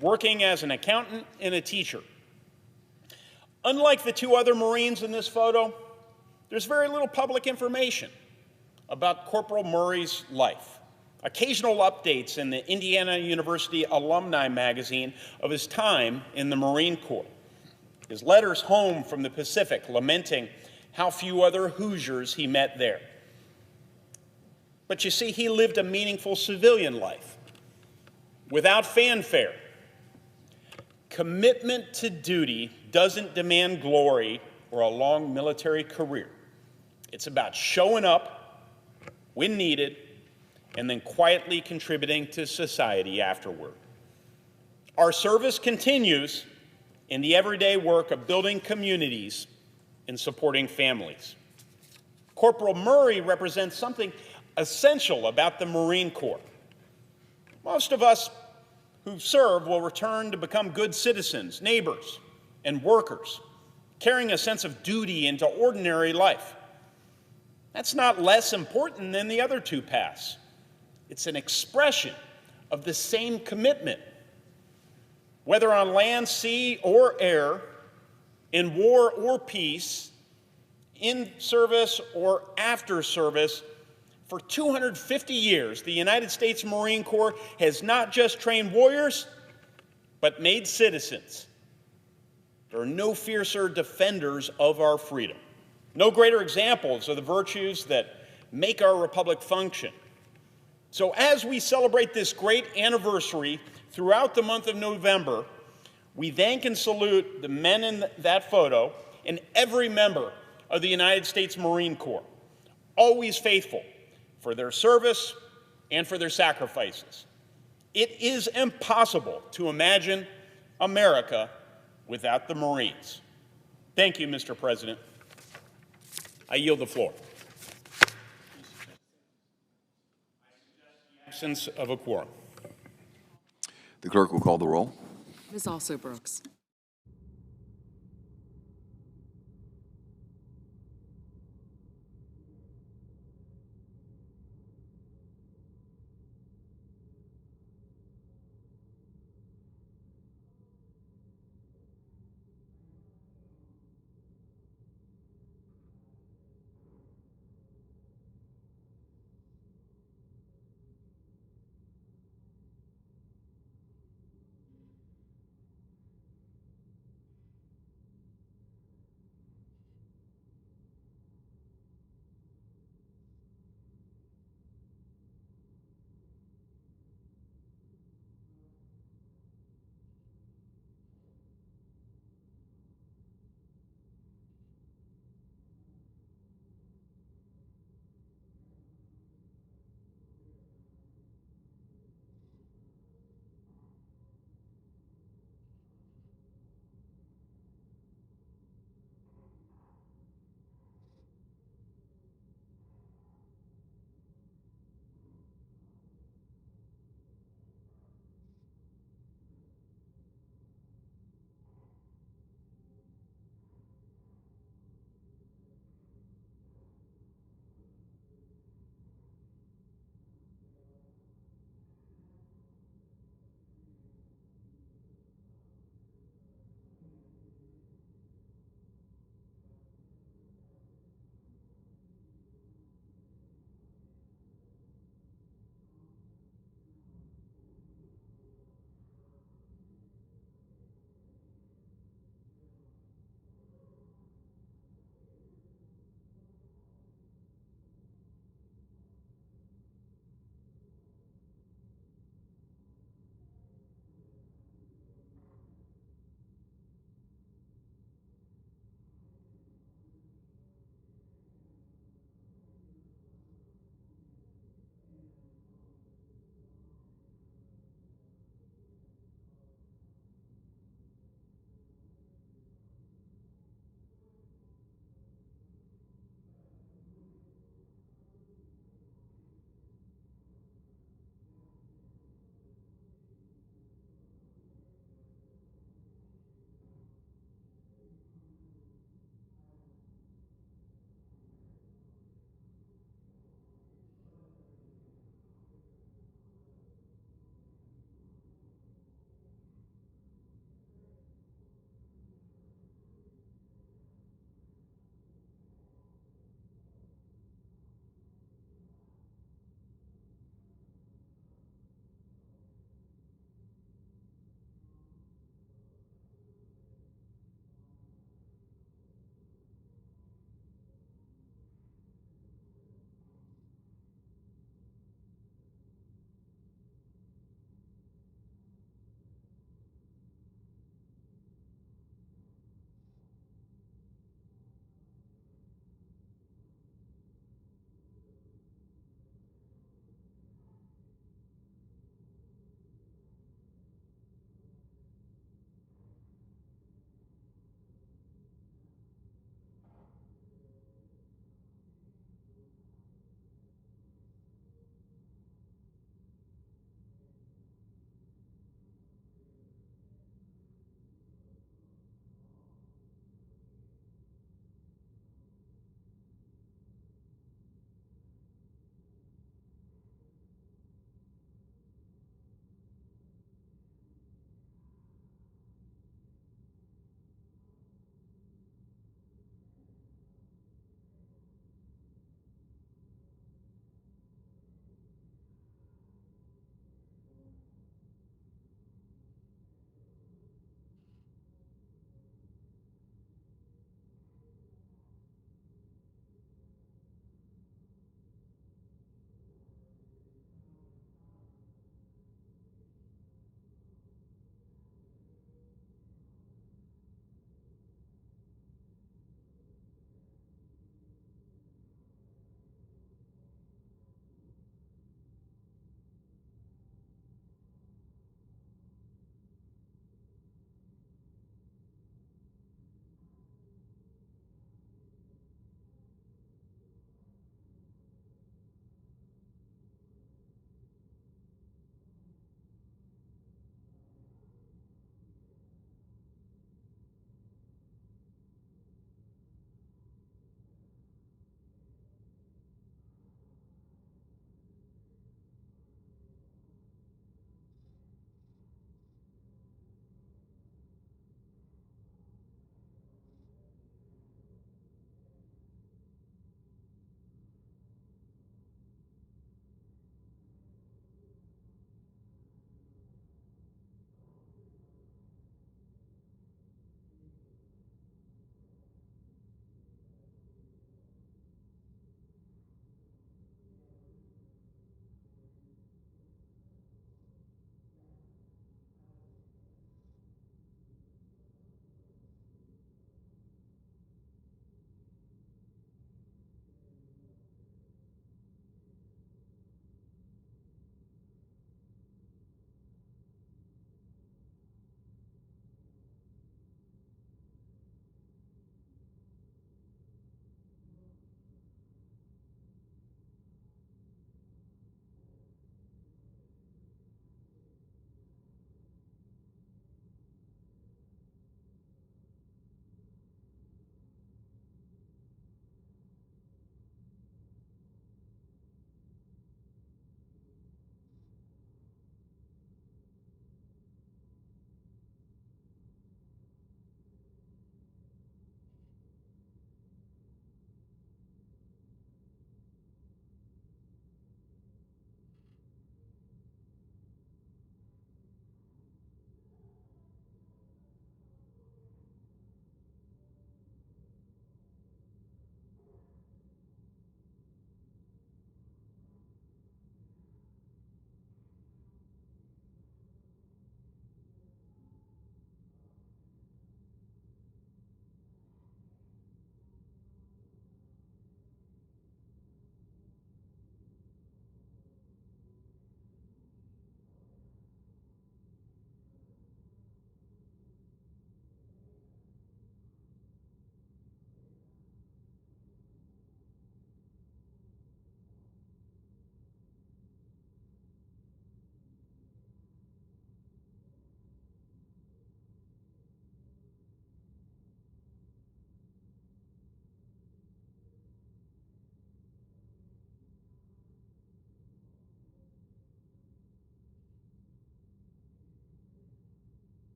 working as an accountant and a teacher. Unlike the 2 other Marines in this photo, there's very little public information about Corporal Murray's life. Occasional updates in the Indiana University Alumni magazine of his time in the Marine Corps. His letters home from the Pacific lamenting how few other Hoosiers he met there. But you see, he lived a meaningful civilian life without fanfare. Commitment to duty doesn't demand glory or a long military career. It's about showing up when needed and then quietly contributing to society afterward. Our service continues in the everyday work of building communities and supporting families. Corporal Murray represents something essential about the Marine Corps. Most of us who serve will return to become good citizens, neighbors, and workers, carrying a sense of duty into ordinary life. That's not less important than the other 2 paths. It's an expression of the same commitment, whether on land, sea, or air, in war or peace, in service or after service. For 250 years, the United States Marine Corps has not just trained warriors, but made citizens. There are no fiercer defenders of our freedom, no greater examples of the virtues that make our republic function. So as we celebrate this great anniversary throughout the month of November, we thank and salute the men in that photo and every member of the United States Marine Corps, always faithful for their service and for their sacrifices. It is impossible to imagine America without the Marines. Thank you, Mr. President. I yield the floor. Absence of a quorum. The clerk will call the roll. Ms. Also Brooks.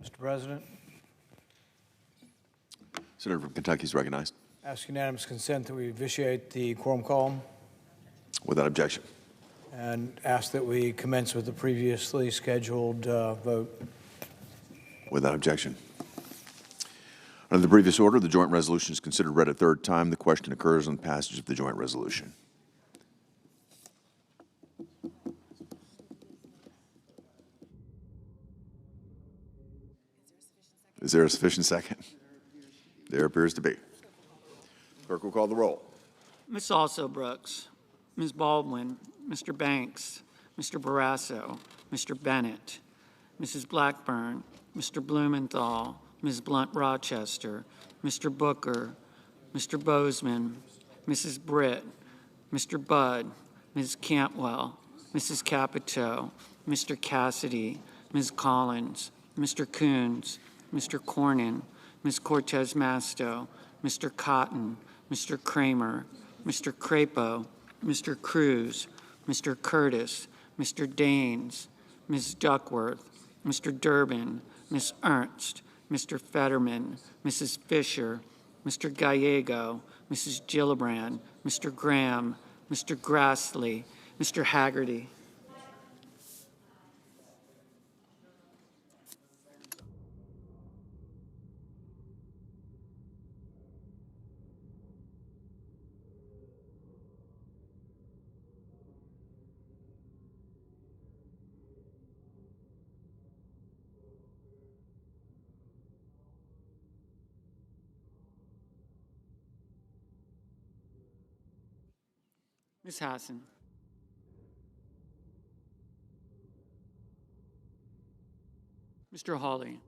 Mr. President, Senator from Kentucky is recognized. ask unanimous consent that we vitiate the quorum call Without objection. and ask that we commence with the previously scheduled vote. Without objection. Under the previous order, the joint resolution is considered read a third time. The question occurs on passage of the joint resolution. Is there a sufficient second? There appears to be. Clerk will call the roll. Ms. Alsobrooks, Ms. Baldwin, Mr. Banks, Mr. Barrasso, Mr. Bennett, Mrs. Blackburn, Mr. Blumenthal, Ms. Blunt Rochester, Mr. Booker, Mr. Bozeman, Mrs. Britt, Mr. Budd, Ms. Cantwell, Mrs. Capito, Mr. Cassidy, Ms. Collins, Mr. Coons, Mr. Cornyn, Ms. Cortez Masto, Mr. Cotton, Mr. Kramer, Mr. Crapo, Mr. Cruz, Mr. Curtis, Mr. Daines, Ms. Duckworth, Mr. Durbin, Ms. Ernst, Mr. Fetterman, Mrs. Fisher, Mr. Gallego, Mrs. Gillibrand, Mr. Graham, Mr. Grassley, Mr. Haggerty. Ms. Hassan. Mr. Hawley.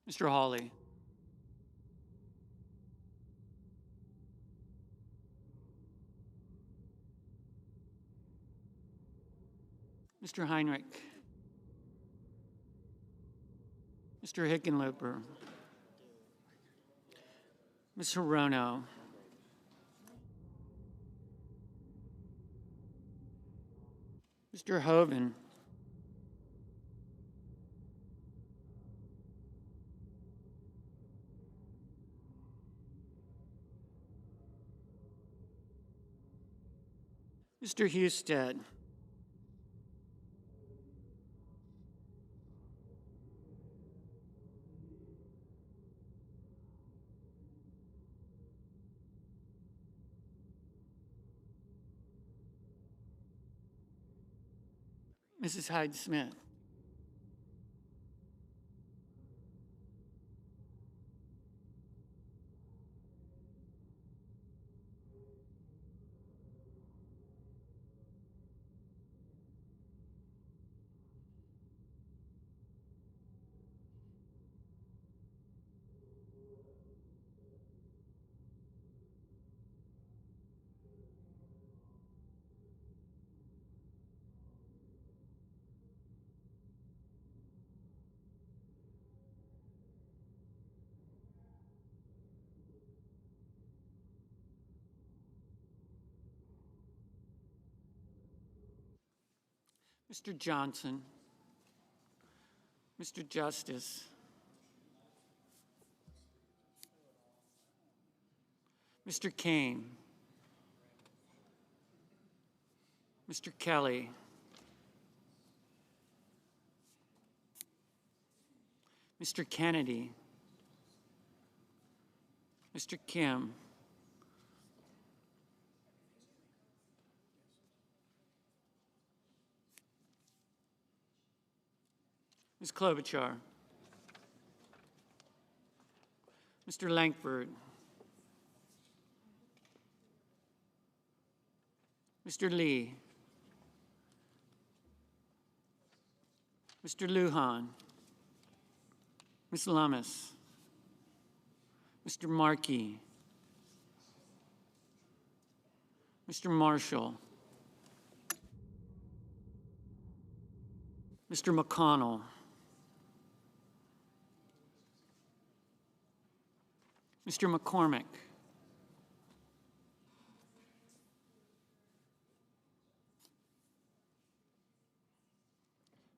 Mr. Hawley. Mr. Heinrich. Mr. Hickenlooper. Ms. Hirono. Mr. Hoven. Mr. Husted. Mrs. Hyde-Smith. Mr. Johnson. Mr. Justice. Mr. Kane. Mr. Kelly. Mr. Kennedy. Mr. Kim. Ms. Klobuchar. Mr. Lankford. Mr. Lee. Mr. Lujan. Ms. Lummis. Mr. Markey. Mr. Marshall. Mr. McConnell. Mr. McCormick.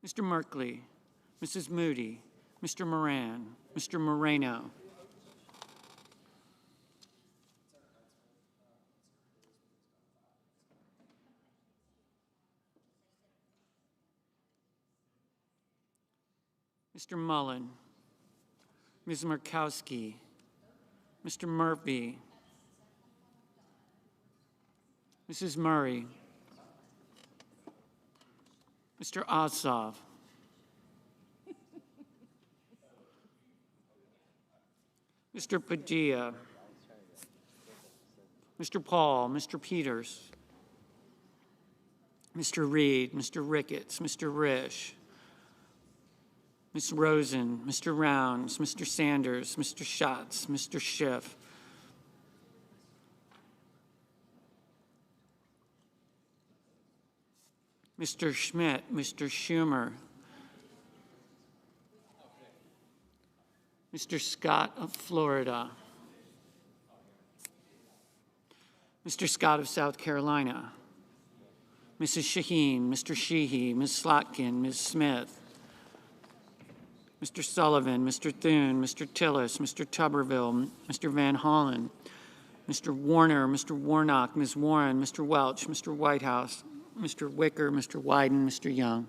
Mr. Merkley, Mrs. Moody, Mr. Moran, Mr. Moreno. Mr. Mullen, Ms. Murkowski, Mr. Murphy, Mrs. Murray, Mr. Ossoff, Mr. Padilla, Mr. Paul, Mr. Peters, Mr. Reed, Mr. Ricketts, Mr. Risch, Ms. Rosen, Mr. Rounds, Mr. Sanders, Mr. Schatz, Mr. Schiff, Mr. Schmidt, Mr. Schumer, Mr. Scott of Florida, Mr. Scott of South Carolina, Mrs. Shaheen, Mr. Sheehy, Ms. Slotkin, Ms. Smith, Mr. Sullivan, Mr. Thune, Mr. Tillis, Mr. Tuberville, Mr. Van Hollen, Mr. Warner, Mr. Warnock, Ms. Warren, Mr. Welch, Mr. Whitehouse, Mr. Wicker, Mr. Wyden, Mr. Young.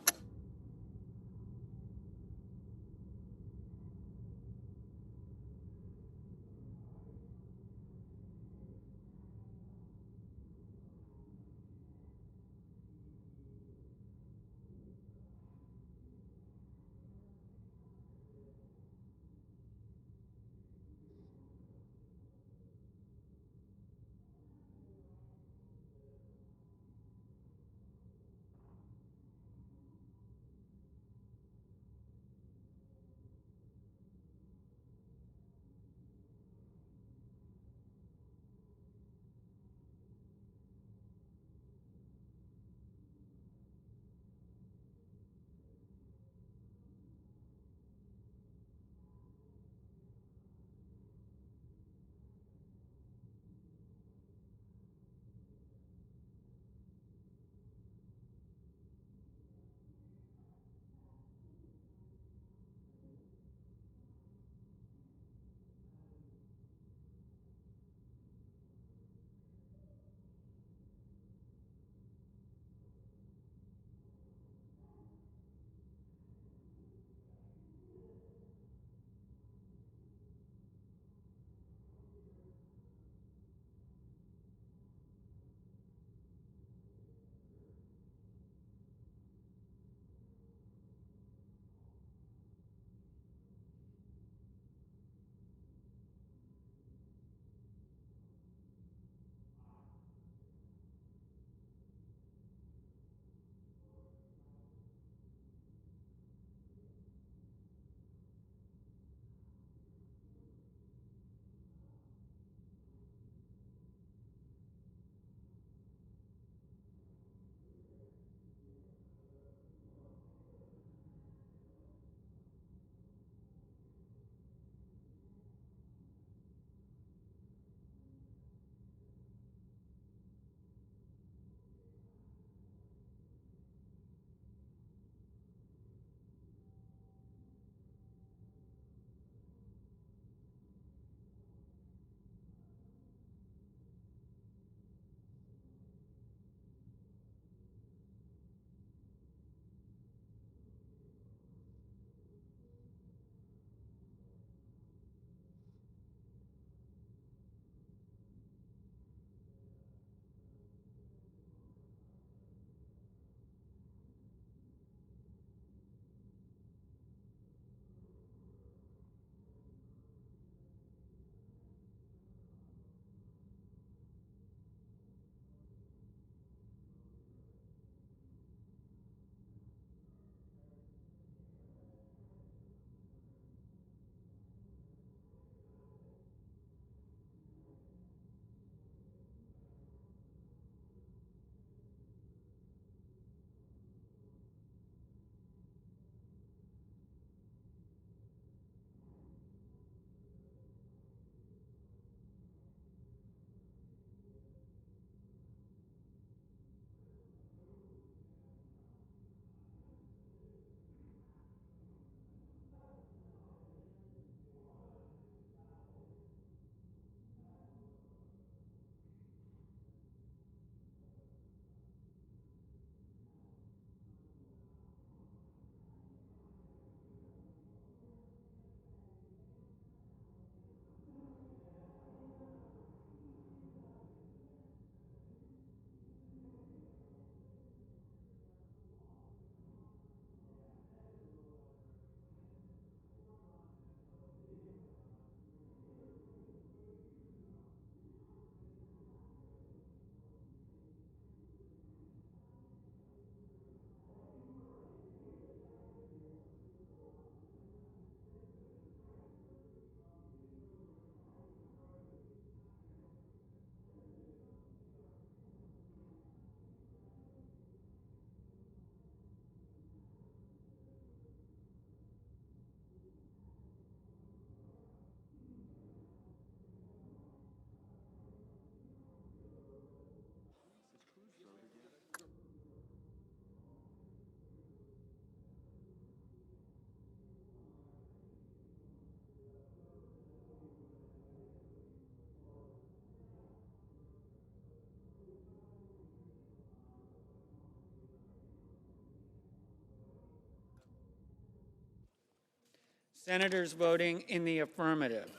Senators voting in the affirmative: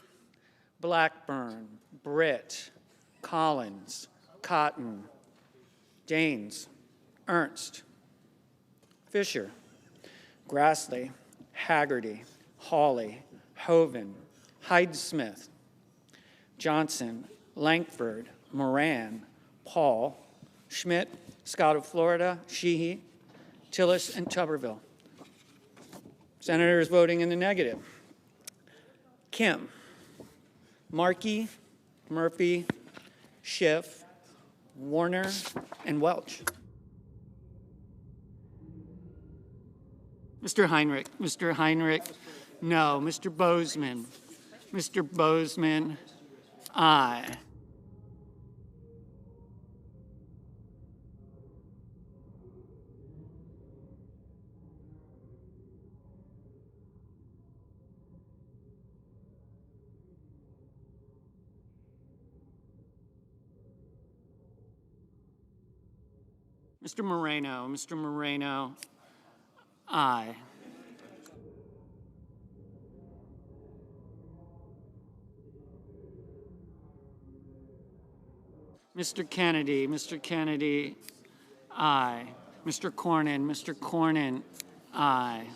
Blackburn, Britt, Collins, Cotton, Daines, Ernst, Fisher, Grassley, Haggerty, Hawley, Hoeven, Hyde-Smith, Johnson, Lankford, Moran, Paul, Schmidt, Scott of Florida, Sheehy, Tillis, and Tuberville. Senators voting in the negative: Kim, Markey, Murphy, Schiff, Warner, and Welch. Mr. Heinrich, no. Mr. Bozeman, aye. Mr. Moreno, aye. Mr. Kennedy, aye. Mr. Cornyn, aye.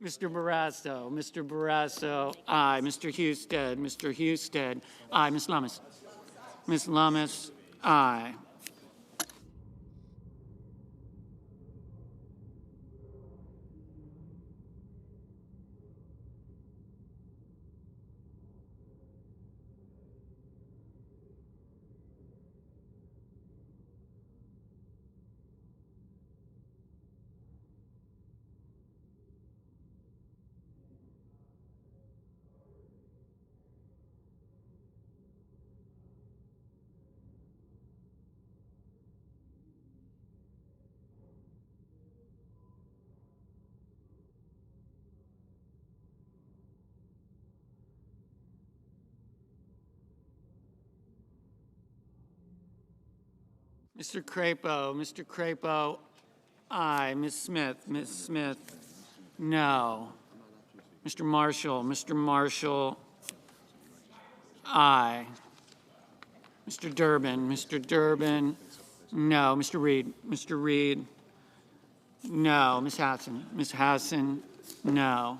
Mr. Barrasso, aye. Mr. Husted, aye. Ms. Lummis, aye. Mr. Crapo, aye. Ms. Smith, no. Mr. Marshall, aye. Mr. Durbin, no. Mr. Reed, no. Ms. Hassan, no.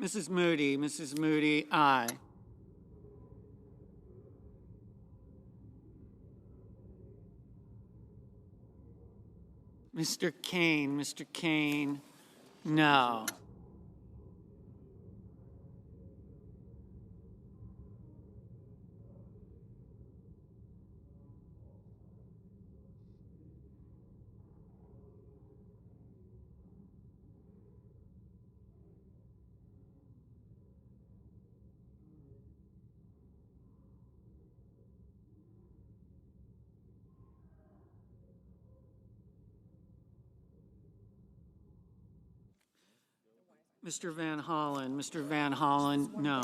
Mrs. Moody, aye. Mr. Kane, no. Mr. Van Hollen, no.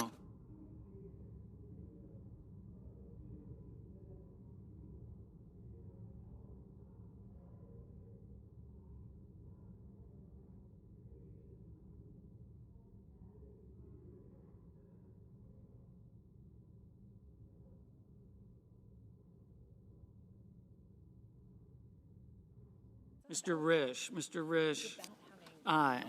Mr. Risch, aye.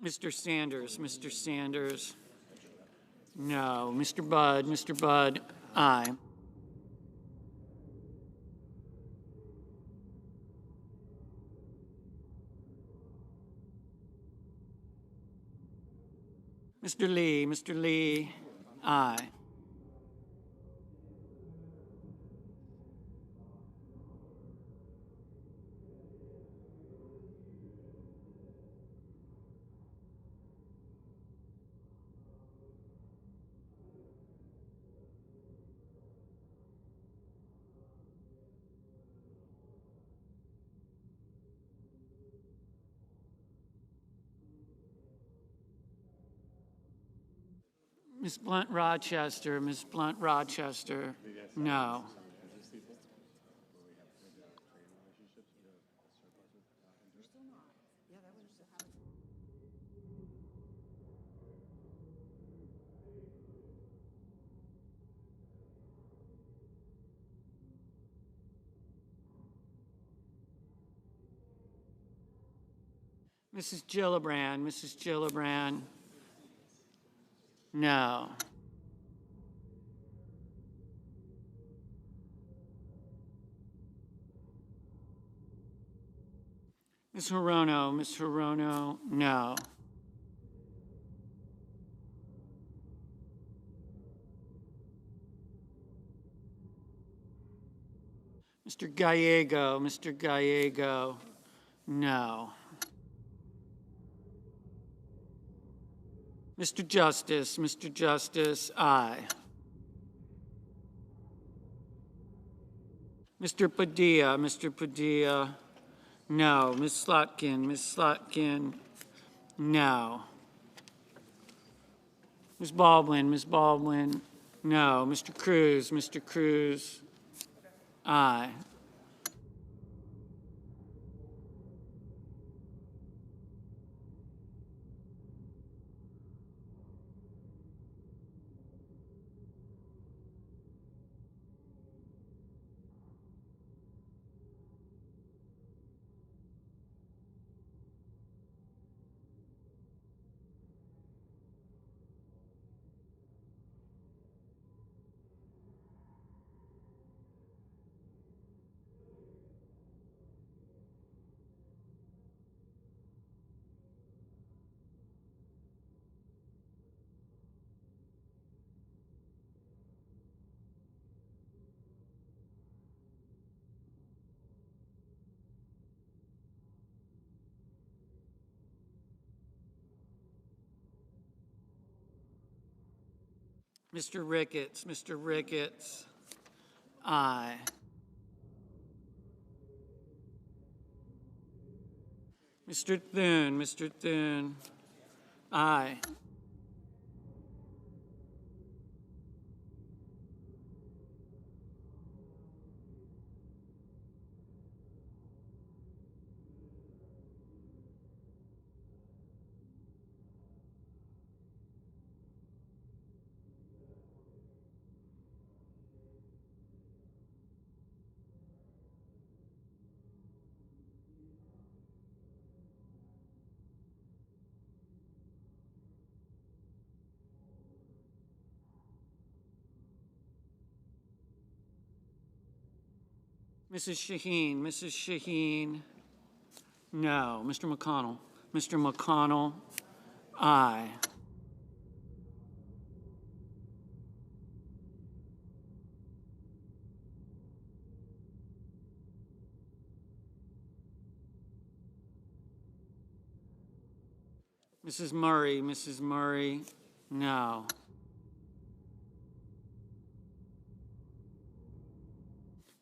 Mr. Sanders, Mr. Sanders, no. Mr. Budd, aye. Mr. Lee, aye. Ms. Blunt Rochester, no. Mrs. Gillibrand, no. Ms. Hirono, no. Mr. Gallego, no. Mr. Justice, aye. Mr. Padilla, no. Ms. Slotkin, no. Ms. Baldwin, no. Mr. Cruz, aye. Mr. Ricketts, aye. Mr. Thune, aye. Mrs. Shaheen, no. Mr. McConnell, aye. Mrs. Murray, no.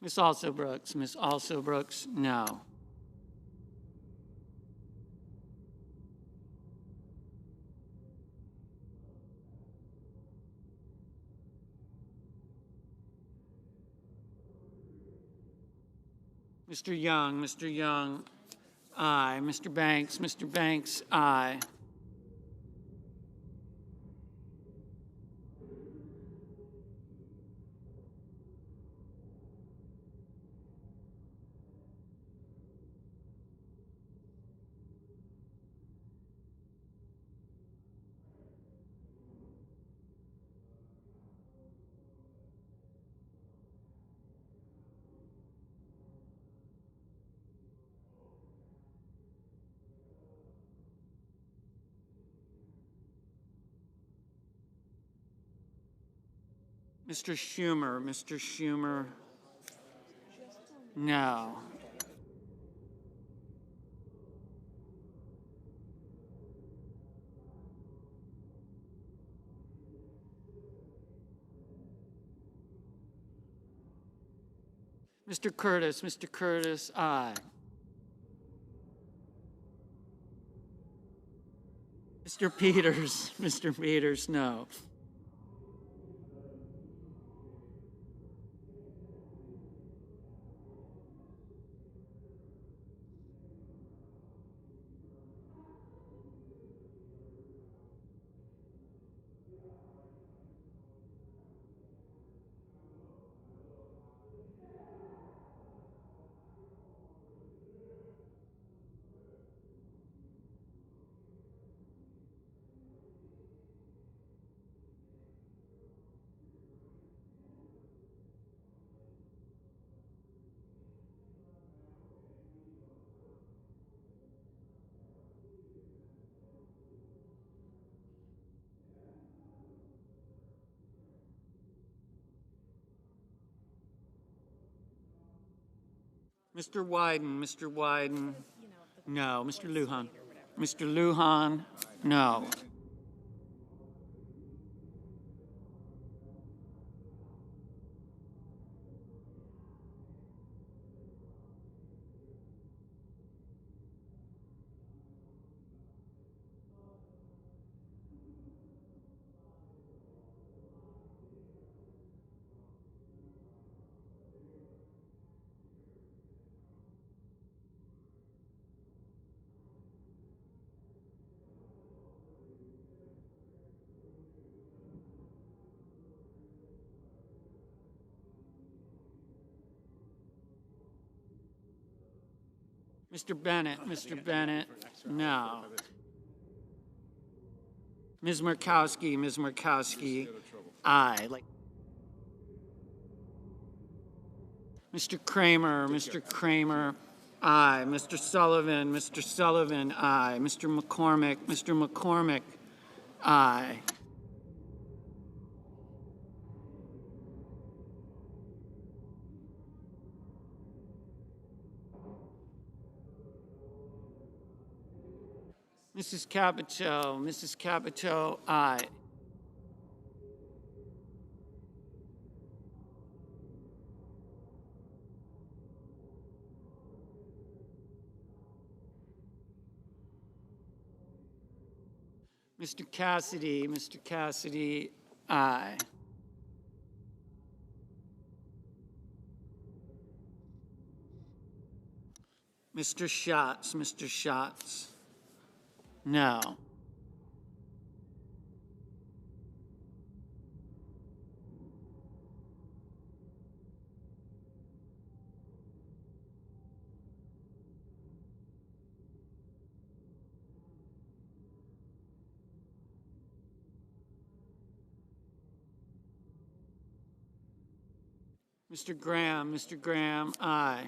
Ms. Alsobrooks, no. Mr. Young, aye. Mr. Banks, aye. Mr. Schumer, Mr. Schumer, no. Mr. Curtis, aye. Mr. Peters, no. Mr. Wyden, no. Mr. Lujan, no. Mr. Bennett, no. Ms. Murkowski, aye. Mr. Kramer, aye. Mr. Sullivan, aye. Mr. McCormick, aye. Mrs. Capito, aye. Mr. Cassidy, aye. Mr. Schatz, no. Mr. Graham, aye.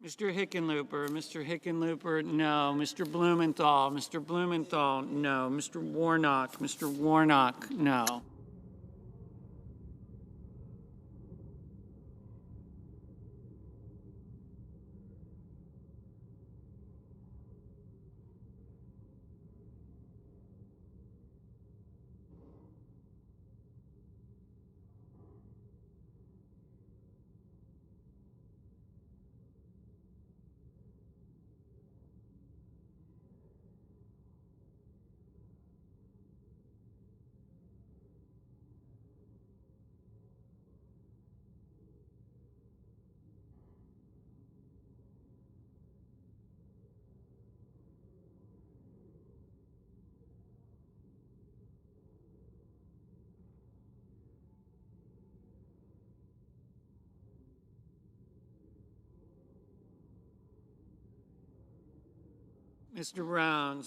Mr. Hickenlooper, no. Mr. Blumenthal, no. Mr. Warnock, no.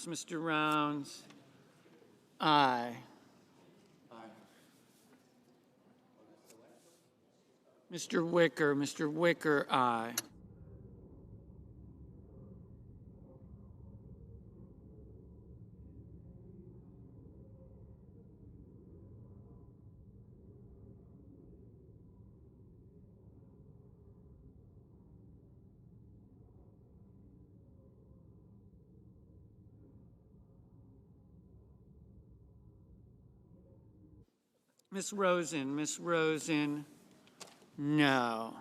Mr. Rounds, aye. Mr. Wicker, aye. Miss Rosen, no.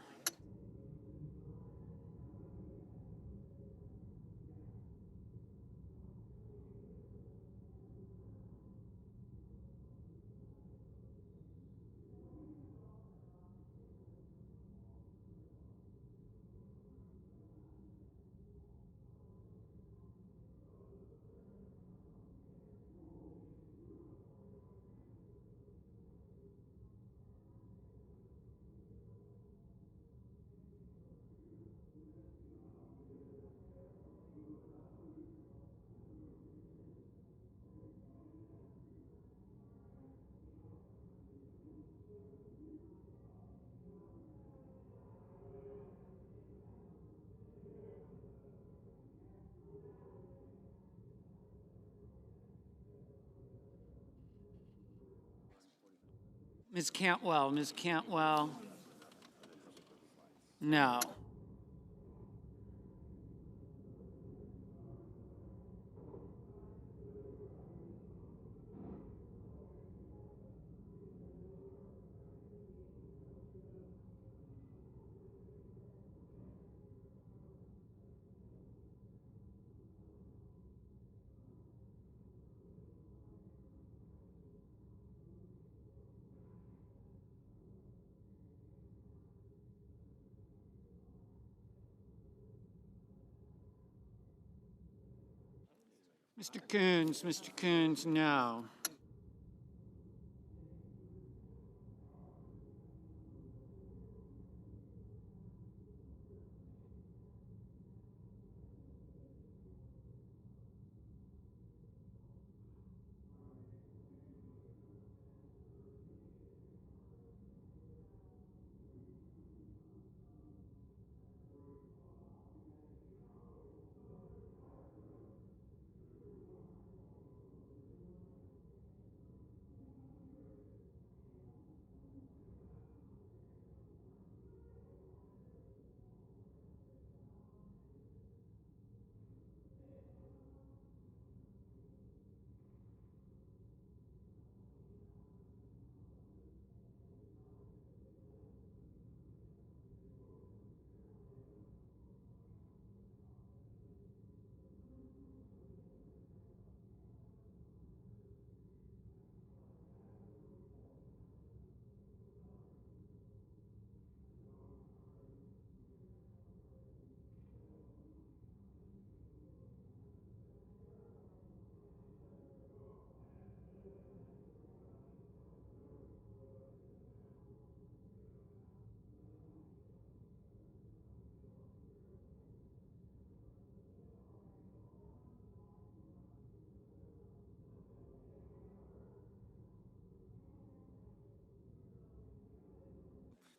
Ms. Cantwell, no. Mr. Coons, no.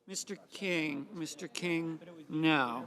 Mr. King, no.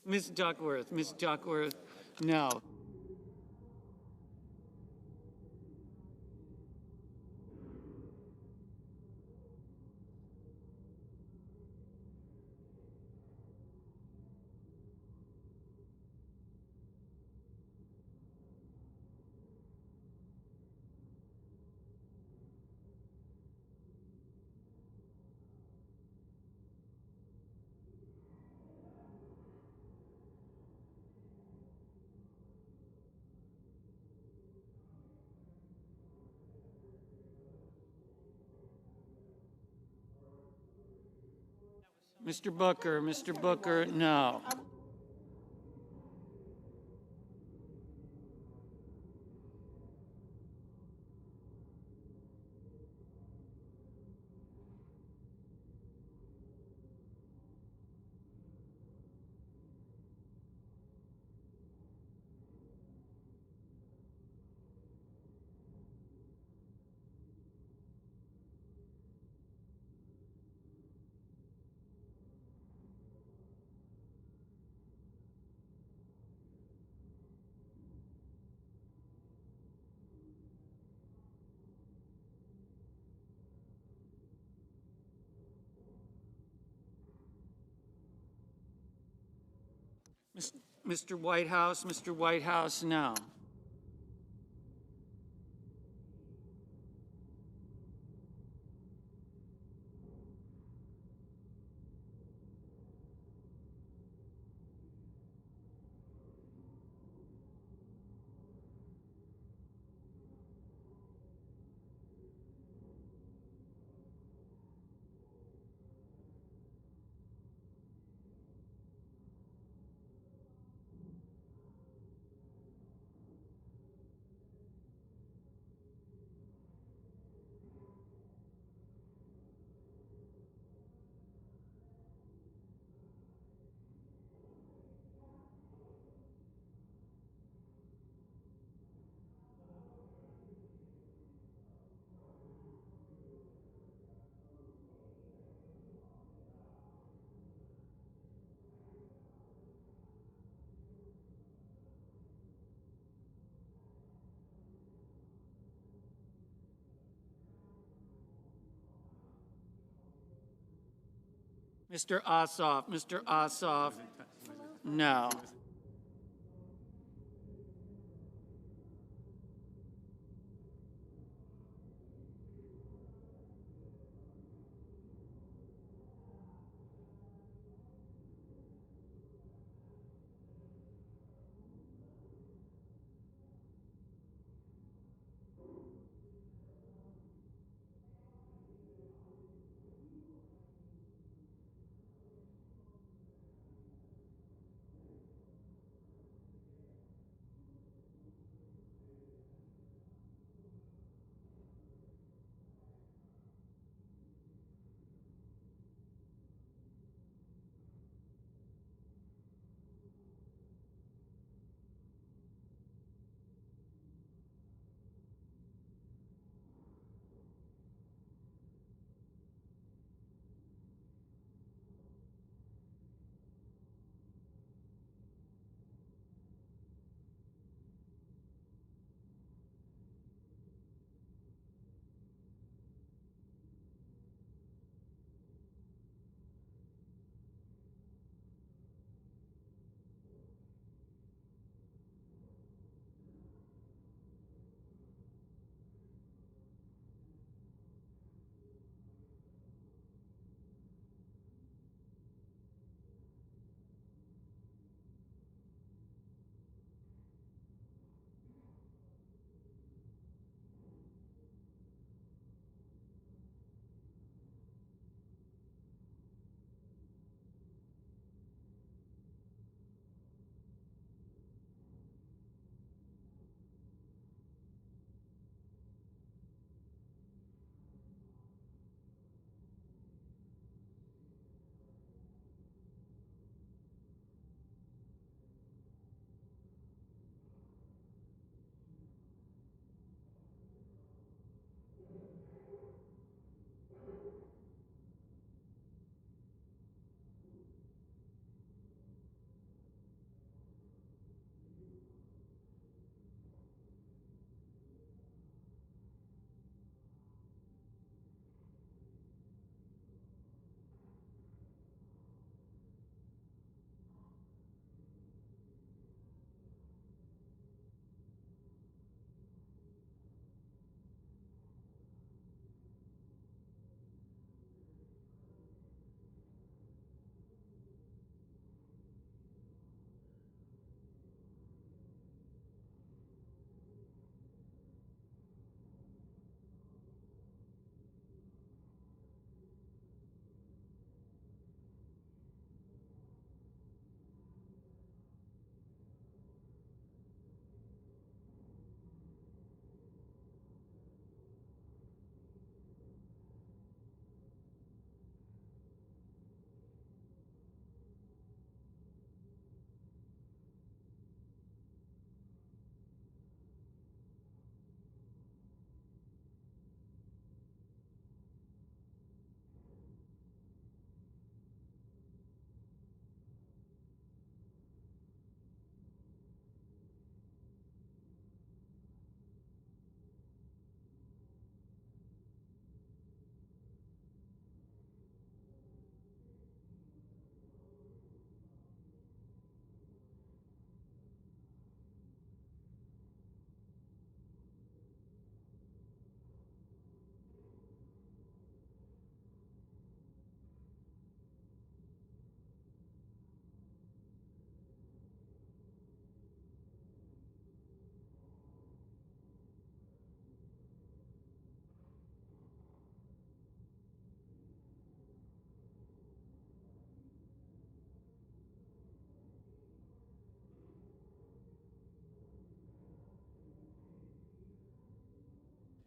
Ms. Duckworth, no. Mr. Booker, no. Mr. Whitehouse, no. Mr. Ossoff, no.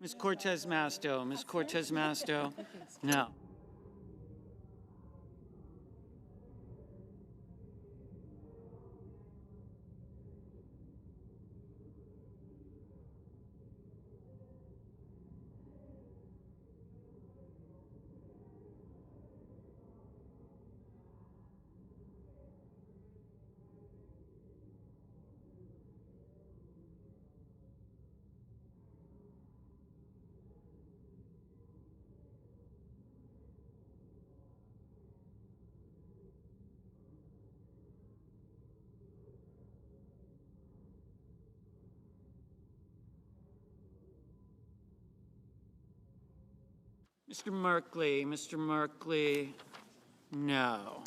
Ms. Cortez Masto, Ms. Cortez Masto, no. Mr. Markley, no.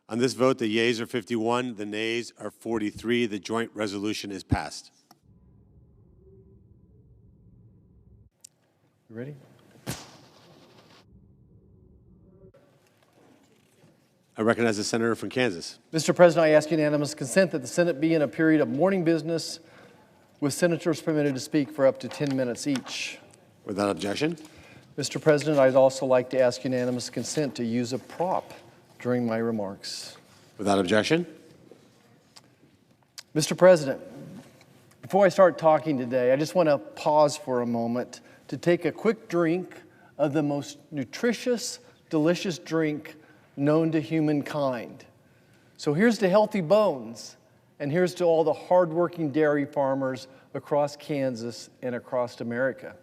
On this vote, the yeas are 51, the nays are 43. The joint resolution is passed. You ready? I recognize the senator from Kansas. Mr. President, I ask unanimous consent that the Senate be in a period of morning business with senators permitted to speak for up to 10 minutes each. Without objection. Mr. President, I'd also like to ask unanimous consent to use a prop during my remarks. Without objection. Mr. President, before I start talking today, I just want to pause for a moment to take a quick drink of the most nutritious, delicious drink known to humankind. So here's to healthy bones, and here's to all the hardworking dairy farmers across Kansas and across America.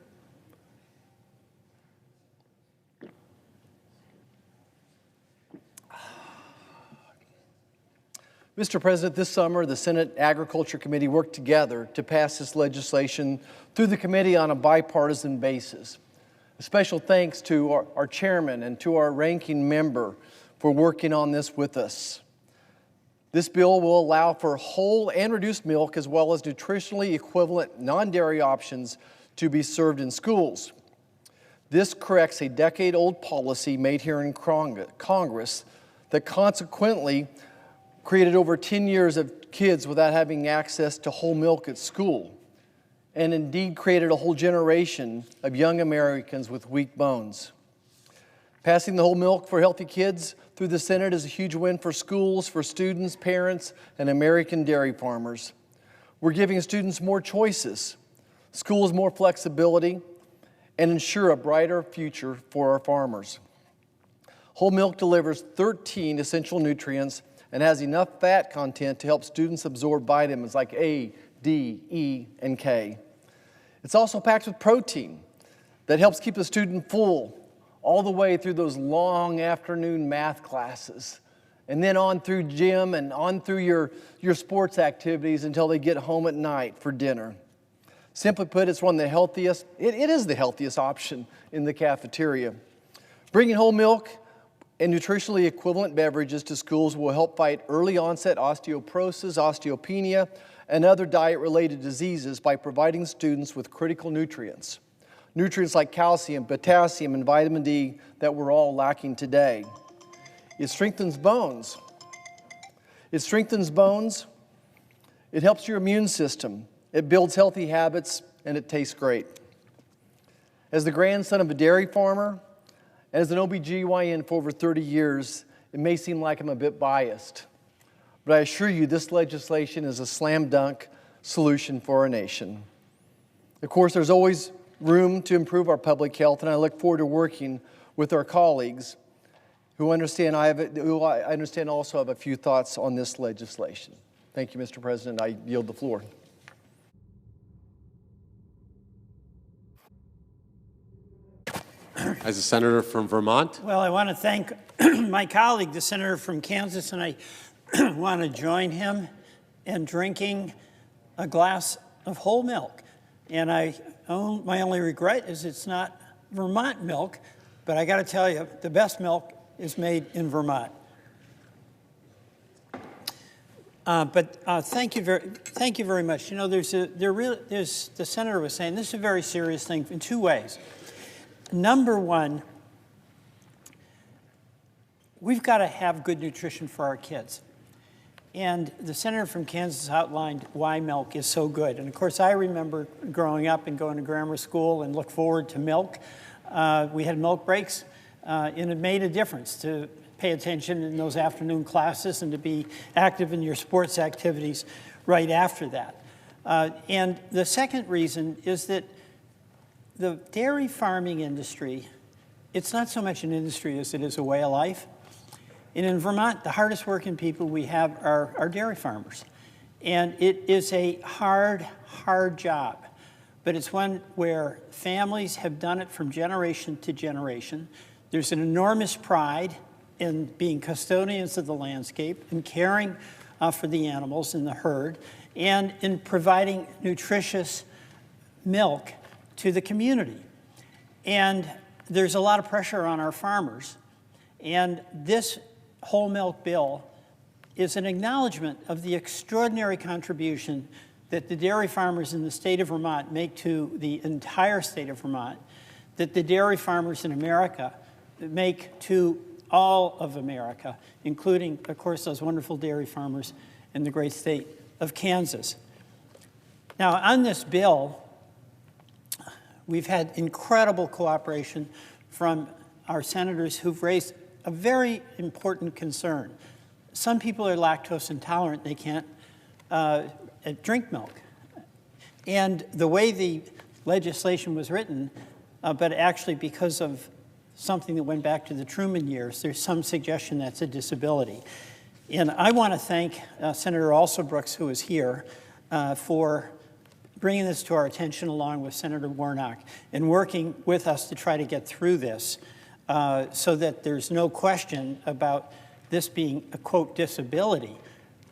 Mr. President, this summer, the Senate Agriculture Committee worked together to pass this legislation through the committee on a bipartisan basis. A special thanks to our chairman and to our ranking member for working on this with us. This bill will allow for whole and reduced milk as well as nutritionally equivalent non-dairy options to be served in schools. This corrects a decade-old policy made here in Congress that consequently created over 10 years of kids without having access to whole milk at school, and indeed created a whole generation of young Americans with weak bones. Passing the whole milk for healthy kids through the Senate is a huge win for schools, for students, parents, and American dairy farmers. We're giving students more choices, schools more flexibility, and ensure a brighter future for our farmers. Whole milk delivers 13 essential nutrients and has enough fat content to help students absorb vitamins like A, D, E, and K. It's also packed with protein that helps keep the student full all the way through those long afternoon math classes, and then on through gym and on through your sports activities until they get home at night for dinner. Simply put, it's one of the healthiest, it is the healthiest option in the cafeteria. Bringing whole milk and nutritionally equivalent beverages to schools will help fight early onset osteoporosis, osteopenia, and other diet-related diseases by providing students with critical nutrients. Nutrients like calcium, potassium, and vitamin D that we're all lacking today. It strengthens bones. It strengthens bones. It helps your immune system. It builds healthy habits, and it tastes great. As the grandson of a dairy farmer, as an OBGYN for over 30 years, it may seem like I'm a bit biased, but I assure you this legislation is a slam dunk solution for our nation. Of course, there's always room to improve our public health, and I look forward to working with our colleagues who I understand also have a few thoughts on this legislation. Thank you, Mr. President. I yield the floor. As a senator from Vermont. Well, I want to thank my colleague, the senator from Kansas, and I want to join him in drinking a glass of whole milk. And my only regret is it's not Vermont milk, but I got to tell you, the best milk is made in Vermont. Thank you very much. You know, the senator was saying this is a very serious thing in two ways. Number one, we've got to have good nutrition for our kids. And the senator from Kansas outlined why milk is so good. And of course, I remember growing up and going to grammar school and look forward to milk. We had milk breaks, and it made a difference to pay attention in those afternoon classes and to be active in your sports activities right after that. And the second reason is that the dairy farming industry, it's not so much an industry as it is a way of life. And in Vermont, the hardest working people we have are our dairy farmers. And it is a hard, hard job. But it's one where families have done it from generation to generation. There's an enormous pride in being custodians of the landscape and caring for the animals in the herd and in providing nutritious milk to the community. And there's a lot of pressure on our farmers. And this whole milk bill is an acknowledgement of the extraordinary contribution that the dairy farmers in the state of Vermont make to the entire state of Vermont, that the dairy farmers in America make to all of America, including, of course, those wonderful dairy farmers in the great state of Kansas. Now, on this bill, we've had incredible cooperation from our senators who've raised a very important concern. Some people are lactose intolerant. They can't drink milk. And the way the legislation was written, but actually because of something that went back to the Truman years, there's some suggestion that's a disability. And I want to thank Senator Alsobrooks, who is here, for bringing this to our attention along with Senator Warnock and working with us to try to get through this so that there's no question about this being a, quote, disability.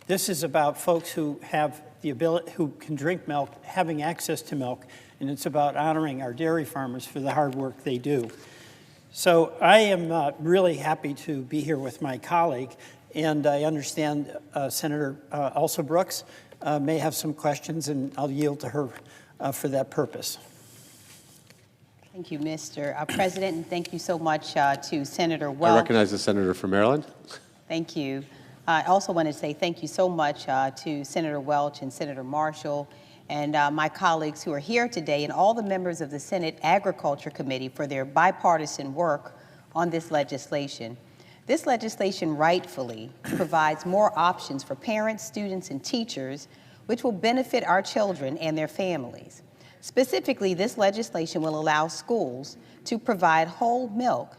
This is about folks who have the ability, who can drink milk, having access to milk, and it's about honoring our dairy farmers for the hard work they do. So I am really happy to be here with my colleague, and I understand Senator Alsobrooks may have some questions, and I'll yield to her for that purpose. Thank you, Mr. President, and thank you so much to Senator Welch. I recognize the senator from Maryland. Thank you. I also want to say thank you so much to Senator Welch and Senator Marshall and my colleagues who are here today and all the members of the Senate Agriculture Committee for their bipartisan work on this legislation. This legislation rightfully provides more options for parents, students, and teachers, which will benefit our children and their families. Specifically, this legislation will allow schools to provide whole milk,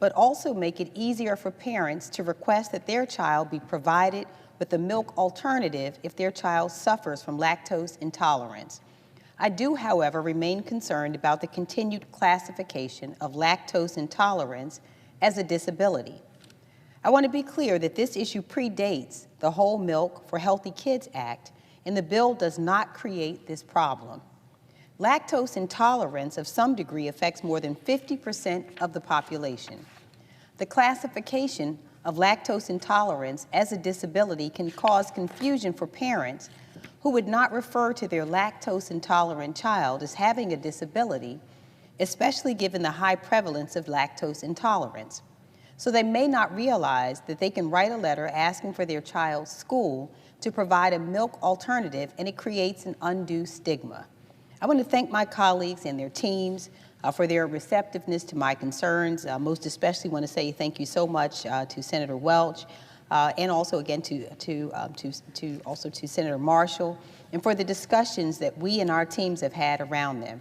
but also make it easier for parents to request that their child be provided with a milk alternative if their child suffers from lactose intolerance. I do, however, remain concerned about the continued classification of lactose intolerance as a disability. I want to be clear that this issue predates the Whole Milk for Healthy Kids Act, and the bill does not create this problem. Lactose intolerance of some degree affects more than 50% of the population. The classification of lactose intolerance as a disability can cause confusion for parents who would not refer to their lactose intolerant child as having a disability, especially given the high prevalence of lactose intolerance. So they may not realize that they can write a letter asking for their child's school to provide a milk alternative, and it creates an undue stigma. I want to thank my colleagues and their teams for their receptiveness to my concerns. Most especially want to say thank you so much to Senator Welch and also again to Senator Marshall, and for the discussions that we and our teams have had around them.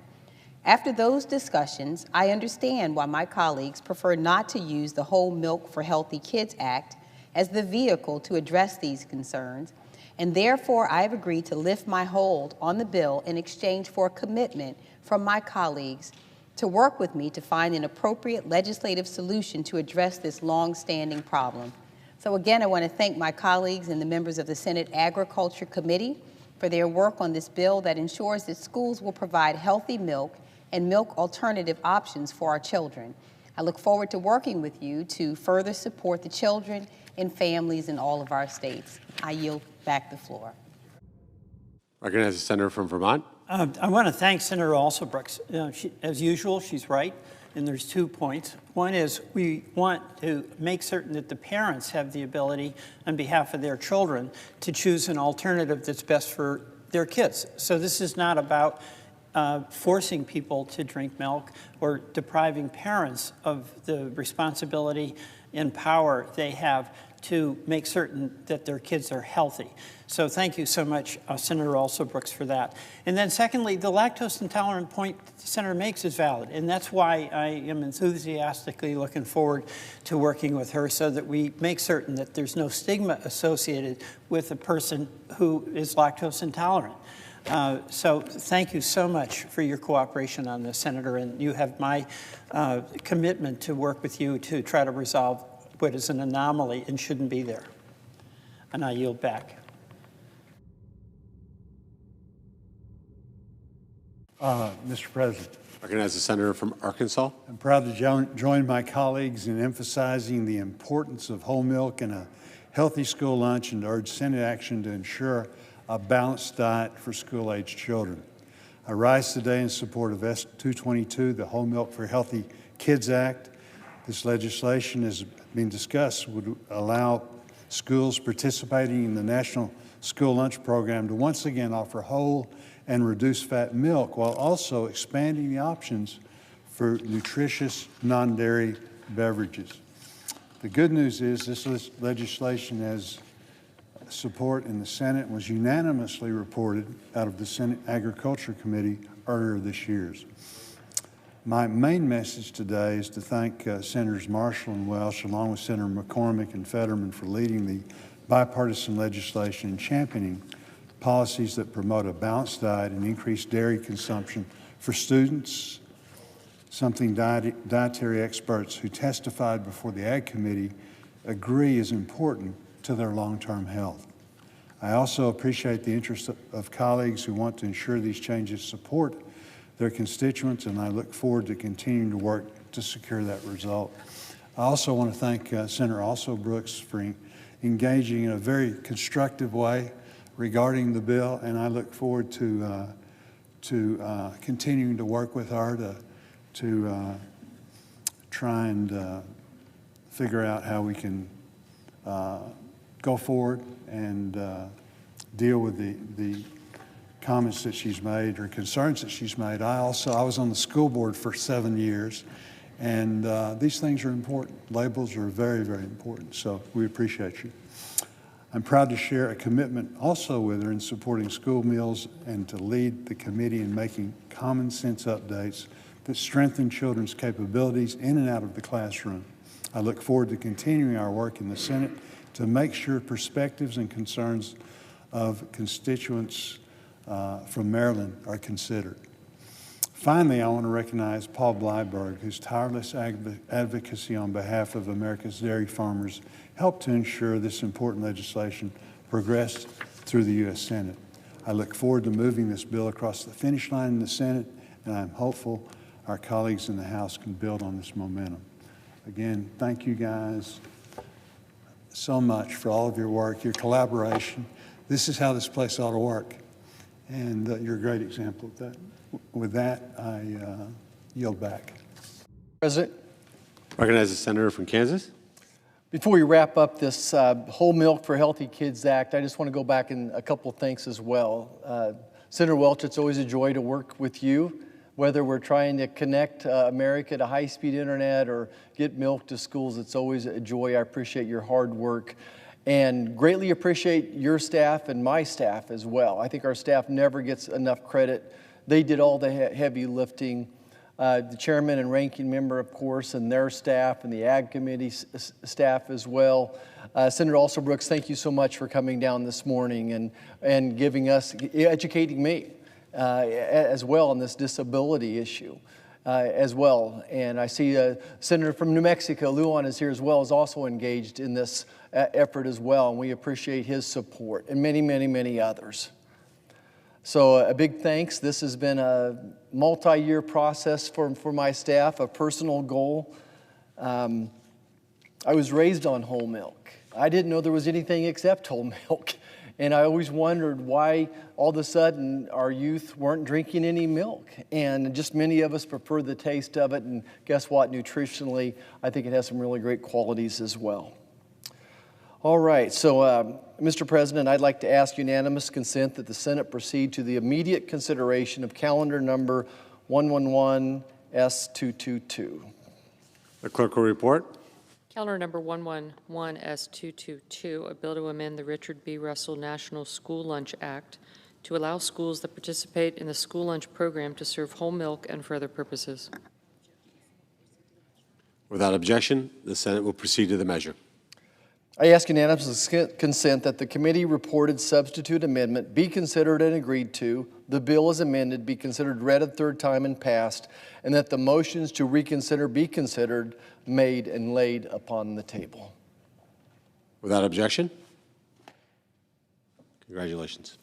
After those discussions, I understand why my colleagues prefer not to use the Whole Milk for Healthy Kids Act as the vehicle to address these concerns, and therefore I have agreed to lift my hold on the bill in exchange for a commitment from my colleagues to work with me to find an appropriate legislative solution to address this long-standing problem. So again, I want to thank my colleagues and the members of the Senate Agriculture Committee for their work on this bill that ensures that schools will provide healthy milk and milk alternative options for our children. I look forward to working with you to further support the children and families in all of our states. I yield back the floor. Recognize the senator from Vermont. I want to thank Senator Alsobrooks. As usual, she's right, and there's 2 points. One is we want to make certain that the parents have the ability on behalf of their children to choose an alternative that's best for their kids. So this is not about forcing people to drink milk or depriving parents of the responsibility and power they have to make certain that their kids are healthy. So thank you so much, Senator Alsobrooks, for that. And then secondly, the lactose intolerant point the senator makes is valid, and that's why I am enthusiastically looking forward to working with her so that we make certain that there's no stigma associated with a person who is lactose intolerant. So thank you so much for your cooperation on this, Senator, and you have my commitment to work with you to try to resolve what is an anomaly and shouldn't be there. And I yield back. Mr. President. Recognize the senator from Arkansas. I'm proud to join my colleagues in emphasizing the importance of whole milk in a healthy school lunch and to urge Senate action to ensure a balanced diet for school-aged children. I rise today in support of S-222, the Whole Milk for Healthy Kids Act. This legislation has been discussed would allow schools participating in the National School Lunch Program to once again offer whole and reduced fat milk while also expanding the options for nutritious non-dairy beverages. The good news is this legislation has support in the Senate and was unanimously reported out of the Senate Agriculture Committee earlier this year. My main message today is to thank Senators Marshall and Welch, along with Senator McCormick and Fetterman, for leading the bipartisan legislation and championing policies that promote a balanced diet and increase dairy consumption for students, something dietary experts who testified before the Ag Committee agree is important to their long-term health. I also appreciate the interest of colleagues who want to ensure these changes support their constituents, and I look forward to continuing to work to secure that result. I also want to thank Senator Alsobrooks for engaging in a very constructive way regarding the bill, and I look forward to continuing to work with her to try and figure out how we can go forward and deal with the comments that she's made or concerns that she's made. I was on the school board for 7 years, and these things are important. Labels are very, very important, so we appreciate you. I'm proud to share a commitment also with her in supporting school meals and to lead the committee in making common sense updates that strengthen children's capabilities in and out of the classroom. I look forward to continuing our work in the Senate to make sure perspectives and concerns of constituents from Maryland are considered. Finally, I want to recognize Paul Bleiberg, whose tireless advocacy on behalf of America's dairy farmers helped to ensure this important legislation progressed through the U.S. Senate. I look forward to moving this bill across the finish line in the Senate, and I'm hopeful our colleagues in the House can build on this momentum. Again, thank you guys so much for all of your work, your collaboration. This is how this place ought to work, and you're a great example of that. With that, I yield back. President. Recognize the senator from Kansas. Before we wrap up this Whole Milk for Healthy Kids Act, I just want to go back and a couple of thanks as well. Senator Welch, it's always a joy to work with you, whether we're trying to connect America to high-speed internet or get milk to schools. It's always a joy. I appreciate your hard work and greatly appreciate your staff and my staff as well. I think our staff never gets enough credit. They did all the heavy lifting. The chairman and ranking member, of course, and their staff, and the Ag Committee staff as well. Senator Alsobrooks, thank you so much for coming down this morning and giving us, educating me as well on this disability issue as well. And I see a senator from New Mexico, Lujan, is here as well, is also engaged in this effort as well, and we appreciate his support, and many, many, many others. So a big thanks. This has been a multi-year process for my staff, a personal goal. I was raised on whole milk. I didn't know there was anything except whole milk. And I always wondered why all of a sudden our youth weren't drinking any milk. And just many of us prefer the taste of it. And guess what? Nutritionally, I think it has some really great qualities as well. All right, so Mr. President, I'd like to ask unanimous consent that the Senate proceed to the immediate consideration of calendar number 111S222. The clerk will report. Calendar number 111S222, a bill to amend the Richard B. Russell National School Lunch Act to allow schools that participate in the school lunch program to serve whole milk and for other purposes. Without objection, the Senate will proceed to the measure. I ask unanimous consent that the committee reported substitute amendment be considered and agreed to, the bill as amended be considered read a third time and passed, and that the motions to reconsider be considered, made, and laid upon the table. Without objection? Congratulations.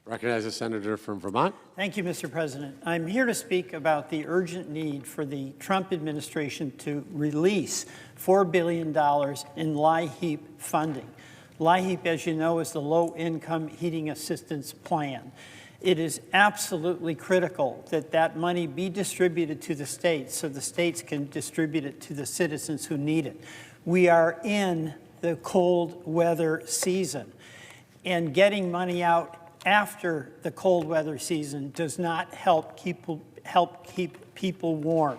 Recognize the senator from Vermont. Thank you, Mr. President. I'm here to speak about the urgent need for the Trump administration to release $4 billion in LIHEAP funding. LIHEAP, as you know, is the Low-Income Heating Assistance Plan. It is absolutely critical that that money be distributed to the states so the states can distribute it to the citizens who need it. We are in the cold weather season, and getting money out after the cold weather season does not help keep people warm.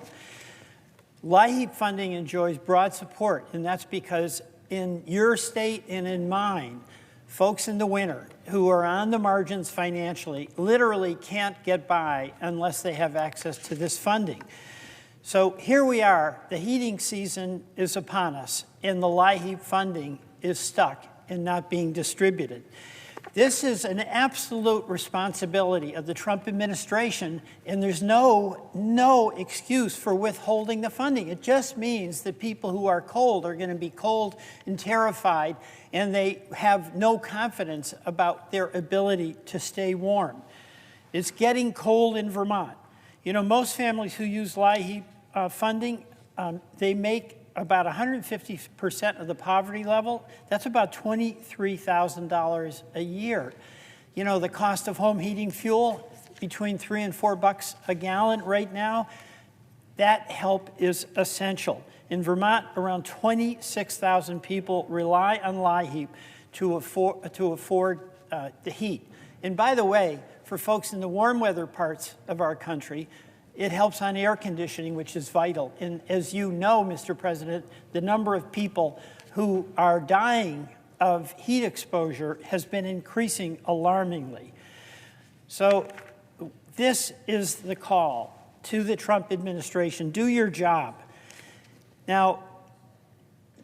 LIHEAP funding enjoys broad support, and that's because in your state and in mine, folks in the winter who are on the margins financially literally can't get by unless they have access to this funding. So here we are, the heating season is upon us, and the LIHEAP funding is stuck and not being distributed. This is an absolute responsibility of the Trump administration, and there's no excuse for withholding the funding. It just means that people who are cold are going to be cold and terrified, and they have no confidence about their ability to stay warm. It's getting cold in Vermont. You know, most families who use LIHEAP funding, they make about 150% of the poverty level. That's about $23,000 a year. You know, the cost of home heating fuel, between $3 and $4 a gallon right now, that help is essential. In Vermont, around 26,000 people rely on LIHEAP to afford the heat. And by the way, for folks in the warm weather parts of our country, it helps on air conditioning, which is vital. And as you know, Mr. President, the number of people who are dying of heat exposure has been increasing alarmingly. So this is the call to the Trump administration. Do your job. Now,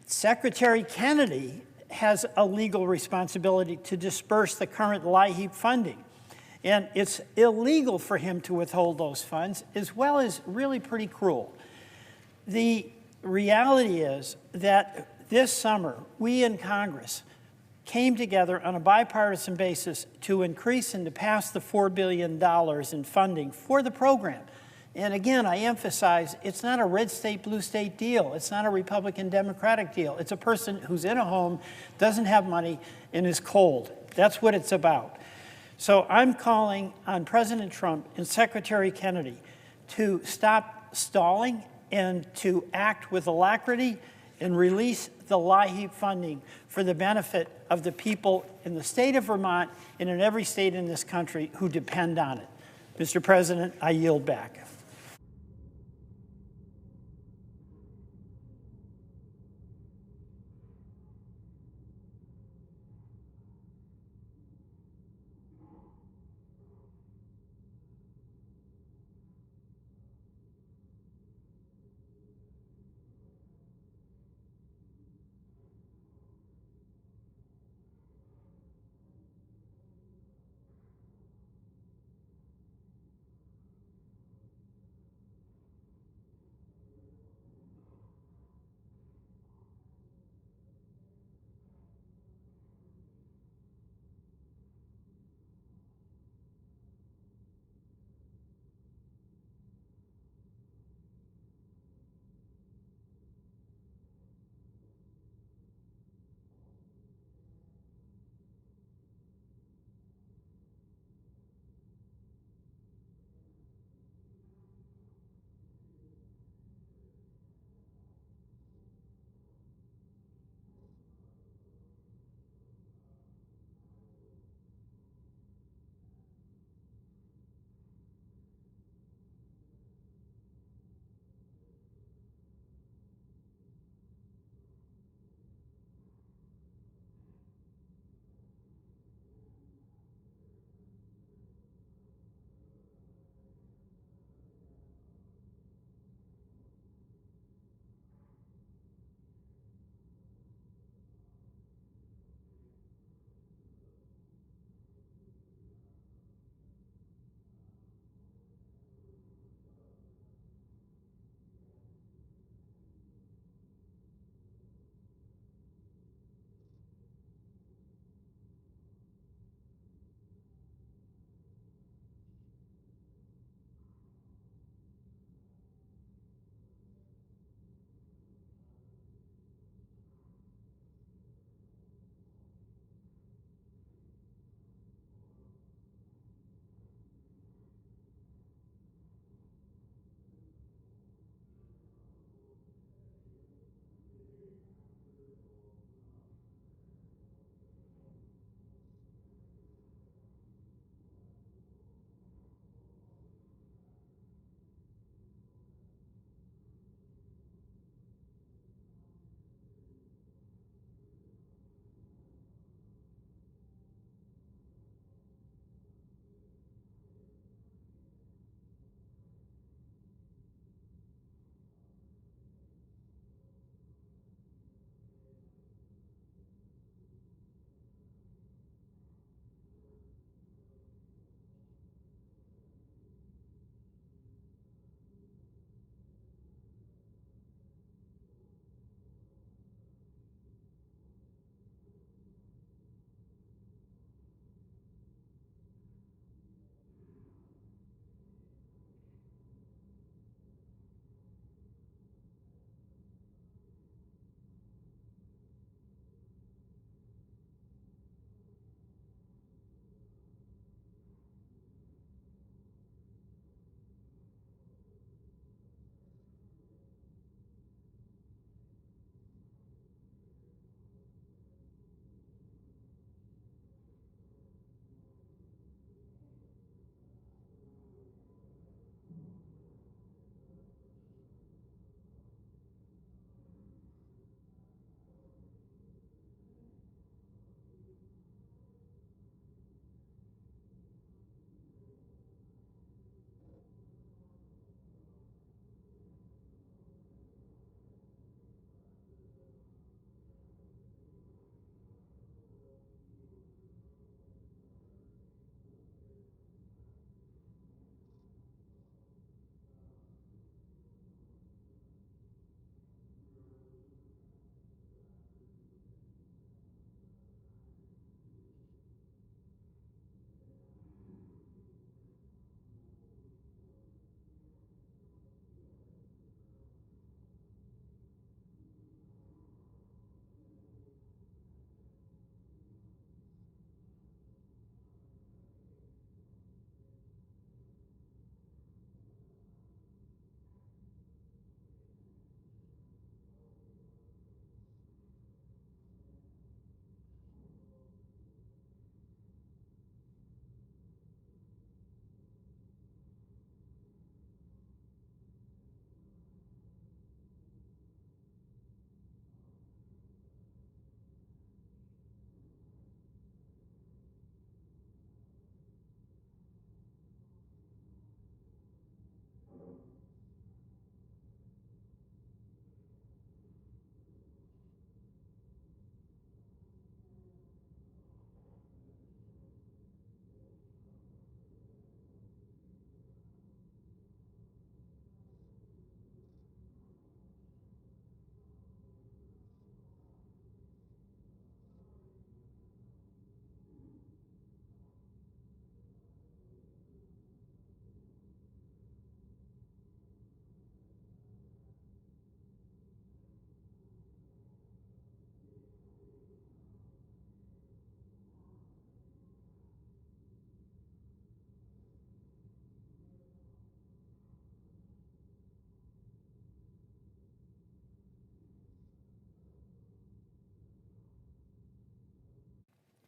Secretary Kennedy has a legal responsibility to disperse the current LIHEAP funding. And it's illegal for him to withhold those funds, as well as really pretty cruel. The reality is that this summer, we in Congress came together on a bipartisan basis to increase and to pass the $4 billion in funding for the program. And again, I emphasize, it's not a red state, blue state deal. It's not a Republican-Democratic deal. It's a person who's in a home, doesn't have money, and is cold. That's what it's about. So I'm calling on President Trump and Secretary Kennedy to stop stalling and to act with alacrity and release the LIHEAP funding for the benefit of the people in the state of Vermont and in every state in this country who depend on it. Mr. President, I yield back.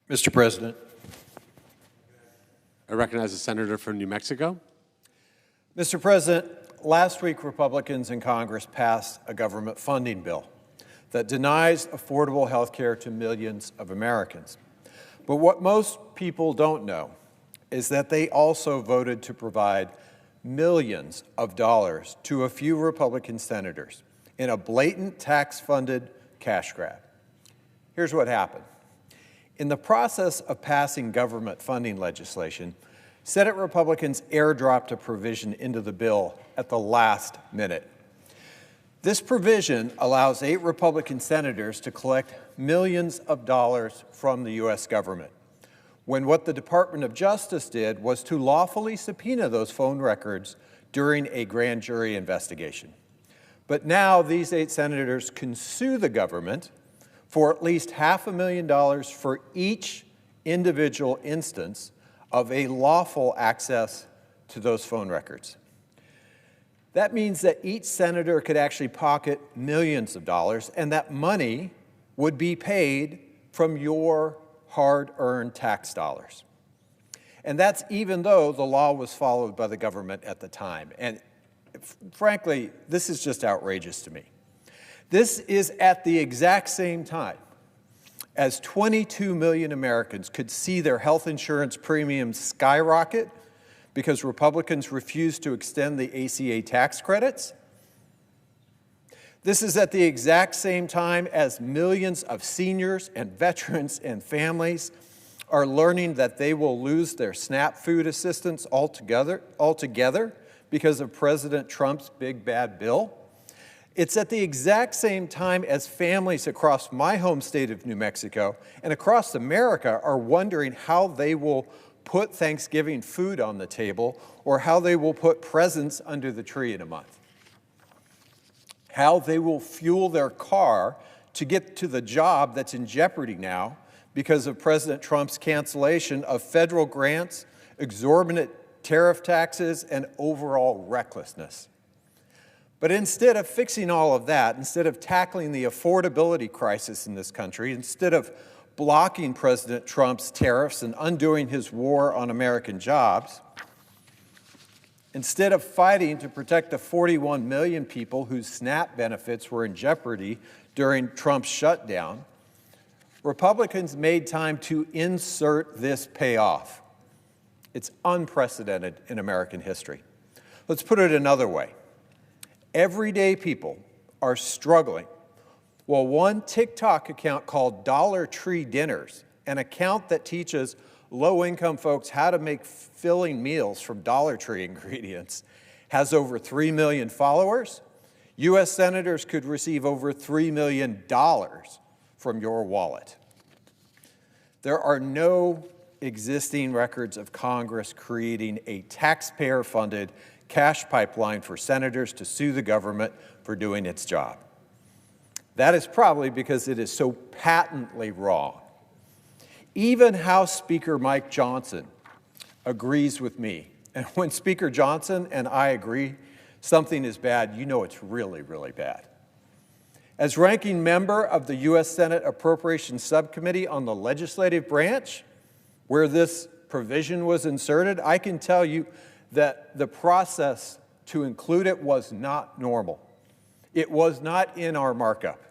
Mr. President. I recognize the senator from New Mexico. Mr. President, last week Republicans in Congress passed a government funding bill that denies affordable health care to millions of Americans. But what most people don't know is that they also voted to provide millions of dollars to a few Republican senators in a blatant tax-funded cash grab. Here's what happened. In the process of passing government funding legislation, Senate Republicans airdropped a provision into the bill at the last minute. This provision allows 8 Republican senators to collect millions of dollars from the U.S. government, when what the Department of Justice did was to lawfully subpoena those phone records during a grand jury investigation. But now these 8 senators can sue the government for at least $500,000 for each individual instance of a lawful access to those phone records. That means that each senator could actually pocket millions of dollars, and that money would be paid from your hard-earned tax dollars. And that's even though the law was followed by the government at the time. And frankly, this is just outrageous to me. This is at the exact same time as 22 million Americans could see their health insurance premiums skyrocket because Republicans refused to extend the ACA tax credits. This is at the exact same time as millions of seniors and veterans and families are learning that they will lose their SNAP food assistance altogether because of President Trump's big bad bill. It's at the exact same time as families across my home state of New Mexico and across America are wondering how they will put Thanksgiving food on the table or how they will put presents under the tree in a month. How they will fuel their car to get to the job that's in jeopardy now because of President Trump's cancellation of federal grants, exorbitant tariff taxes, and overall recklessness. But instead of fixing all of that, instead of tackling the affordability crisis in this country, instead of blocking President Trump's tariffs and undoing his war on American jobs, instead of fighting to protect the 41 million people whose SNAP benefits were in jeopardy during Trump's shutdown, Republicans made time to insert this payoff. It's unprecedented in American history. Let's put it another way. Everyday people are struggling. Well, one TikTok account called Dollar Tree Dinners, an account that teaches low-income folks how to make filling meals from Dollar Tree ingredients, has over 3 million followers. U.S. senators could receive over $3 million from your wallet. There are no existing records of Congress creating a taxpayer-funded cash pipeline for senators to sue the government for doing its job. That is probably because it is so patently wrong. Even House Speaker Mike Johnson agrees with me. And when Speaker Johnson and I agree something is bad, you know it's really, really bad. As ranking member of the U.S. Senate Appropriations Subcommittee on the legislative branch, where this provision was inserted, I can tell you that the process to include it was not normal. It was not in our markup.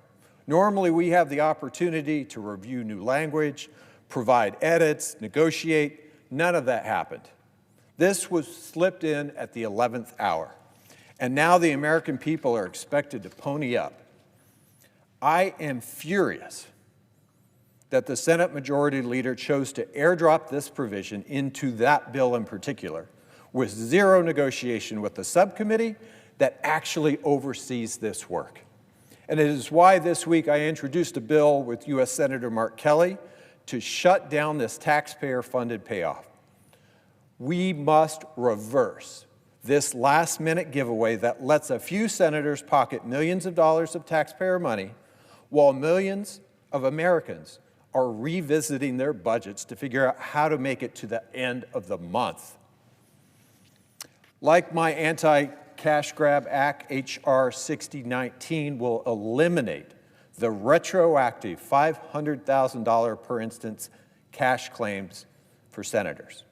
Normally, we have the opportunity to review new language, provide edits, negotiate. None of that happened. This was slipped in at the 11th hour. And now the American people are expected to pony up. I am furious that the Senate Majority Leader chose to airdrop this provision into that bill in particular, with zero negotiation with the subcommittee that actually oversees this work. And it is why this week I introduced a bill with U.S. Senator Mark Kelly to shut down this taxpayer-funded payoff. We must reverse this last-minute giveaway that lets a few senators pocket millions of dollars of taxpayer money while millions of Americans are revisiting their budgets to figure out how to make it to the end of the month. Like my Anti-Cash Grab Act, H.R. 6019 will eliminate the retroactive $500,000 per instance cash claims for senators.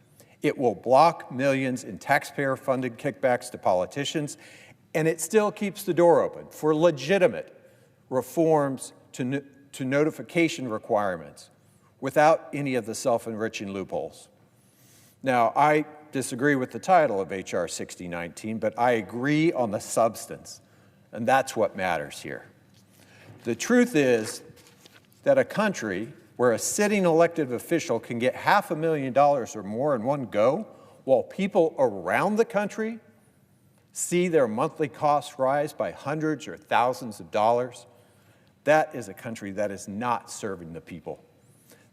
It will block millions in taxpayer-funded kickbacks to politicians, and it still keeps the door open for legitimate reforms to notification requirements without any of the self-enriching loopholes. Now, I disagree with the title of H.R. 6019, but I agree on the substance, and that's what matters here. The truth is that a country where a sitting elected official can get $500,000 or more in one go, while people around the country see their monthly costs rise by hundreds or thousands of dollars, that is a country that is not serving the people.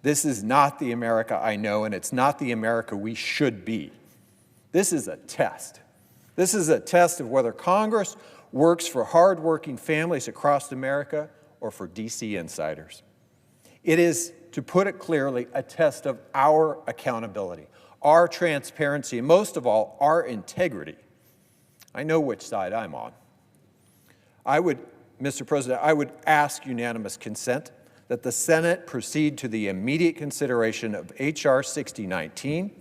This is not the America I know, and it's not the America we should be. This is a test. This is a test of whether Congress works for hardworking families across America or for DC insiders. It is, to put it clearly, a test of our accountability, our transparency, and most of all, our integrity. I know which side I'm on. Mr. President, I would ask unanimous consent that the Senate proceed to the immediate consideration of H.R. 6019,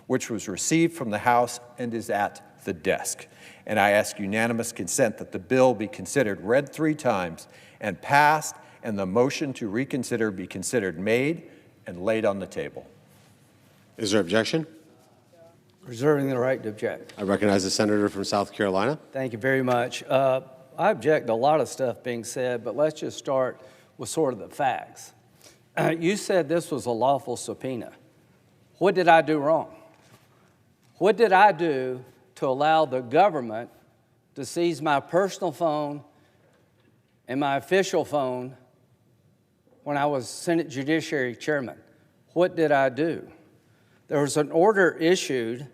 which was received from the House and is at the desk. And I ask unanimous consent that the bill be considered read 3 times and passed, and the motion to reconsider be considered made and laid on the table. Is there objection? Reserving the right to object. I recognize the senator from South Carolina. Thank you very much. I object to a lot of stuff being said, but let's just start with sort of the facts. You said this was a lawful subpoena. What did I do wrong? What did I do to allow the government to seize my personal phone and my official phone when I was Senate Judiciary Chairman? What did I do? There was an order issued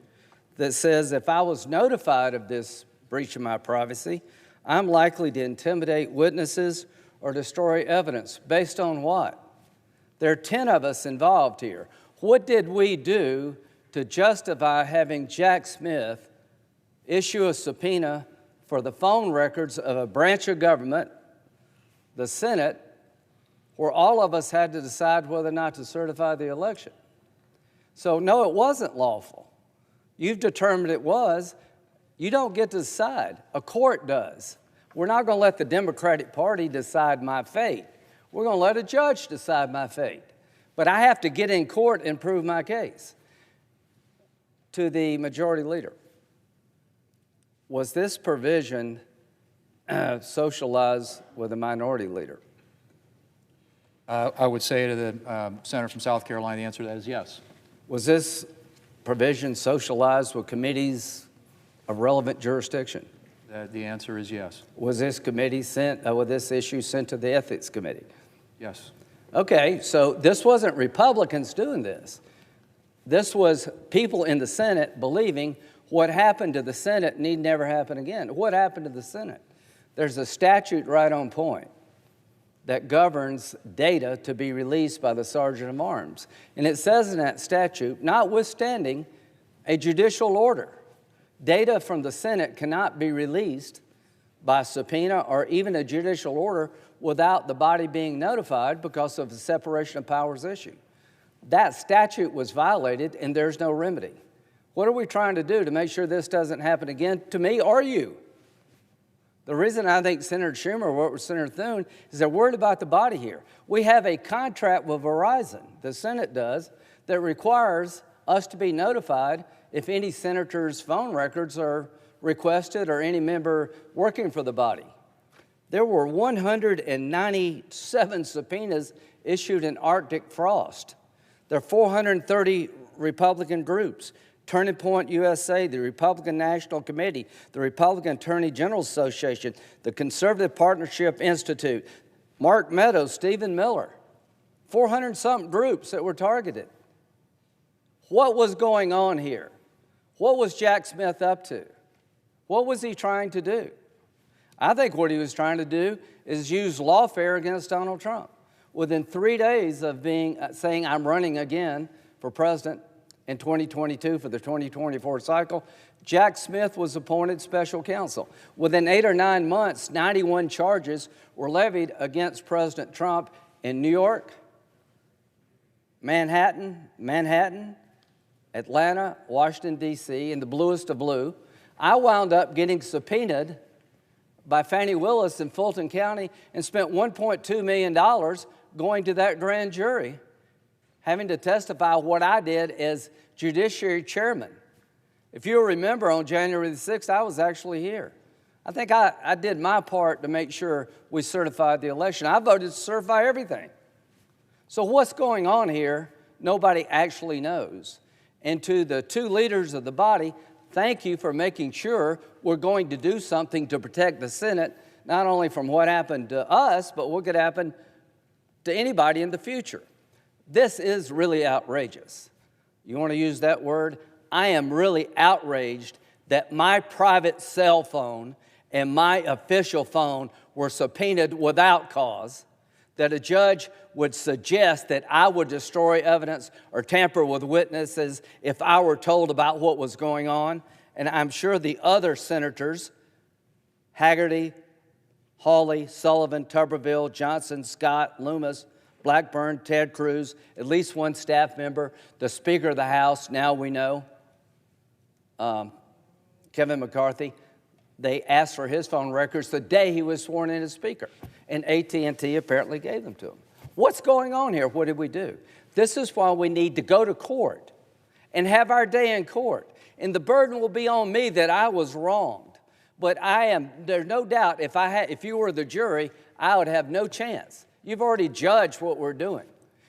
that says if I was notified of this breach of my privacy, I'm likely to intimidate witnesses or destroy evidence. Based on what? There are 10 of us involved here. What did we do to justify having Jack Smith issue a subpoena for the phone records of a branch of government, the Senate, where all of us had to decide whether or not to certify the election? So, no, it wasn't lawful. You've determined it was. You don't get to decide. A court does. We're not going to let the Democratic Party decide my fate. We're going to let a judge decide my fate. But I have to get in court and prove my case. To the majority leader, was this provision socialized with a minority leader? I would say to the senator from South Carolina, the answer to that is yes. Was this provision socialized with committees of relevant jurisdiction? The answer is yes. Was this committee was this issue sent to the Ethics Committee? Yes. Okay, so this wasn't Republicans doing this. This was people in the Senate believing what happened to the Senate need never happen again. What happened to the Senate? There's a statute right on point that governs data to be released by the Sergeant of Arms. And it says in that statute, notwithstanding a judicial order, data from the Senate cannot be released by subpoena or even a judicial order without the body being notified because of the separation of powers issue. That statute was violated, and there's no remedy. What are we trying to do to make sure this doesn't happen again to me or you? The reason I think Senator Schumer worked with Senator Thune is they're worried about the body here. We have a contract with Verizon, the Senate does, that requires us to be notified if any senator's phone records are requested or any member working for the body. There were 197 subpoenas issued in Arctic frost. There are 430 Republican groups. Turning Point USA, the Republican National Committee, the Republican Attorney General Association, the Conservative Partnership Institute, Mark Meadows, Stephen Miller, 400-something groups that were targeted. What was going on here? What was Jack Smith up to? What was he trying to do? I think what he was trying to do is use lawfare against Donald Trump. Within 3 days of saying I'm running again for president in 2022 for the 2024 cycle, Jack Smith was appointed special counsel. Within 8 or 9 months, 91 charges were levied against President Trump in New York, Manhattan, Atlanta, Washington, D.C., in the bluest of blue. I wound up getting subpoenaed by Fannie Willis in Fulton County and spent $1.2 million going to that grand jury, having to testify what I did as judiciary chairman. If you'll remember, on January the 6th, I was actually here. I think I did my part to make sure we certified the election. I voted to certify everything. So what's going on here, nobody actually knows. And to the two leaders of the body, thank you for making sure we're going to do something to protect the Senate, not only from what happened to us, but what could happen to anybody in the future. This is really outrageous. You want to use that word? I am really outraged that my private cell phone and my official phone were subpoenaed without cause, that a judge would suggest that I would destroy evidence or tamper with witnesses if I were told about what was going on. And I'm sure the other senators, Hagerty, Hawley, Sullivan, Tuberville, Johnson, Scott, Loomis, Blackburn, Ted Cruz, at least one staff member, the Speaker of the House, now we know, Kevin McCarthy, they asked for his phone records the day he was sworn in as Speaker, and AT&T apparently gave them to him. What's going on here? What did we do? This is why we need to go to court and have our day in court. And the burden will be on me that I was wronged. But there's no doubt if you were the jury, I would have no chance. You've already judged what we're doing.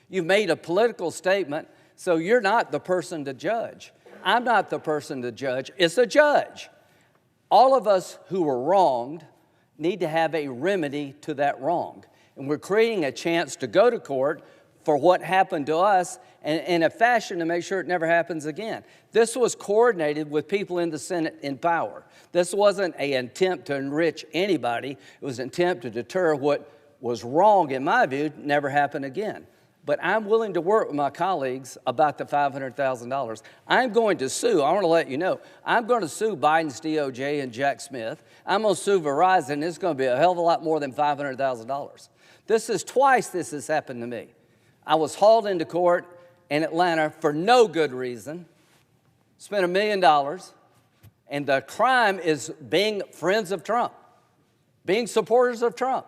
You've made a political statement, so you're not the person to judge. I'm not the person to judge. It's a judge. All of us who were wronged need to have a remedy to that wrong. And we're creating a chance to go to court for what happened to us and in a fashion to make sure it never happens again. This was coordinated with people in the Senate in power. This wasn't an attempt to enrich anybody. It was an attempt to deter what was wrong, in my view, never happen again. But I'm willing to work with my colleagues about the $500,000. I'm going to sue. I want to let you know. I'm going to sue Biden's DOJ and Jack Smith. I'm going to sue Verizon. It's going to be a hell of a lot more than $500,000. This is twice this has happened to me. I was hauled into court in Atlanta for no good reason, spent $1 million, and the crime is being friends of Trump, being supporters of Trump.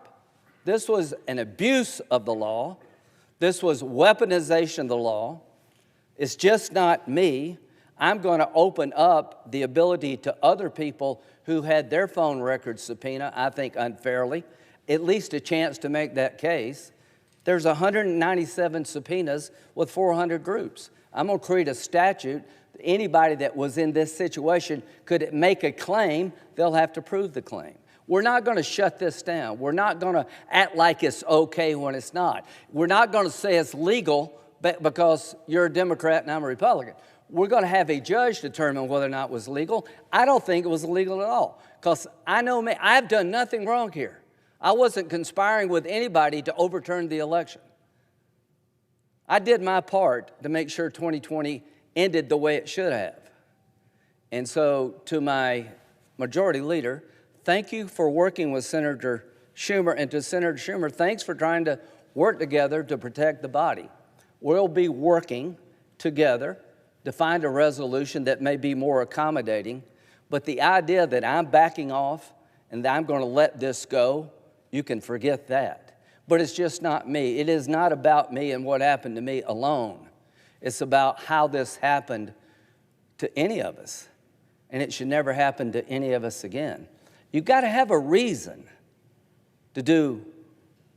This was an abuse of the law. This was weaponization of the law. It's just not me. I'm going to open up the ability to other people who had their phone records subpoenaed, I think unfairly, at least a chance to make that case. There's 197 subpoenas with 400 groups. I'm going to create a statute. Anybody that was in this situation could make a claim, they'll have to prove the claim. We're not going to shut this down. We're not going to act like it's okay when it's not. We're not going to say it's legal because you're a Democrat and I'm a Republican. We're going to have a judge determine whether or not it was legal. I don't think it was illegal at all because I know me. I've done nothing wrong here. I wasn't conspiring with anybody to overturn the election. I did my part to make sure 2020 ended the way it should have. And so to my majority leader, thank you for working with Senator Schumer, and to Senator Schumer, thanks for trying to work together to protect the body. We'll be working together to find a resolution that may be more accommodating, but the idea that I'm backing off and that I'm going to let this go, you can forget that. But it's just not me. It is not about me and what happened to me alone. It's about how this happened to any of us, and it should never happen to any of us again. You've got to have a reason to do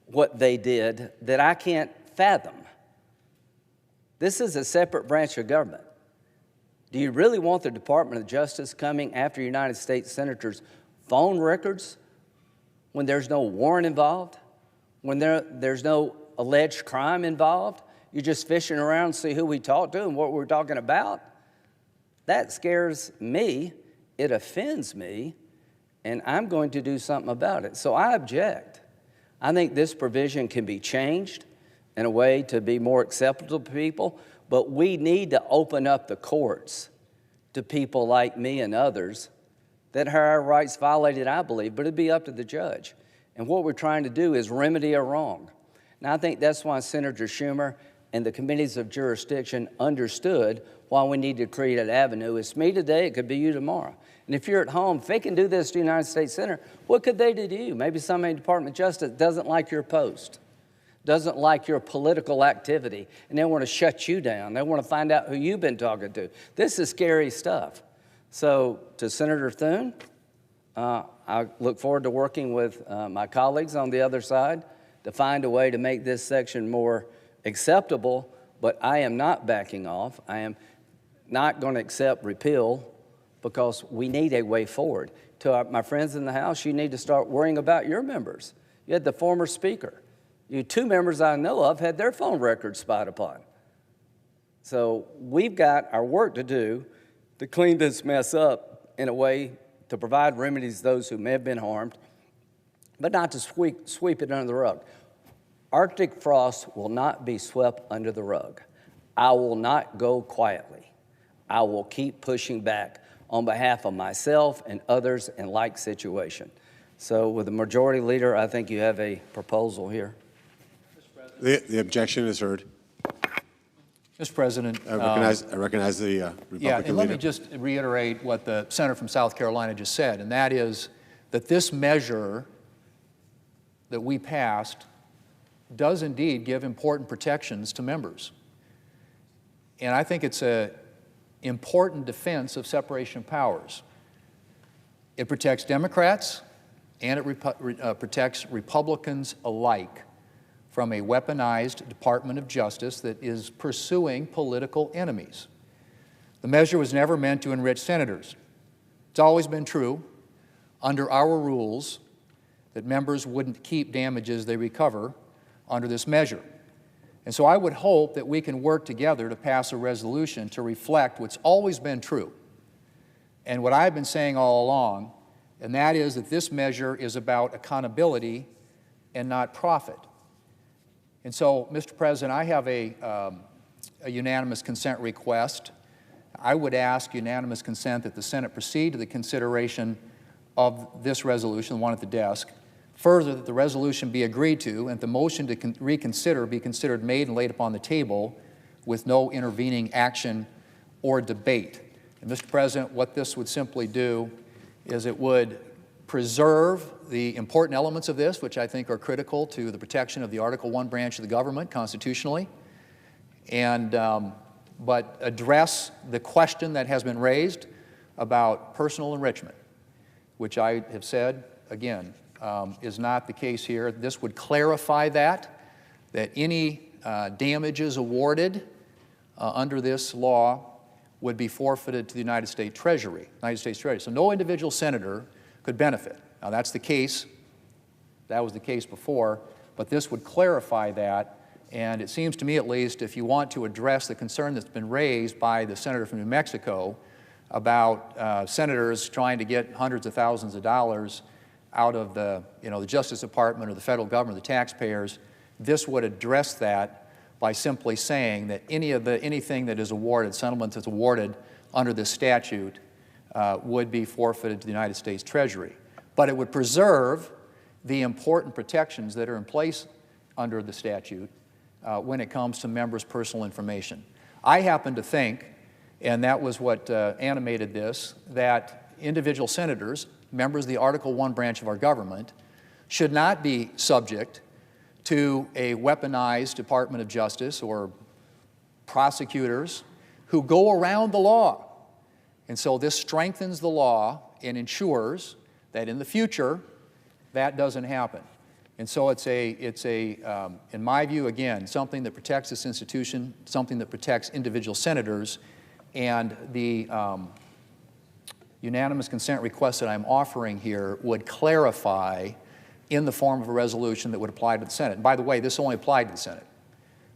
what they did that I can't fathom. This is a separate branch of government. Do you really want the Department of Justice coming after United States senators' phone records when there's no warrant involved, when there's no alleged crime involved? You're just fishing around to see who we talked to and what we're talking about? That scares me. It offends me. And I'm going to do something about it. So I object. I think this provision can be changed in a way to be more acceptable to people, but we need to open up the courts to people like me and others that have our rights violated, I believe, but it'd be up to the judge. And what we're trying to do is remedy a wrong. And I think that's why Senator Schumer and the committees of jurisdiction understood why we need to create an avenue. It's me today, it could be you tomorrow. And if you're at home, if they can do this to the United States Senator, what could they do to you? Maybe somebody in the Department of Justice doesn't like your post, doesn't like your political activity, and they want to shut you down. They want to find out who you've been talking to. This is scary stuff. So to Senator Thune, I look forward to working with my colleagues on the other side to find a way to make this section more acceptable, but I am not backing off. I am not going to accept repeal because we need a way forward. To my friends in the House, you need to start worrying about your members. You had the former speaker. You 2 members I know of had their phone records spied upon. So we've got our work to do to clean this mess up in a way to provide remedies to those who may have been harmed, but not to sweep it under the rug. Arctic frost will not be swept under the rug. I will not go quietly. I will keep pushing back on behalf of myself and others in like situation. So with the majority leader, I think you have a proposal here. The objection is heard. Mr. President. I recognize the Republican Yeah, and leader. let me just reiterate what the senator from South Carolina just said, and that is that this measure that we passed does indeed give important protections to members. And I think it's an important defense of separation of powers. It protects Democrats and it protects Republicans alike from a weaponized Department of Justice that is pursuing political enemies. The measure was never meant to enrich senators. It's always been true under our rules that members wouldn't keep damages they recover under this measure. And so I would hope that we can work together to pass a resolution to reflect what's always been true and what I've been saying all along, and that is that this measure is about accountability and not profit. And so, Mr. President, I have a unanimous consent request. I would ask unanimous consent that the Senate proceed to the consideration of this resolution, the one at the desk. Further, that the resolution be agreed to and the motion to reconsider be considered made and laid upon the table with no intervening action or debate. And Mr. President, what this would simply do is it would preserve the important elements of this, which I think are critical to the protection of the Article I branch of the government constitutionally, and but address the question that has been raised about personal enrichment, which I have said, again, is not the case here. This would clarify that any damages awarded under this law would be forfeited to the United States Treasury. So no individual senator could benefit. Now that's the case. That was the case before, but this would clarify that. And it seems to me, at least, if you want to address the concern that's been raised by the senator from New Mexico about senators trying to get hundreds of thousands of dollars out of the Justice Department or the federal government, the taxpayers, this would address that by simply saying that anything that is awarded, settlement that's awarded under this statute, would be forfeited to the United States Treasury. But it would preserve the important protections that are in place under the statute when it comes to members' personal information. I happen to think, and that was what animated this, that individual senators, members of the Article I branch of our government, should not be subject to a weaponized Department of Justice or prosecutors who go around the law. And so this strengthens the law and ensures that in the future that doesn't happen. And so it's in my view, again, something that protects this institution, something that protects individual senators, and the unanimous consent request that I'm offering here would clarify in the form of a resolution that would apply to the Senate. And by the way, this only applied to the Senate.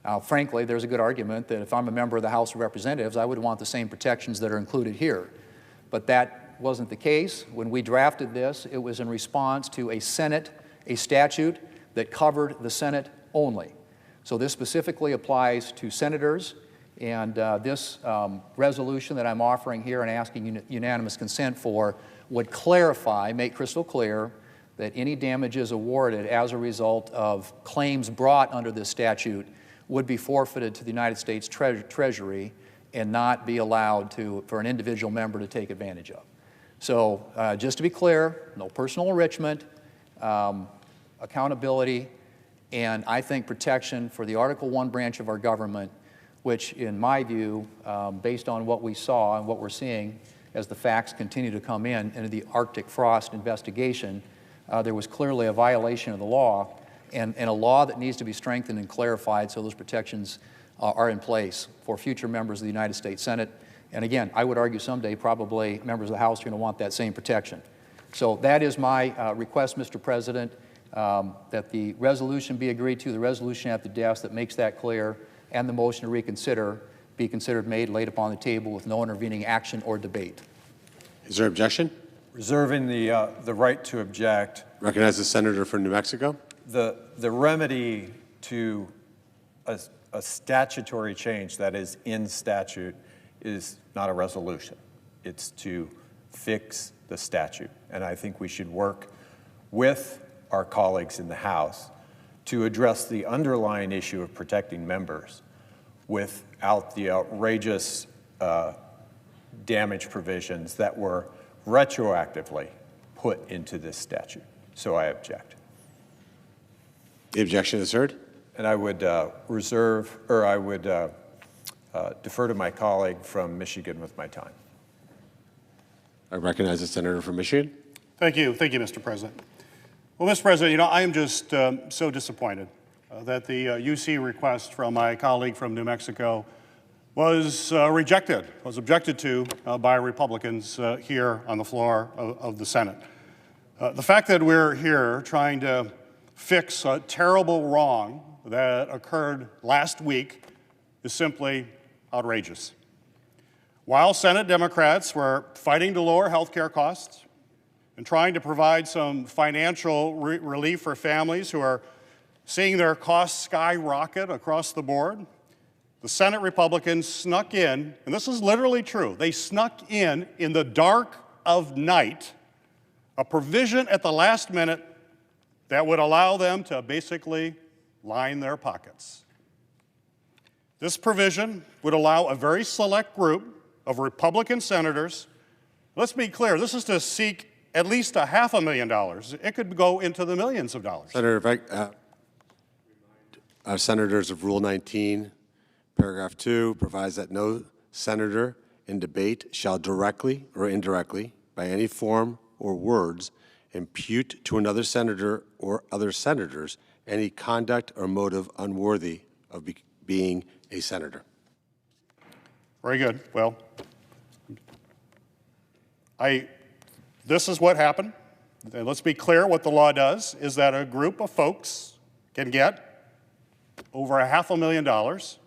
Now, frankly, there's a good argument that if I'm a member of the House of Representatives, I would want the same protections that are included here. But that wasn't the case. When we drafted this, it was in response to a statute that covered the Senate only. So this specifically applies to senators, and this resolution that I'm offering here and asking unanimous consent for would clarify, make crystal clear, that any damages awarded as a result of claims brought under this statute would be forfeited to the United States Treasury and not be allowed for an individual member to take advantage of. So just to be clear, no personal enrichment, accountability, and I think protection for the Article I branch of our government, which in my view, based on what we saw and what we're seeing as the facts continue to come in into the Arctic frost investigation, there was clearly a violation of the law and a law that needs to be strengthened and clarified so those protections are in place for future members of the United States Senate. And again, I would argue someday probably members of the House are going to want that same protection. So that is my request, Mr. President, that the resolution be agreed to, the resolution at the desk that makes that clear, and the motion to reconsider be considered made, laid upon the table with no intervening action or debate. Is there objection? Reserving the right to object. Recognize the senator from New Mexico. The remedy to a statutory change that is in statute is not a resolution. It's to fix the statute. And I think we should work with our colleagues in the House to address the underlying issue of protecting members without the outrageous damage provisions that were retroactively put into this statute. So I object. The objection is heard. And I would defer to my colleague from Michigan with my time. I recognize the senator from Michigan. Thank you, Mr. President. Well, Mr. President, I am just so disappointed that the UC request from my colleague from New Mexico was rejected, was objected to by Republicans here on the floor of the Senate. The fact that we're here trying to fix a terrible wrong that occurred last week is simply outrageous. While Senate Democrats were fighting to lower health care costs and trying to provide some financial relief for families who are seeing their costs skyrocket across the board, the Senate Republicans snuck in, and this is literally true, they snuck in the dark of night, a provision at the last minute that would allow them to basically line their pockets. This provision would allow a very select group of Republican senators, let's be clear, this is to seek at least $500,000. It could go into the millions of dollars. Senator, if I, senators of Rule 19, paragraph 2 provides that no senator in debate shall directly or indirectly, by any form or words, impute to another senator or other senators any conduct or motive unworthy of being a senator. Very good. Well, this is what happened. And let's be clear, what the law does is that a group of folks can get over $500,000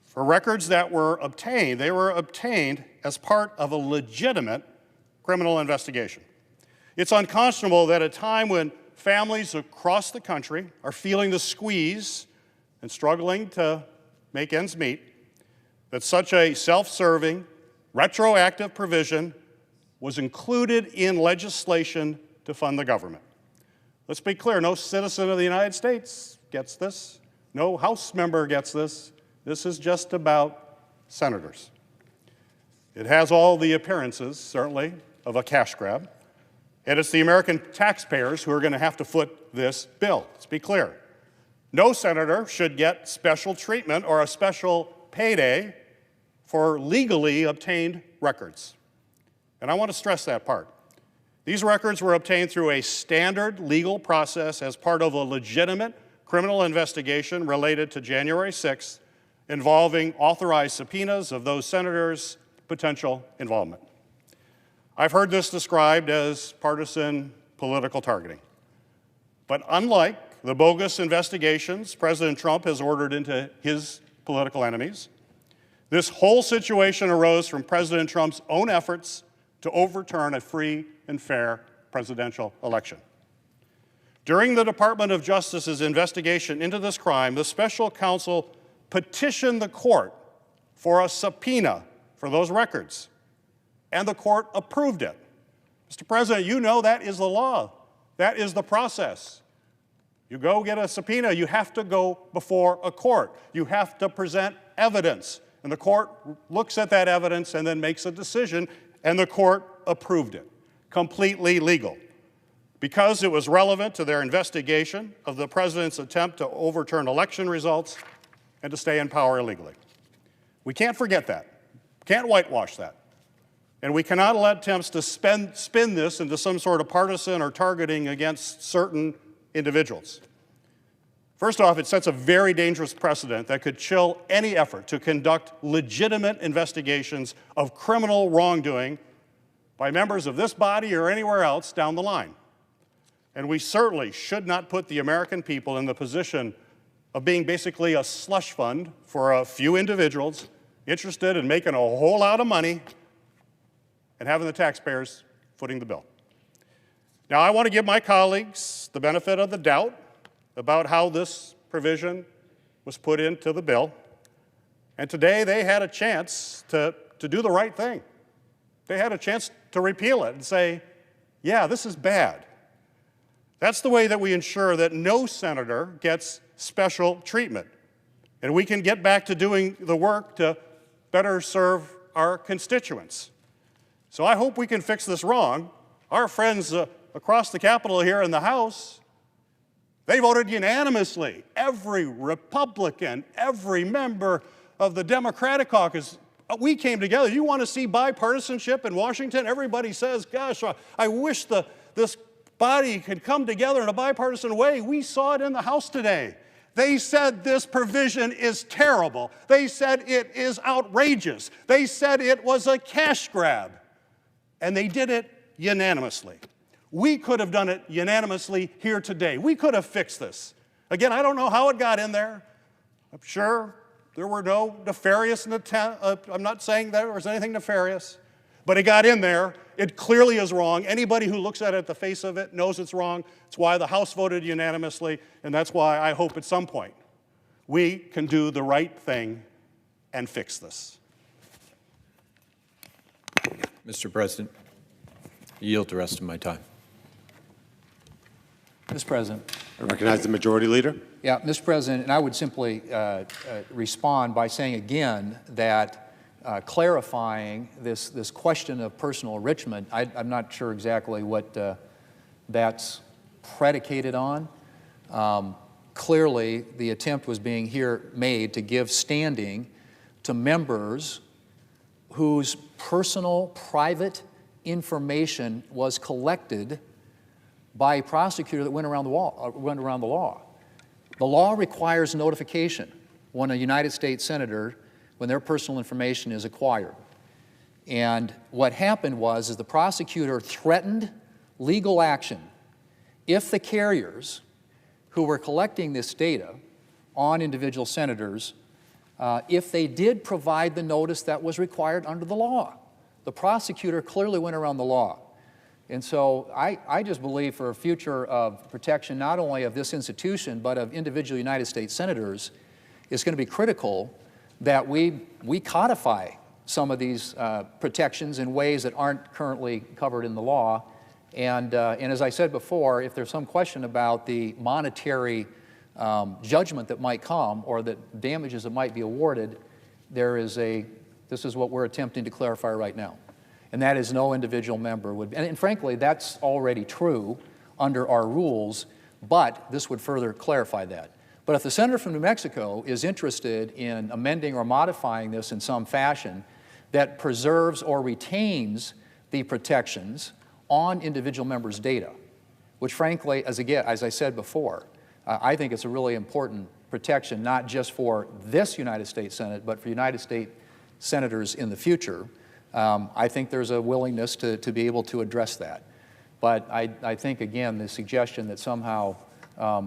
for records that were obtained. They were obtained as part of a legitimate criminal investigation. It's unconscionable that at a time when families across the country are feeling the squeeze and struggling to make ends meet, that such a self-serving, retroactive provision was included in legislation to fund the government. Let's be clear, no citizen of the United States gets this. No House member gets this. This is just about senators. It has all the appearances, certainly, of a cash grab. And it's the American taxpayers who are going to have to foot this bill. Let's be clear. No senator should get special treatment or a special payday for legally obtained records. And I want to stress that part. These records were obtained through a standard legal process as part of a legitimate criminal investigation related to January 6th, involving authorized subpoenas of those senators' potential involvement. I've heard this described as partisan political targeting. But unlike the bogus investigations President Trump has ordered into his political enemies, this whole situation arose from President Trump's own efforts to overturn a free and fair presidential election. During the Department of Justice's investigation into this crime, the special counsel petitioned the court for a subpoena for those records, and the court approved it. Mr. President, you know that is the law. That is the process. You go get a subpoena, you have to go before a court. You have to present evidence. And the court looks at that evidence and then makes a decision, and the court approved it. Completely legal. Because it was relevant to their investigation of the president's attempt to overturn election results and to stay in power illegally. We can't forget that. Can't whitewash that. And we cannot allow attempts to spin this into some sort of partisan or targeting against certain individuals. First off, it sets a very dangerous precedent that could chill any effort to conduct legitimate investigations of criminal wrongdoing by members of this body or anywhere else down the line. And we certainly should not put the American people in the position of being basically a slush fund for a few individuals interested in making a whole lot of money and having the taxpayers footing the bill. Now, I want to give my colleagues the benefit of the doubt about how this provision was put into the bill. And today they had a chance to do the right thing. They had a chance to repeal it and say, yeah, this is bad. That's the way that we ensure that no senator gets special treatment. And we can get back to doing the work to better serve our constituents. So I hope we can fix this wrong. Our friends across the Capitol here in the House, they voted unanimously. Every Republican, every member of the Democratic caucus, we came together. You want to see bipartisanship in Washington? Everybody says, gosh, I wish this body could come together in a bipartisan way. We saw it in the House today. They said this provision is terrible. They said it is outrageous. They said it was a cash grab. And they did it unanimously. We could have done it unanimously here today. We could have fixed this. Again, I don't know how it got in there. I'm sure there were no nefarious intent. I'm not saying there was anything nefarious, but it got in there. It clearly is wrong. Anybody who looks at it at the face of it knows it's wrong. It's why the House voted unanimously, and that's why I hope at some point we can do the right thing and fix this. Mr. President, I yield the rest of my time. Mr. President. I recognize the Majority Leader. Yeah, Mr. President, and I would simply respond by saying again that clarifying this question of personal enrichment, I'm not sure exactly what that's predicated on. Clearly, the attempt was being made to give standing to members whose personal, private information was collected by a prosecutor that went around the law. The law requires notification when a United States senator, when their personal information is acquired. And what happened was the prosecutor threatened legal action if the carriers who were collecting this data on individual senators, if they did provide the notice that was required under the law. The prosecutor clearly went around the law. And so I just believe for a future of protection not only of this institution but of individual United States senators, it's going to be critical that we codify some of these protections in ways that aren't currently covered in the law. And as I said before, if there's some question about the monetary judgment that might come or the damages that might be awarded, this is what we're attempting to clarify right now. And that is no individual member would, and frankly, that's already true under our rules, but this would further clarify that. But if the senator from New Mexico is interested in amending or modifying this in some fashion that preserves or retains the protections on individual members' data, which frankly, as I said before, I think it's a really important protection, not just for this United States Senate, but for United States senators in the future. I think there's a willingness to be able to address that. But I think, again, the suggestion that somehow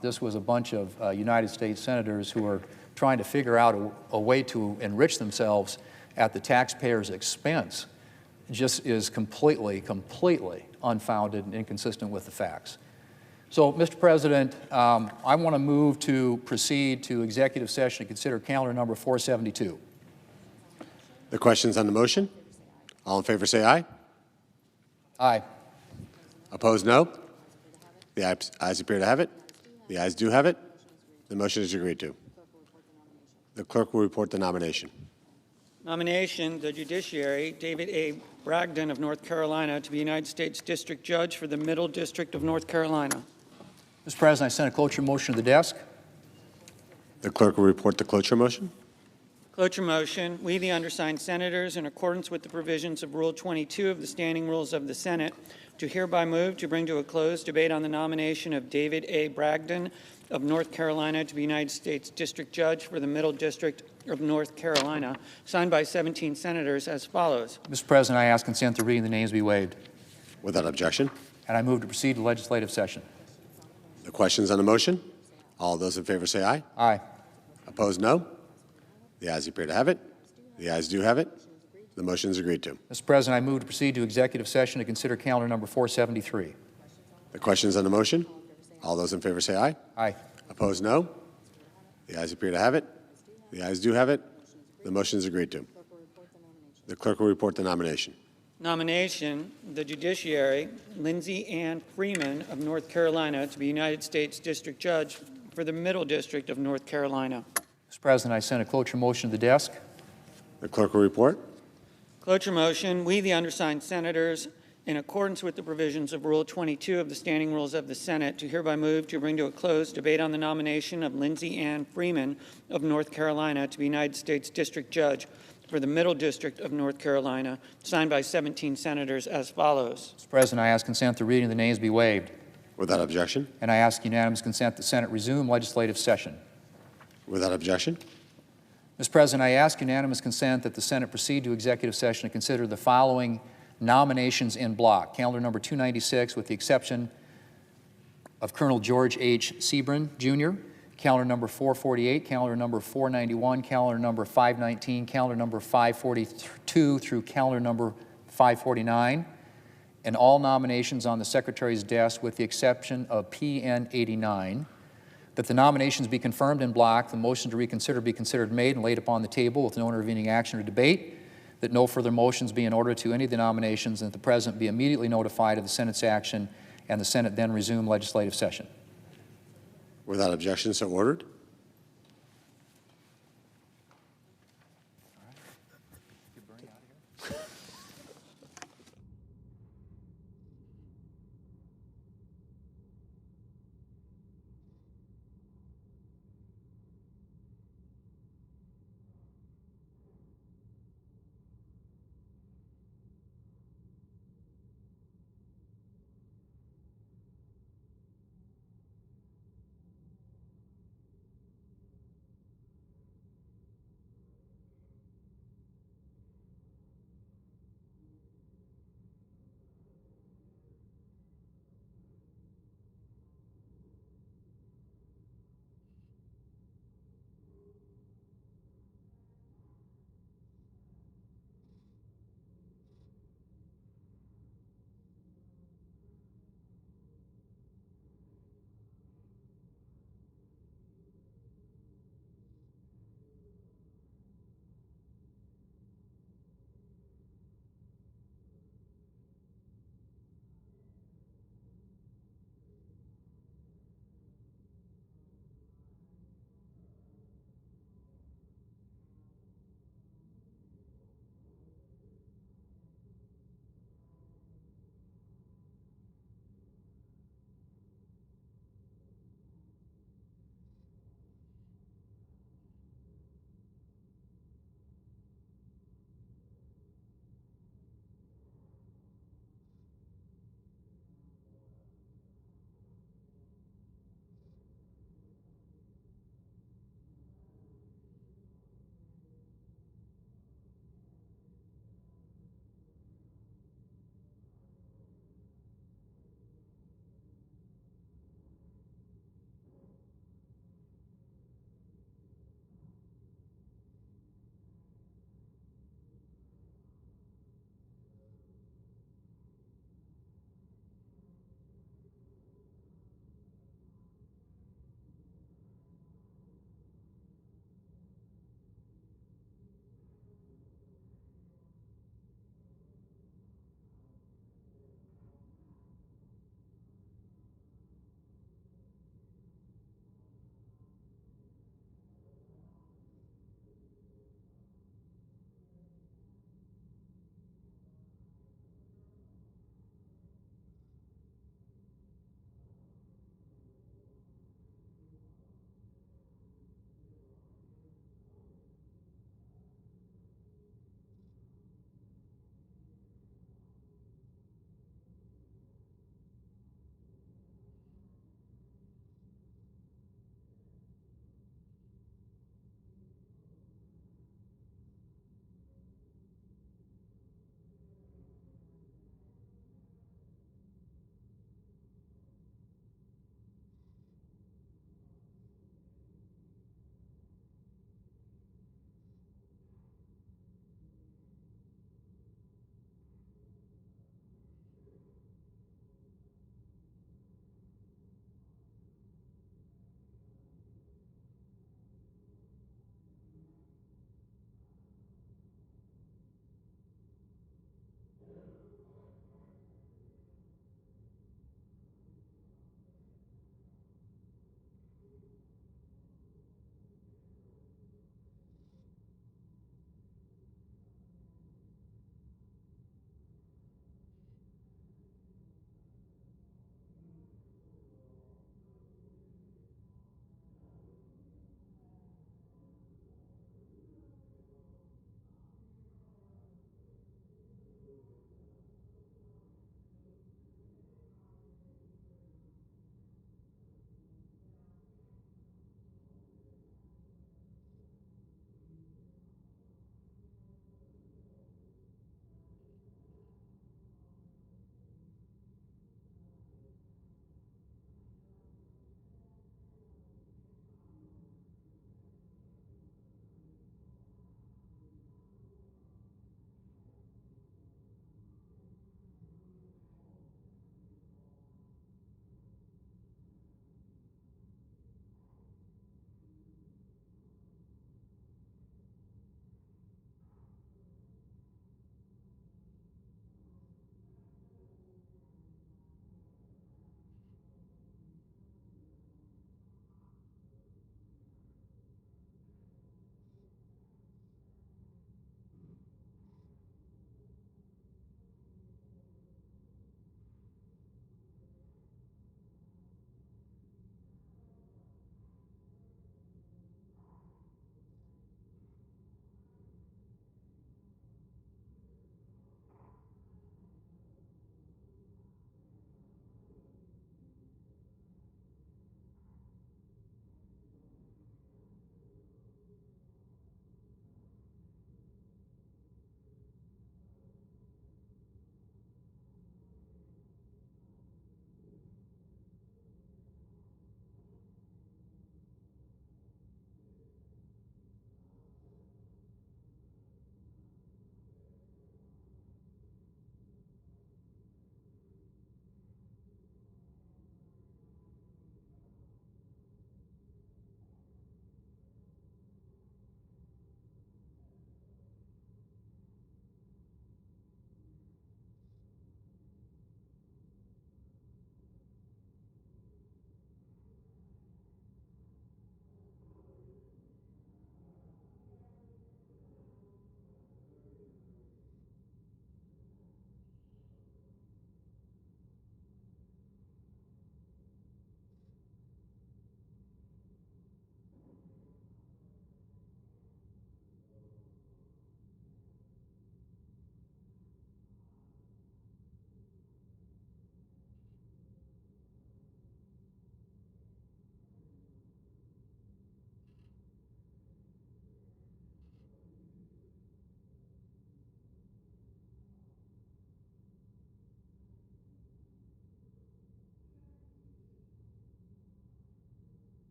this was a bunch of United States senators who are trying to figure out a way to enrich themselves at the taxpayers' expense just is completely unfounded and inconsistent with the facts. So, Mr. President, I want to move to proceed to executive session to consider calendar number 472. The questions on the motion? All in favor say aye. Aye. Opposed, no. The ayes appear to have it. The ayes do have it. The motion is agreed to. The clerk will report the nomination. Nomination, the judiciary, David A. Bragdon of North Carolina to be United States District Judge for the Middle District of North Carolina. Mr. President, I send a cloture motion to the desk. The clerk will report the cloture motion. Cloture motion, we, the undersigned senators, in accordance with the provisions of Rule 22 of the Standing Rules of the Senate, do hereby move to bring to a close debate on the nomination of David A. Bragdon of North Carolina to be United States District Judge for the Middle District of North Carolina, signed by 17 senators as follows. Mr. President, I ask consent to reading the names be waived. Without objection. And I move to proceed to legislative session. The questions on the motion? All those in favor say aye. Aye. Opposed, no. The ayes appear to have it. The ayes do have it. The motion is agreed to. Mr. President, I move to proceed to executive session to consider calendar number 473. The questions on the motion? All those in favor say aye. Aye. Opposed, no. The ayes appear to have it. The ayes do have it. The motion is agreed to. The clerk will report the nomination. Nomination, the judiciary, Lindsay Ann Freeman of North Carolina to be United States District Judge for the Middle District of North Carolina. Mr. President, I send a cloture motion to the desk. The clerk will report. Cloture motion, we, the undersigned senators, in accordance with the provisions of Rule 22 of the Standing Rules of the Senate, do hereby move to bring to a close debate on the nomination of Lindsay Ann Freeman of North Carolina to be United States District Judge for the Middle District of North Carolina, signed by 17 senators as follows. Mr. President, I ask consent the reading of the names be waived. Without objection. And I ask unanimous consent the Senate resume legislative session. Without objection. Mr. President, I ask unanimous consent that the Senate proceed to executive session to consider the following nominations in block. Calendar number 296, with the exception of Colonel George H. Sebrin, Jr., calendar number 448, calendar number 491, calendar number 519, calendar number 542 through calendar number 549, and all nominations on the Secretary's desk with the exception of PN 89. That the nominations be confirmed in block, the motion to reconsider be considered made and laid upon the table with no intervening action or debate, that no further motions be in order to any of the nominations, and that the President be immediately notified of the Senate's action, and the Senate then resume legislative session. Without objection, so ordered.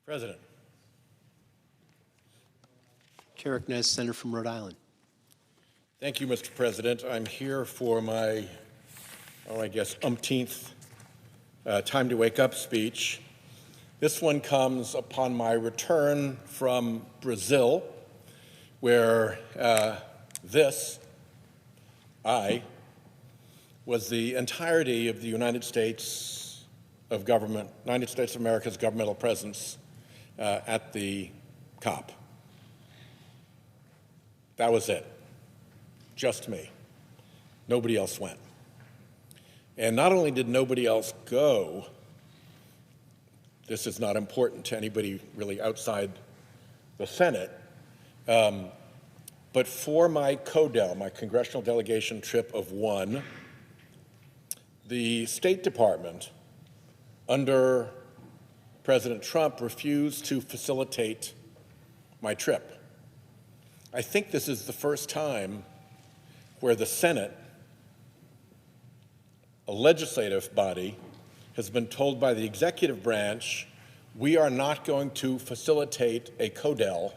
Mr. President. Chair recognizes the senator from Rhode Island. Thank you, Mr. President. I'm here for my, I guess, umpteenth time to wake up speech. This one comes upon my return from Brazil, where I was the entirety of the United States of America's governmental presence at the COP. That was it. Just me. Nobody else went. And not only did nobody else go, this is not important to anybody really outside the Senate, but for my CODEL, my congressional delegation trip of one, the State Department, under President Trump, refused to facilitate my trip. I think this is the first time where the Senate, a legislative body, has been told by the executive branch, we are not going to facilitate a CODEL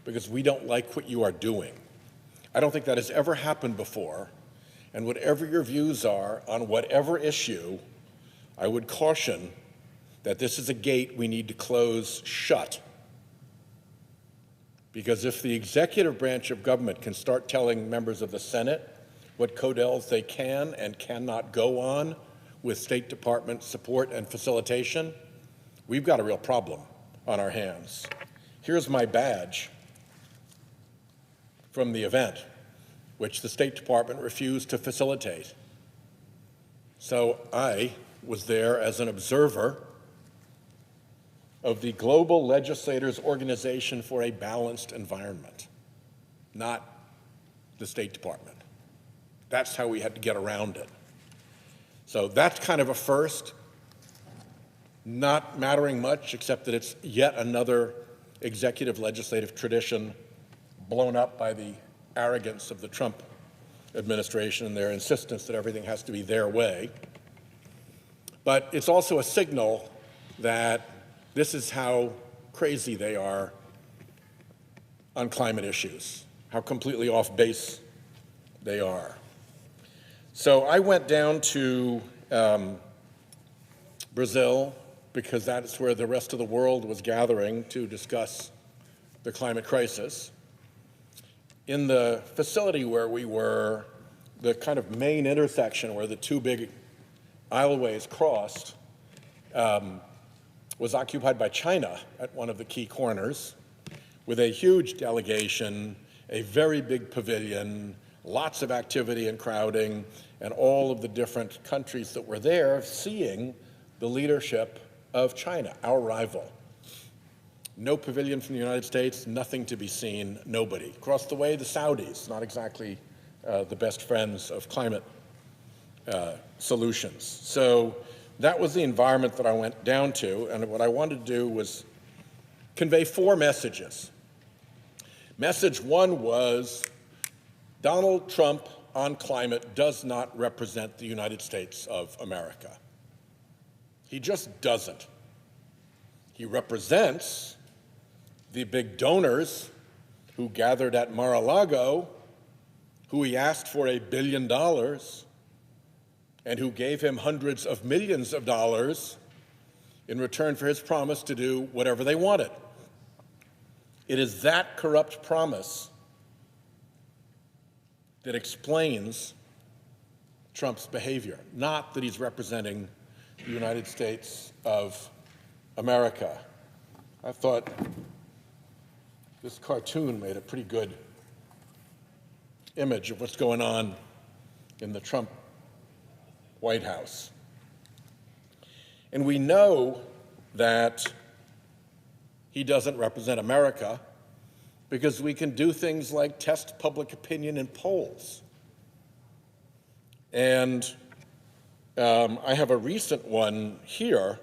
because we don't like what you are doing. I don't think that has ever happened before, and whatever your views are on whatever issue, I would caution that this is a gate we need to close shut. Because if the executive branch of government can start telling members of the Senate what CODELs they can and cannot go on with State Department support and facilitation, we've got a real problem on our hands. Here's my badge from the event, which the State Department refused to facilitate. So I was there as an observer of the Global Legislators Organization for a Balanced Environment, not the State Department. That's how we had to get around it. So that's kind of a first, not mattering much, except that it's yet another executive legislative tradition blown up by the arrogance of the Trump administration and their insistence that everything has to be their way. But it's also a signal that this is how crazy they are on climate issues, how completely off base they are. So I went down to Brazil because that's where the rest of the world was gathering to discuss the climate crisis. In the facility where we were, the kind of main intersection where the two big aisleways crossed, was occupied by China at one of the key corners, with a huge delegation, a very big pavilion, lots of activity and crowding, and all of the different countries that were there seeing the leadership of China, our rival. No pavilion from the United States, nothing to be seen, nobody. Across the way, the Saudis, not exactly the best friends of climate solutions. So that was the environment that I went down to, and what I wanted to do was convey four messages. Message one was, Donald Trump on climate does not represent the United States of America. He just doesn't. He represents the big donors who gathered at Mar-a-Lago, who he asked for $1 billion, and who gave him hundreds of millions of dollars in return for his promise to do whatever they wanted. It is that corrupt promise that explains Trump's behavior, not that he's representing the United States of America. I thought this cartoon made a pretty good image of what's going on in the Trump White House. And we know that he doesn't represent America because we can do things like test public opinion in polls. And I have a recent one here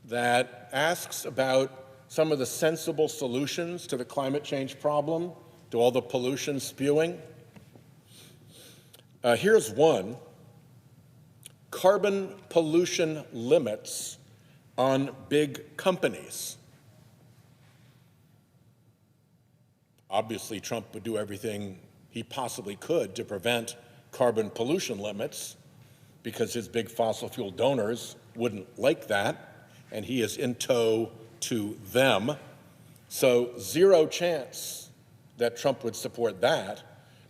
that asks about some of the sensible solutions to the climate change problem, to all the pollution spewing. Here's one. Carbon pollution limits on big companies. Obviously, Trump would do everything he possibly could to prevent carbon pollution limits because his big fossil fuel donors wouldn't like that, and he is in tow to them. So zero chance that Trump would support that.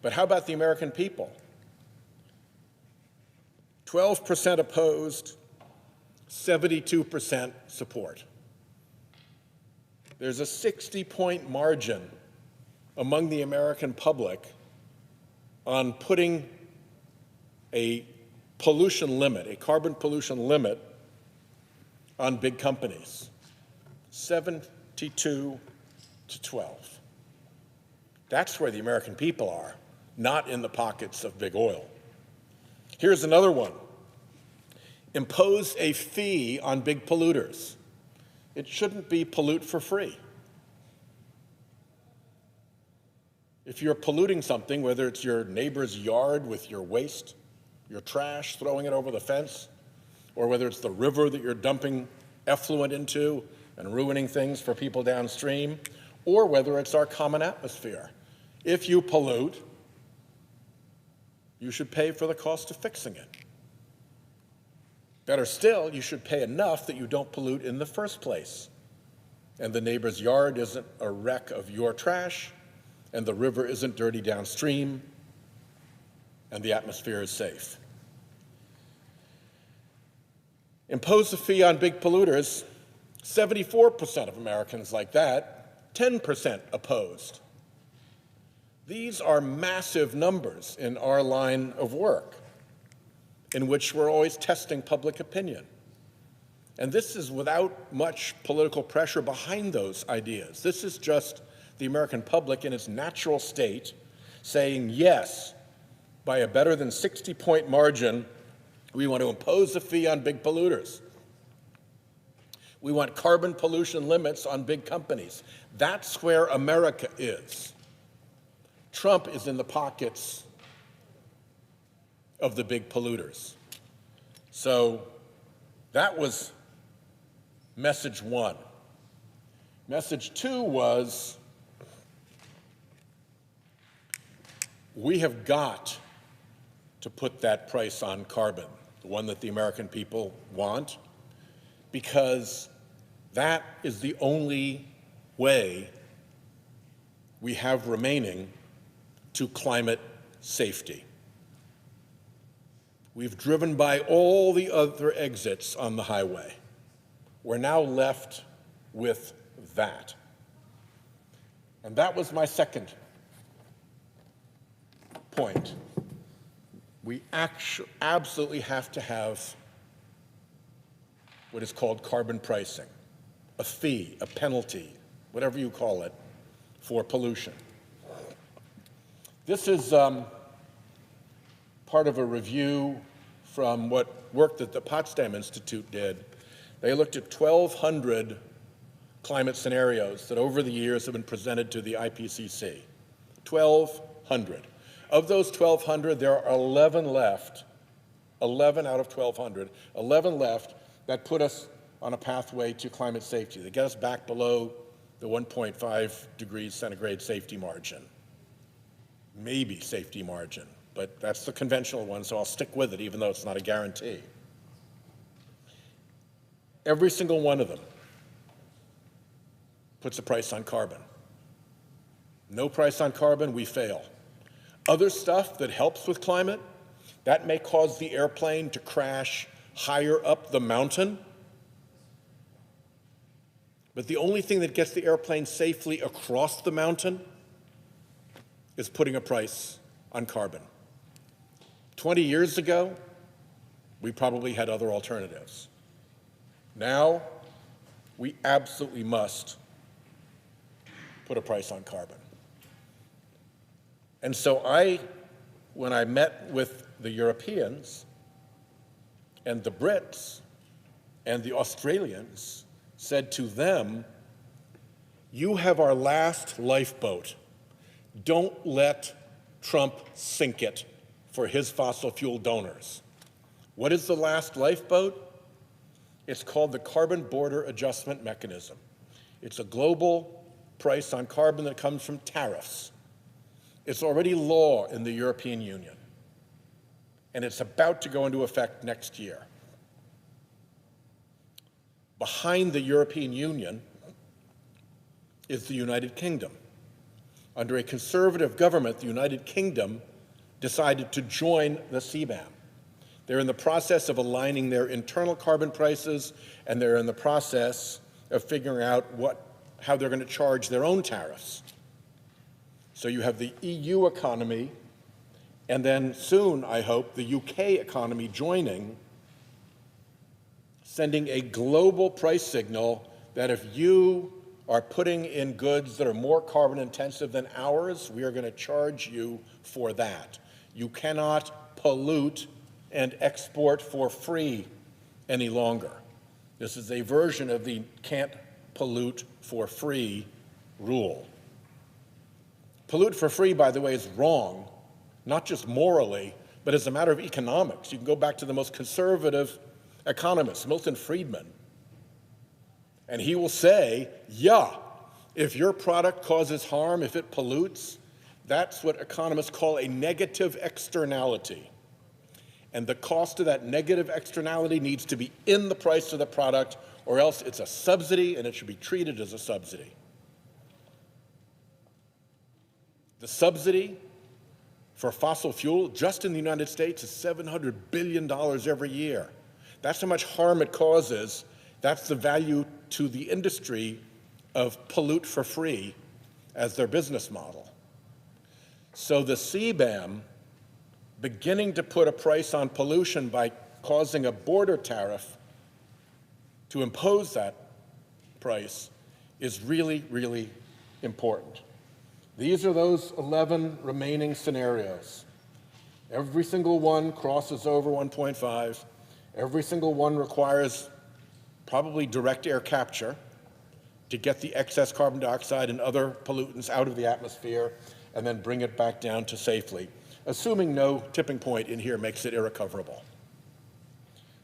But how about the American people? 12% opposed, 72% support. There's a 60-point margin among the American public on putting a pollution limit, a carbon pollution limit, on big companies. 72 to 12. That's where the American people are, not in the pockets of big oil. Here's another one. Impose a fee on big polluters. It shouldn't be pollute for free. If you're polluting something, whether it's your neighbor's yard with your waste, your trash, throwing it over the fence, or whether it's the river that you're dumping effluent into and ruining things for people downstream, or whether it's our common atmosphere. If you pollute, you should pay for the cost of fixing it. Better still, you should pay enough that you don't pollute in the first place, and the neighbor's yard isn't a wreck of your trash, and the river isn't dirty downstream, and the atmosphere is safe. Impose a fee on big polluters. 74% of Americans like that, 10% opposed. These are massive numbers in our line of work, in which we're always testing public opinion. And this is without much political pressure behind those ideas. This is just the American public in its natural state saying, yes, by a better than 60-point margin, we want to impose a fee on big polluters. We want carbon pollution limits on big companies. That's where America is. Trump is in the pockets of the big polluters. So that was message one. Message two was, we have got to put that price on carbon, the one that the American people want, because that is the only way we have remaining to climate safety. We've driven by all the other exits on the highway. We're now left with that. And that was my second point. We absolutely have to have what is called carbon pricing, a fee, a penalty, whatever you call it, for pollution. This is part of a review from what work that the Potsdam Institute did. They looked at 1,200 climate scenarios that over the years have been presented to the IPCC. 1,200. Of those 1,200, there are 11 left, 11 out of 1,200, 11 left that put us on a pathway to climate safety. They get us back below the 1.5 degrees centigrade safety margin. Maybe safety margin, but that's the conventional one, so I'll stick with it even though it's not a guarantee. Every single one of them puts a price on carbon. No price on carbon, we fail. Other stuff that helps with climate, that may cause the airplane to crash higher up the mountain. But the only thing that gets the airplane safely across the mountain is putting a price on carbon. 20 years ago, we probably had other alternatives. Now, we absolutely must put a price on carbon. And so when I met with the Europeans and the Brits and the Australians, said to them, you have our last lifeboat. Don't let Trump sink it for his fossil fuel donors. What is the last lifeboat? It's called the Carbon Border Adjustment Mechanism. It's a global price on carbon that comes from tariffs. It's already law in the European Union, and it's about to go into effect next year. Behind the European Union is the United Kingdom. Under a conservative government, the United Kingdom decided to join the CBAM. They're in the process of aligning their internal carbon prices, and they're in the process of figuring out how they're going to charge their own tariffs. So you have the EU economy, and then soon, I hope, the UK economy joining, sending a global price signal that if you are putting in goods that are more carbon intensive than ours, we are going to charge you for that. You cannot pollute and export for free any longer. This is a version of the can't pollute for free rule. Pollute for free, by the way, is wrong, not just morally, but as a matter of economics. You can go back to the most conservative economist, Milton Friedman, and he will say, yeah, if your product causes harm, if it pollutes, that's what economists call a negative externality. And the cost of that negative externality needs to be in the price of the product, or else it's a subsidy and it should be treated as a subsidy. The subsidy for fossil fuel just in the United States is $700 billion every year. That's how much harm it causes. That's the value to the industry of pollute for free as their business model. So the CBAM, beginning to put a price on pollution by causing a border tariff to impose that price, is really, really important. These are those 11 remaining scenarios. Every single one crosses over 1.5. Every single one requires probably direct air capture to get the excess carbon dioxide and other pollutants out of the atmosphere and then bring it back down to safely, assuming no tipping point in here makes it irrecoverable.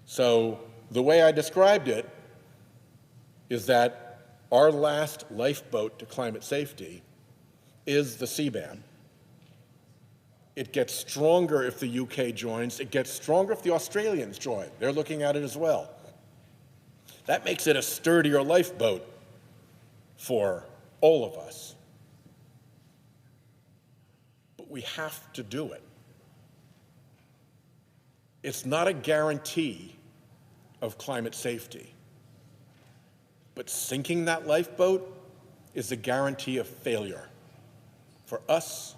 So the way I described it is that our last lifeboat to climate safety is the CBAM. It gets stronger if the UK joins. It gets stronger if the Australians join. They're looking at it as well. That makes it a sturdier lifeboat for all of us. But we have to do it. It's not a guarantee of climate safety. But sinking that lifeboat is a guarantee of failure for us,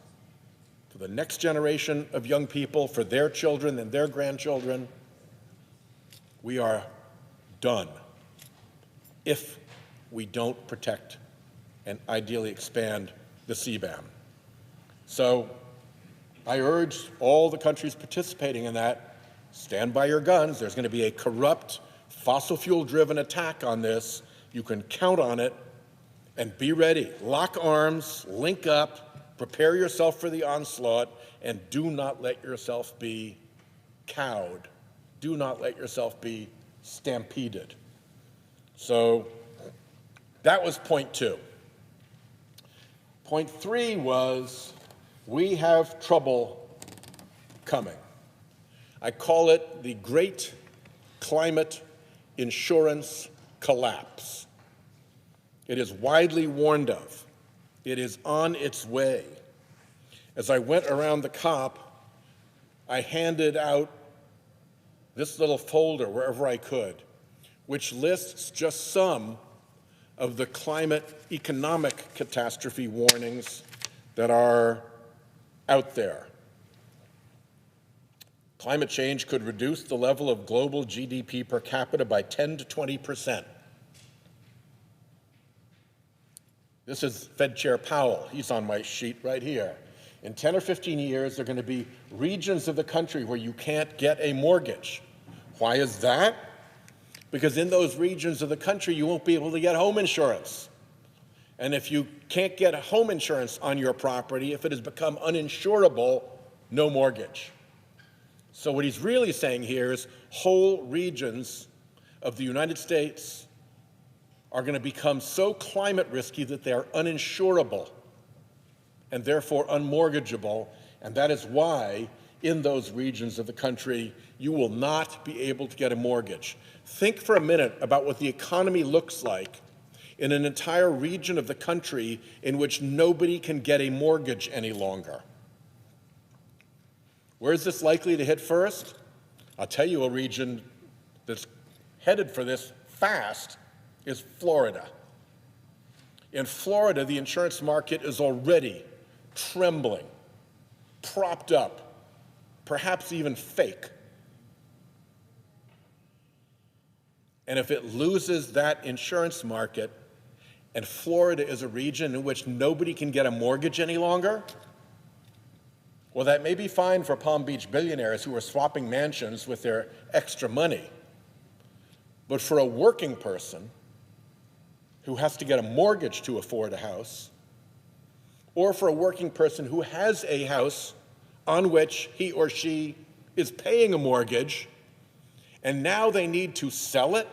for the next generation of young people, for their children and their grandchildren. We are done if we don't protect and ideally expand the CBAM. So I urge all the countries participating in that, stand by your guns. There's going to be a corrupt, fossil fuel-driven attack on this. You can count on it, and be ready. Lock arms, link up, prepare yourself for the onslaught, and do not let yourself be cowed. Do not let yourself be stampeded. So that was point 2. Point 3 was we have trouble coming. I call it the Great Climate Insurance Collapse. It is widely warned of. It is on its way. As I went around the COP, I handed out this little folder wherever I could, which lists just some of the climate economic catastrophe warnings that are out there. Climate change could reduce the level of global GDP per capita by 10 to 20%. This is Fed Chair Powell. He's on my sheet right here. In 10 or 15 years, there are going to be regions of the country where you can't get a mortgage. Why is that? Because in those regions of the country, you won't be able to get home insurance. And if you can't get home insurance on your property, if it has become uninsurable, no mortgage. So what he's really saying here is whole regions of the United States are going to become so climate risky that they are uninsurable and therefore unmortgageable, and that is why in those regions of the country you will not be able to get a mortgage. Think for a minute about what the economy looks like in an entire region of the country in which nobody can get a mortgage any longer. Where is this likely to hit first? I'll tell you a region that's headed for this fast is Florida. In Florida, the insurance market is already trembling, propped up, perhaps even fake. And if it loses that insurance market, and Florida is a region in which nobody can get a mortgage any longer, well, that may be fine for Palm Beach billionaires who are swapping mansions with their extra money. But for a working person who has to get a mortgage to afford a house, or for a working person who has a house on which he or she is paying a mortgage, and now they need to sell it,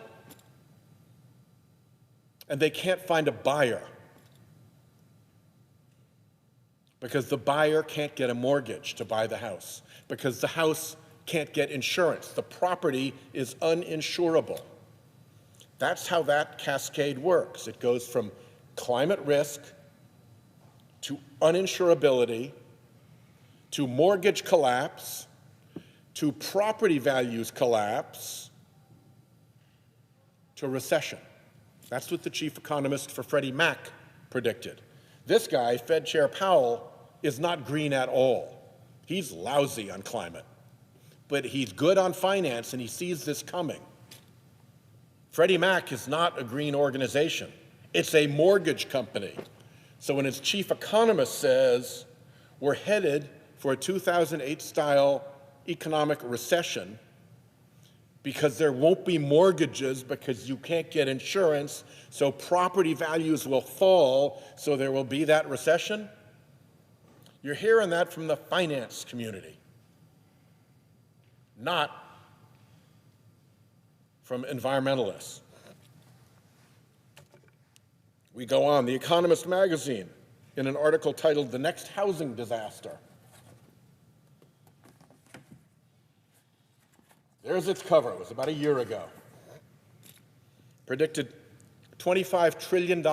and they can't find a buyer because the buyer can't get a mortgage to buy the house, because the house can't get insurance. The property is uninsurable. That's how that cascade works. It goes from climate risk to uninsurability to mortgage collapse to property values collapse to recession. That's what the chief economist for Freddie Mac predicted. This guy, Fed Chair Powell, is not green at all. He's lousy on climate, but he's good on finance and he sees this coming. Freddie Mac is not a green organization. It's a mortgage company. So when its chief economist says we're headed for a 2008-style economic recession because there won't be mortgages because you can't get insurance, so property values will fall, so there will be that recession, you're hearing that from the finance community, not from environmentalists. We go on. The Economist magazine, in an article titled "The Next Housing Disaster." There's its cover. It was about a year ago. Predicted $25 trillion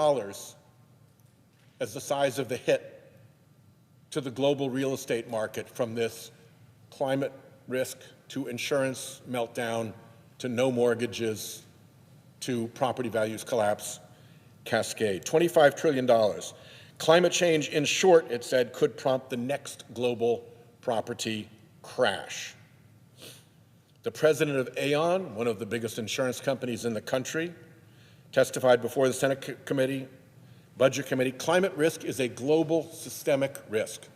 as the size of the hit to the global real estate market from this climate risk to insurance meltdown to no mortgages to property values collapse cascade. $25 trillion. Climate change, in short, it said, could prompt the next global property crash. The president of Aon, one of the biggest insurance companies in the country, testified before the Senate committee, Budget Committee. Climate risk is a global systemic risk.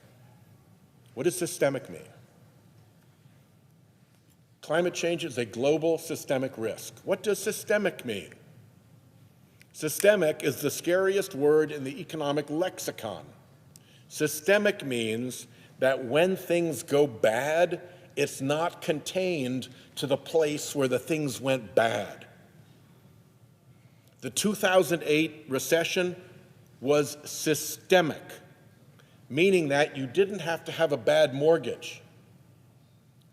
What does systemic mean? Climate change is a global systemic risk. What does systemic mean? Systemic is the scariest word in the economic lexicon. Systemic means that when things go bad, it's not contained to the place where the things went bad. The 2008 recession was systemic, meaning that you didn't have to have a bad mortgage,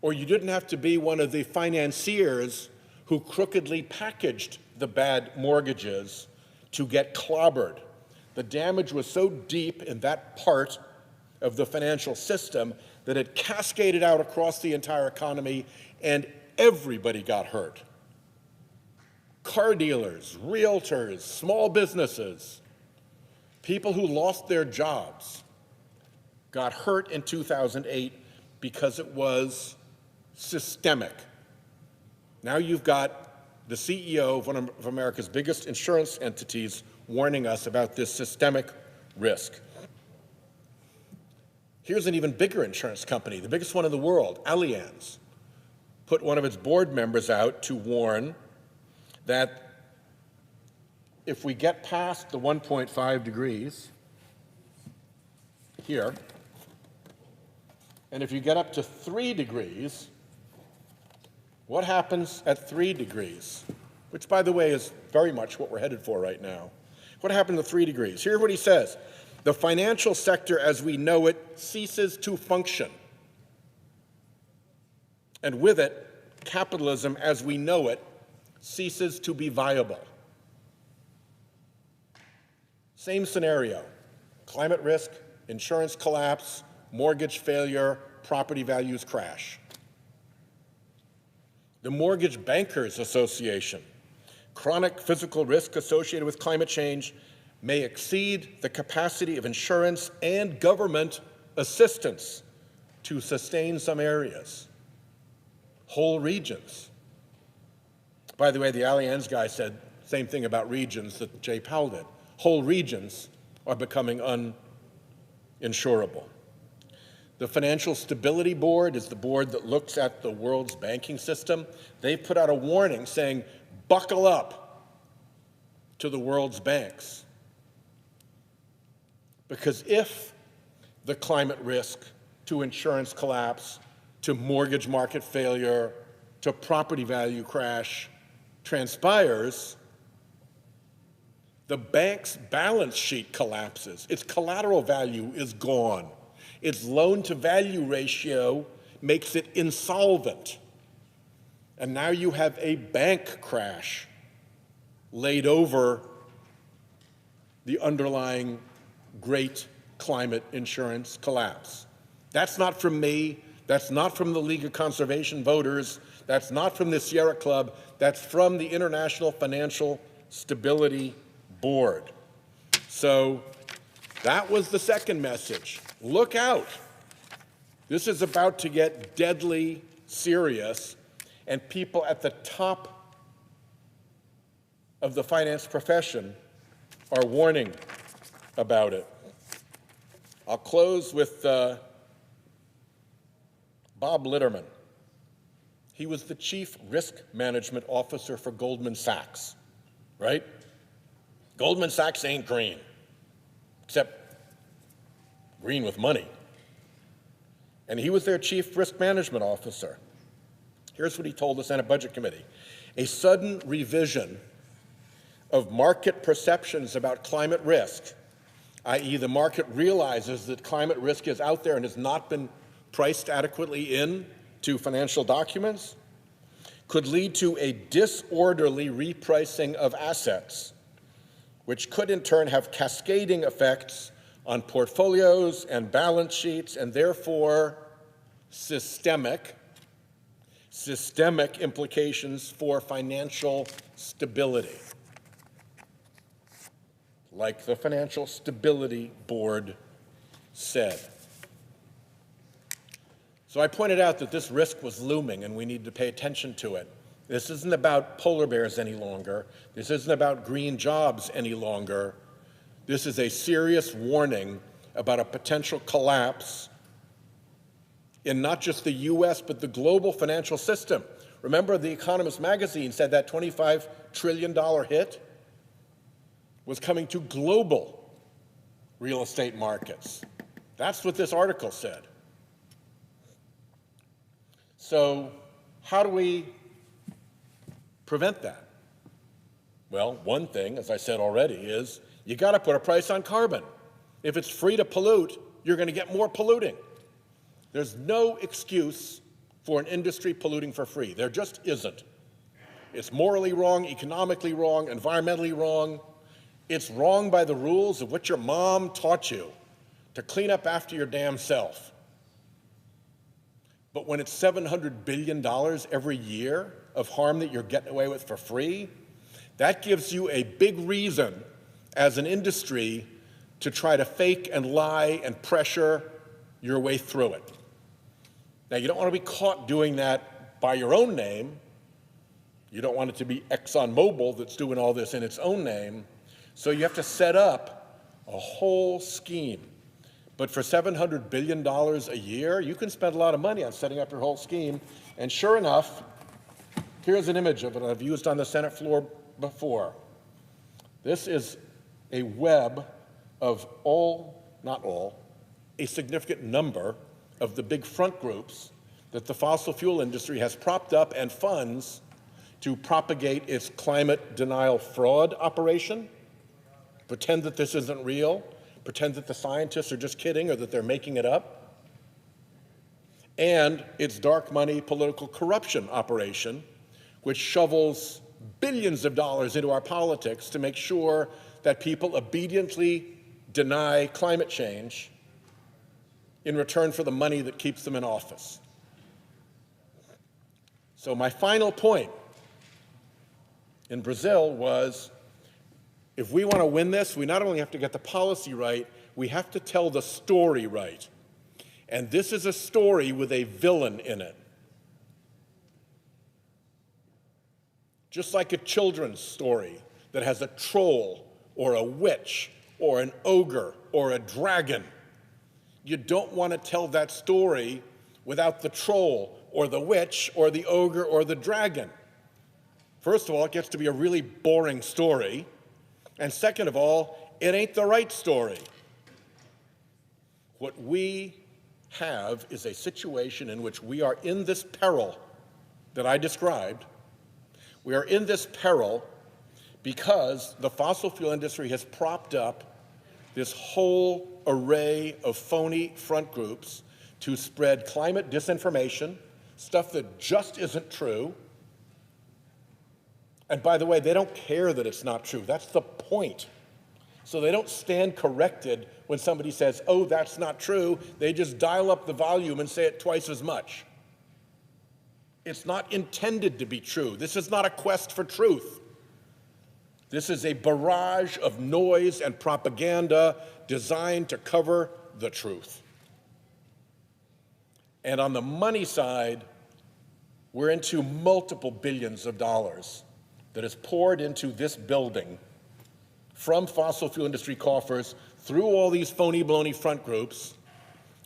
or you didn't have to be one of the financiers who crookedly packaged the bad mortgages to get clobbered. The damage was so deep in that part of the financial system that it cascaded out across the entire economy and everybody got hurt. Car dealers, realtors, small businesses, people who lost their jobs got hurt in 2008 because it was systemic. Now you've got the CEO of one of America's biggest insurance entities warning us about this systemic risk. Here's an even bigger insurance company, the biggest one in the world, Allianz, put one of its board members out to warn that if we get past the 1.5 degrees here, and if you get up to 3 degrees, what happens at 3 degrees? which, by the way, is very much what we're headed for right now. What happened to 3 degrees? Here's what he says. The financial sector as we know it ceases to function. And with it, capitalism as we know it ceases to be viable. Same scenario. Climate risk, insurance collapse, mortgage failure, property values crash. The Mortgage Bankers Association. Chronic physical risk associated with climate change may exceed the capacity of insurance and government assistance to sustain some areas, whole regions. By the way, the Allianz guy said the same thing about regions that Jay Powell did. Whole regions are becoming uninsurable. The Financial Stability Board is the board that looks at the world's banking system. They've put out a warning saying, buckle up to the world's banks. Because if the climate risk to insurance collapse, to mortgage market failure, to property value crash transpires, the bank's balance sheet collapses. Its collateral value is gone. Its loan-to-value ratio makes it insolvent. And now you have a bank crash laid over the underlying great climate insurance collapse. That's not from me. That's not from the League of Conservation Voters. That's not from the Sierra Club. That's from the International Financial Stability Board. So that was the second message. Look out. This is about to get deadly serious, and people at the top of the finance profession are warning about it. I'll close with Bob Litterman. He was the chief risk management officer for Goldman Sachs, right? Goldman Sachs ain't green, except green with money. And he was their chief risk management officer. Here's what he told the Senate Budget Committee. A sudden revision of market perceptions about climate risk, i.e. the market realizes that climate risk is out there and has not been priced adequately into financial documents, could lead to a disorderly repricing of assets, which could in turn have cascading effects on portfolios and balance sheets, and therefore systemic implications for financial stability, like the Financial Stability Board said. So I pointed out that this risk was looming and we need to pay attention to it. This isn't about polar bears any longer. This isn't about green jobs any longer. This is a serious warning about a potential collapse in not just the US, but the global financial system. Remember, The Economist magazine said that $25 trillion hit was coming to global real estate markets. That's what this article said. So how do we prevent that? Well, one thing, as I said already, is you got to put a price on carbon. If it's free to pollute, you're going to get more polluting. There's no excuse for an industry polluting for free. There just isn't. It's morally wrong, economically wrong, environmentally wrong. It's wrong by the rules of what your mom taught you, to clean up after your damn self. But when it's $700 billion every year of harm that you're getting away with for free, that gives you a big reason as an industry to try to fake and lie and pressure your way through it. Now, you don't want to be caught doing that by your own name. You don't want it to be ExxonMobil that's doing all this in its own name. So you have to set up a whole scheme. But for $700 billion a year, you can spend a lot of money on setting up your whole scheme. And sure enough, here's an image of it I've used on the Senate floor before. This is a web of a significant number of the big front groups that the fossil fuel industry has propped up and funds to propagate its climate denial fraud operation, pretend that this isn't real, pretend that the scientists are just kidding or that they're making it up, and its dark money political corruption operation, which shovels billions of dollars into our politics to make sure that people obediently deny climate change in return for the money that keeps them in office. So my final point in Brazil was, if we want to win this, we not only have to get the policy right, we have to tell the story right. And this is a story with a villain in it. Just like a children's story that has a troll or a witch or an ogre or a dragon, you don't want to tell that story without the troll or the witch or the ogre or the dragon. First of all, it gets to be a really boring story. And second of all, it ain't the right story. What we have is a situation in which we are in this peril that I described. We are in this peril because the fossil fuel industry has propped up this whole array of phony front groups to spread climate disinformation, stuff that just isn't true. And by the way, they don't care that it's not true. That's the point. So they don't stand corrected when somebody says, oh, that's not true. They just dial up the volume and say it twice as much. It's not intended to be true. This is not a quest for truth. This is a barrage of noise and propaganda designed to cover the truth. And on the money side, we're into multiple billions of dollars that is poured into this building from fossil fuel industry coffers through all these phony baloney front groups.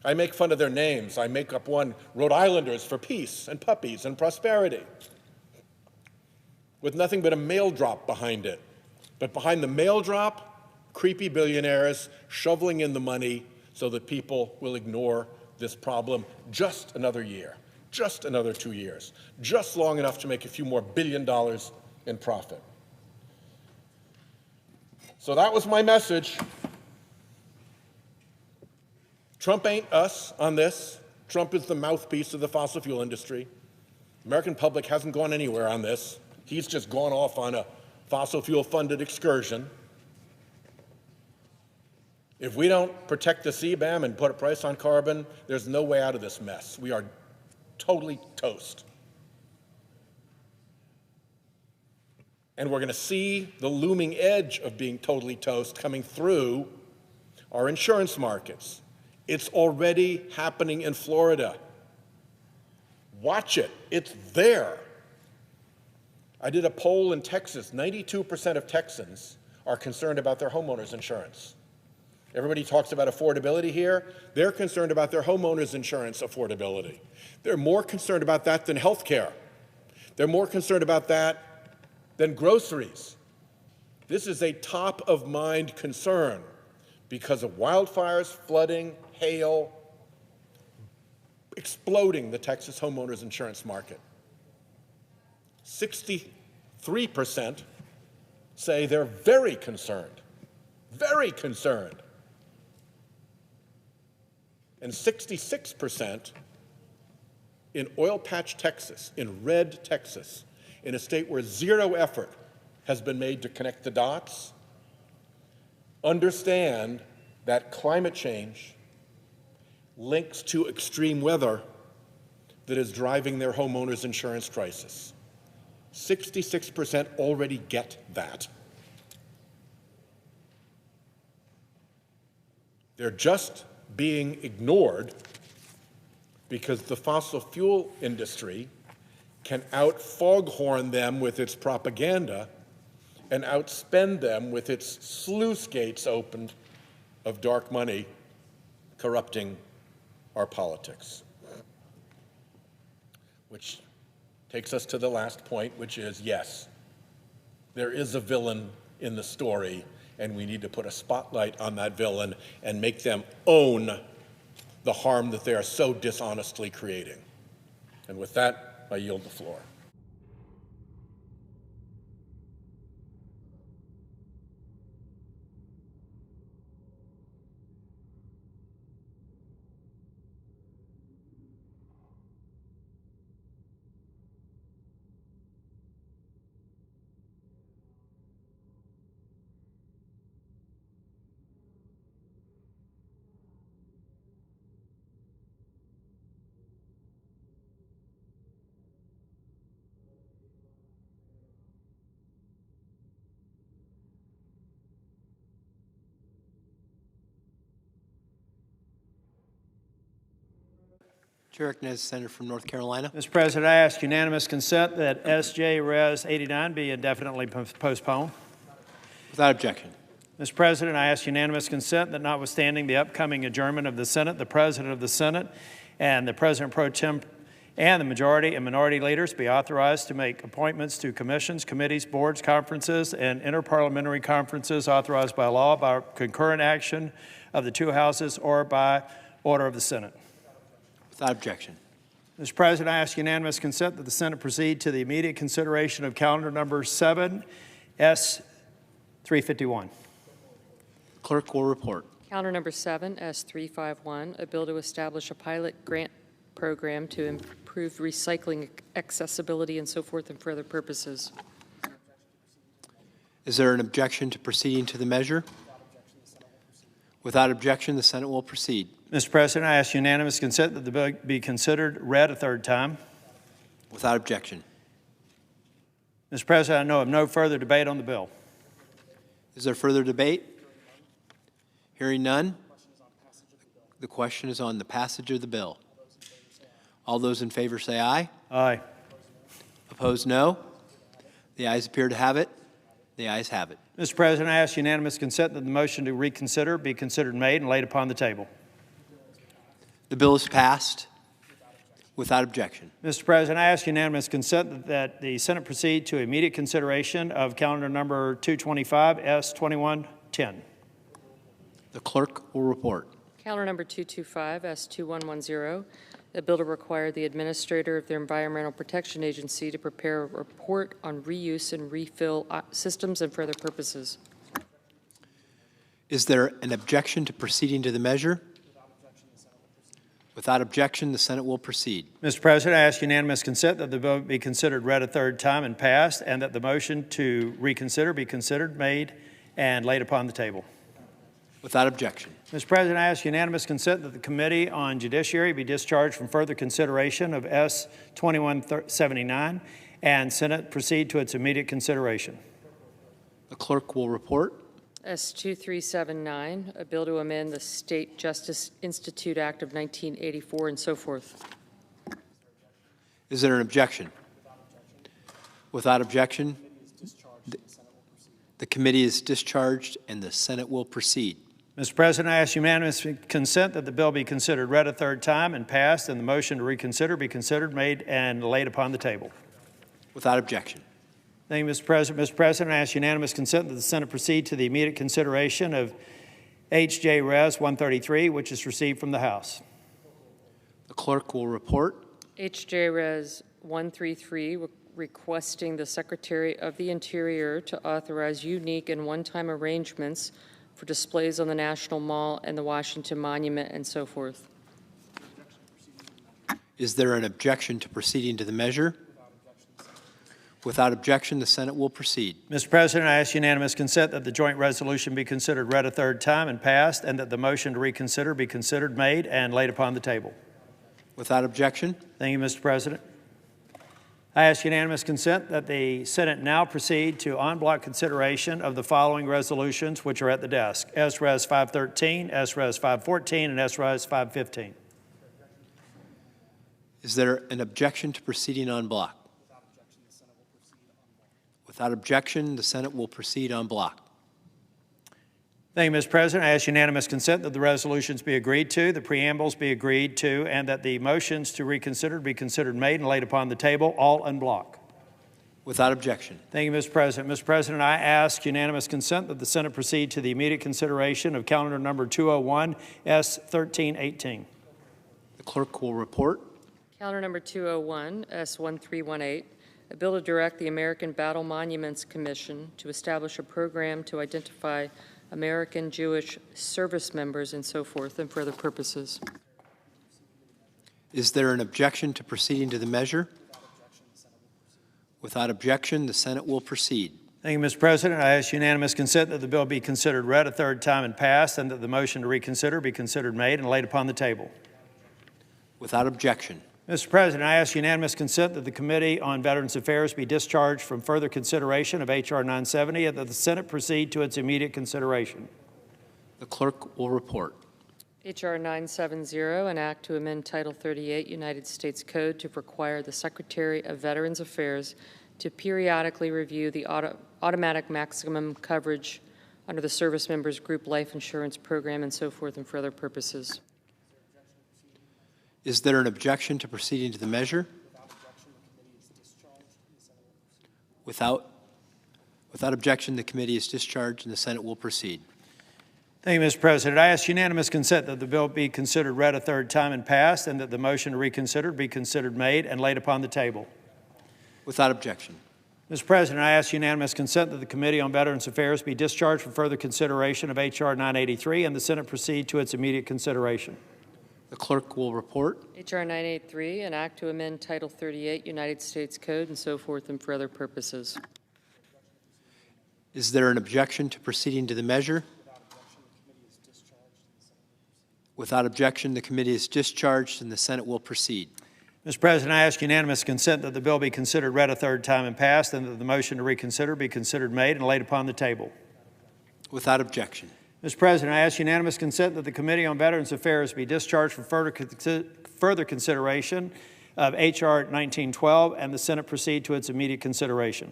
I make fun of their names. I make up one, Rhode Islanders for Peace and Puppies and Prosperity, with nothing but a mail drop behind it. But behind the mail drop, creepy billionaires shoveling in the money so that people will ignore this problem just another year, just another 2 years, just long enough to make a few more $1 billion in profit. So that was my message. Trump ain't us on this. Trump is the mouthpiece of the fossil fuel industry. American public hasn't gone anywhere on this. He's just gone off on a fossil fuel funded excursion. If we don't protect the CBAM and put a price on carbon, there's no way out of this mess. We are totally toast. And we're going to see the looming edge of being totally toast coming through our insurance markets. It's already happening in Florida. Watch it. It's there. I did a poll in Texas. 92% of Texans are concerned about their homeowners insurance. Everybody talks about affordability here. They're concerned about their homeowners insurance affordability. They're more concerned about that than health care. They're more concerned about that than groceries. This is a top-of-mind concern because of wildfires, flooding, hail, exploding the Texas homeowners insurance market. 63% say they're very concerned, and 66% in Oil Patch, Texas, in red Texas, in a state where zero effort has been made to connect the dots, understand that climate change links to extreme weather that is driving their homeowners insurance crisis. 66% already get that. They're just being ignored because the fossil fuel industry can out-foghorn them with its propaganda and outspend them with its sluice gates opened of dark money corrupting our politics. Which takes us to the last point, which is, yes, there is a villain in the story, and we need to put a spotlight on that villain and make them own the harm that they are so dishonestly creating. And with that, I yield the floor. Chair recognizes the senator from North Carolina. Mr. President, I ask unanimous consent that S.J. Res. 89 be indefinitely postponed. Without objection. Mr. President, I ask unanimous consent that notwithstanding the upcoming adjournment of the Senate, the President of the Senate and the President pro tem and the majority and minority leaders be authorized to make appointments to commissions, committees, boards, conferences, and interparliamentary conferences authorized by law, by concurrent action of the two houses, or by order of the Senate. Without objection. Mr. President, I ask unanimous consent that the Senate proceed to the immediate consideration of calendar number 7, S-351. Clerk will report. Calendar number 7, S351, a bill to establish a pilot grant program to improve recycling accessibility and so forth and for other purposes. Is there an objection to proceeding to the measure? Without objection, the Senate will proceed. Mr. President, I ask unanimous consent that the bill be considered read a third time. Without objection. Mr. President, I know of no further debate on the bill. Is there further debate? Hearing none, the question is on the passage of the bill. All those in favor say aye. Aye. Opposed, no. The ayes appear to have it. The ayes have it. Mr. President, I ask unanimous consent that the motion to reconsider be considered made and laid upon the table. The bill is passed without objection. Mr. President, I ask unanimous consent that the Senate proceed to immediate consideration of calendar number 225, S2110. The clerk will report. Calendar number 225, S2110, a bill to require the administrator of the Environmental Protection Agency to prepare a report on reuse and refill systems and for other purposes. Is there an objection to proceeding to the measure? Without objection, the Senate will proceed. Mr. President, I ask unanimous consent that the bill be considered read a third time and passed, and that the motion to reconsider be considered, made, and laid upon the table. Without objection. Mr. President, I ask unanimous consent that the Committee on Judiciary be discharged from further consideration of S2179 and Senate proceed to its immediate consideration. The clerk will report. S2379, a bill to amend the State Justice Institute Act of 1984 and so forth. Is there an objection? Without objection, the committee is discharged and the Senate will proceed. Mr. President, I ask unanimous consent that the bill be considered read a third time and passed, and the motion to reconsider be considered, made, and laid upon the table. Without objection. Thank you, Mr. President. Mr. President, I ask unanimous consent that the Senate proceed to the immediate consideration of H.J. Res. 133, which is received from the House. The clerk will report. H.J. Res. 133, requesting the Secretary of the Interior to authorize unique and one-time arrangements for displays on the National Mall and the Washington Monument and so forth. Is there an objection to proceeding to the measure? Without objection, the Senate will proceed. Mr. President, I ask unanimous consent that the joint resolution be considered read a third time and passed, and that the motion to reconsider be considered, made, and laid upon the table. Without objection. Thank you, Mr. President. I ask unanimous consent that the Senate now proceed to en bloc consideration of the following resolutions, which are at the desk: S-Res. 513, S-Res. 514, and S-Res. 515. Is there an objection to proceeding en bloc? Without objection, the Senate will proceed en bloc. Thank you, Mr. President. I ask unanimous consent that the resolutions be agreed to, the preambles be agreed to, and that the motions to reconsider be considered, made, and laid upon the table, all en bloc. Without objection. Thank you, Mr. President. Mr. President, I ask unanimous consent that the Senate proceed to the immediate consideration of calendar number 201, S1318. The clerk will report. Calendar number 201, S1318, a bill to direct the American Battle Monuments Commission to establish a program to identify American Jewish service members and so forth and for other purposes. Is there an objection to proceeding to the measure? Without objection, the Senate will proceed. Thank you, Mr. President. I ask unanimous consent that the bill be considered read a third time and passed, and that the motion to reconsider be considered, made, and laid upon the table. Without objection. Mr. President, I ask unanimous consent that the Committee on Veterans Affairs be discharged from further consideration of H.R. 970 and that the Senate proceed to its immediate consideration. The clerk will report. H.R. 970, an act to amend Title 38 United States Code to require the Secretary of Veterans Affairs to periodically review the automatic maximum coverage under the Service Members Group Life Insurance Program and so forth and for other purposes. Is there an objection to proceeding to the measure? Without objection, the committee is discharged and the Senate will proceed. Thank you, Mr. President. I ask unanimous consent that the bill be considered read a third time and passed, and that the motion to reconsider be considered made and laid upon the table. Without objection. Mr. President, I ask unanimous consent that the Committee on Veterans Affairs be discharged for further consideration of H.R. 983 and the Senate proceed to its immediate consideration. The clerk will report. H.R. 983, an act to amend Title 38 United States Code and so forth and for other purposes. Is there an objection to proceeding to the measure? Without objection, the committee is discharged and the Senate will proceed. Mr. President, I ask unanimous consent that the bill be considered read a third time and passed, and that the motion to reconsider be considered made and laid upon the table. Without objection. Mr. President, I ask unanimous consent that the Committee on Veterans Affairs be discharged for further consideration of H.R. 1912 and the Senate proceed to its immediate consideration.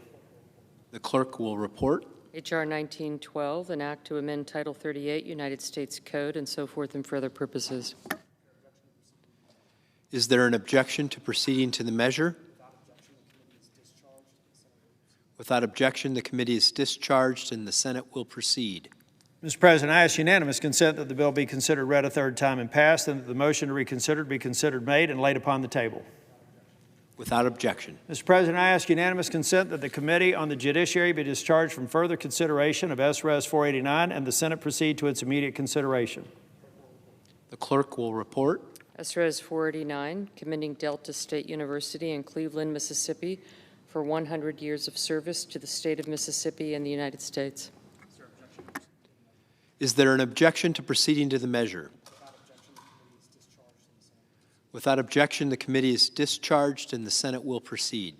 The clerk will report. H.R. 1912, an act to amend Title 38 United States Code and so forth and for other purposes. Is there an objection to proceeding to the measure? Without objection, the committee is discharged and the Senate will proceed. Mr. President, I ask unanimous consent that the bill be considered read a third time and passed, and that the motion to reconsider be considered made and laid upon the table. Without objection. Mr. President, I ask unanimous consent that the Committee on the Judiciary be discharged from further consideration of S.Res. 489 and the Senate proceed to its immediate consideration. The clerk will report. S.Res. 489, commending Delta State University in Cleveland, Mississippi for 100 years of service to the state of Mississippi and the United States. Is there an objection to proceeding to the measure? Without objection, the committee is discharged and the Senate will proceed.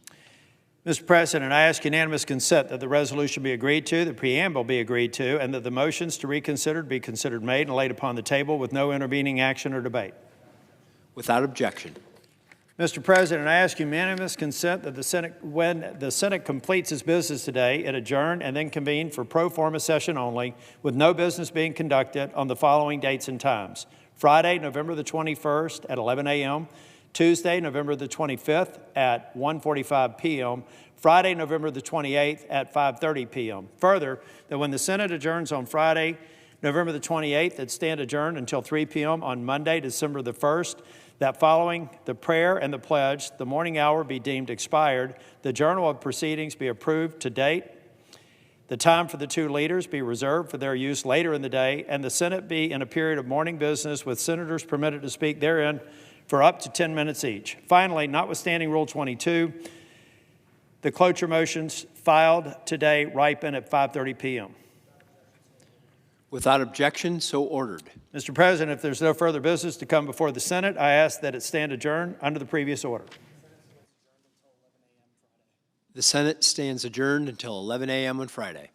Mr. President, I ask unanimous consent that the resolution be agreed to, the preamble be agreed to, and that the motions to reconsider be considered made and laid upon the table with no intervening action or debate. Without objection. Mr. President, I ask unanimous consent that the Senate, when the Senate completes its business today, it adjourn and then convene for pro forma session only, with no business being conducted on the following dates and times: Friday, November the 21st at 11 a.m., Tuesday, November the 25th at 1:45 p.m., Friday, November the 28th at 5:30 p.m. Further, that when the Senate adjourns on Friday, November the 28th, it stand adjourned until 3 p.m. on Monday, December the 1st, that following the prayer and the pledge, the morning hour be deemed expired, the journal of proceedings be approved to date, the time for the two leaders be reserved for their use later in the day, and the Senate be in a period of morning business with senators permitted to speak therein for up to 10 minutes each. Finally, notwithstanding Rule 22, the cloture motions filed today ripen at 5:30 p.m. Without objection, so ordered. Mr. President, if there's no further business to come before the Senate, I ask that it stand adjourned under the previous order. The Senate stands adjourned until 11 a.m. on Friday.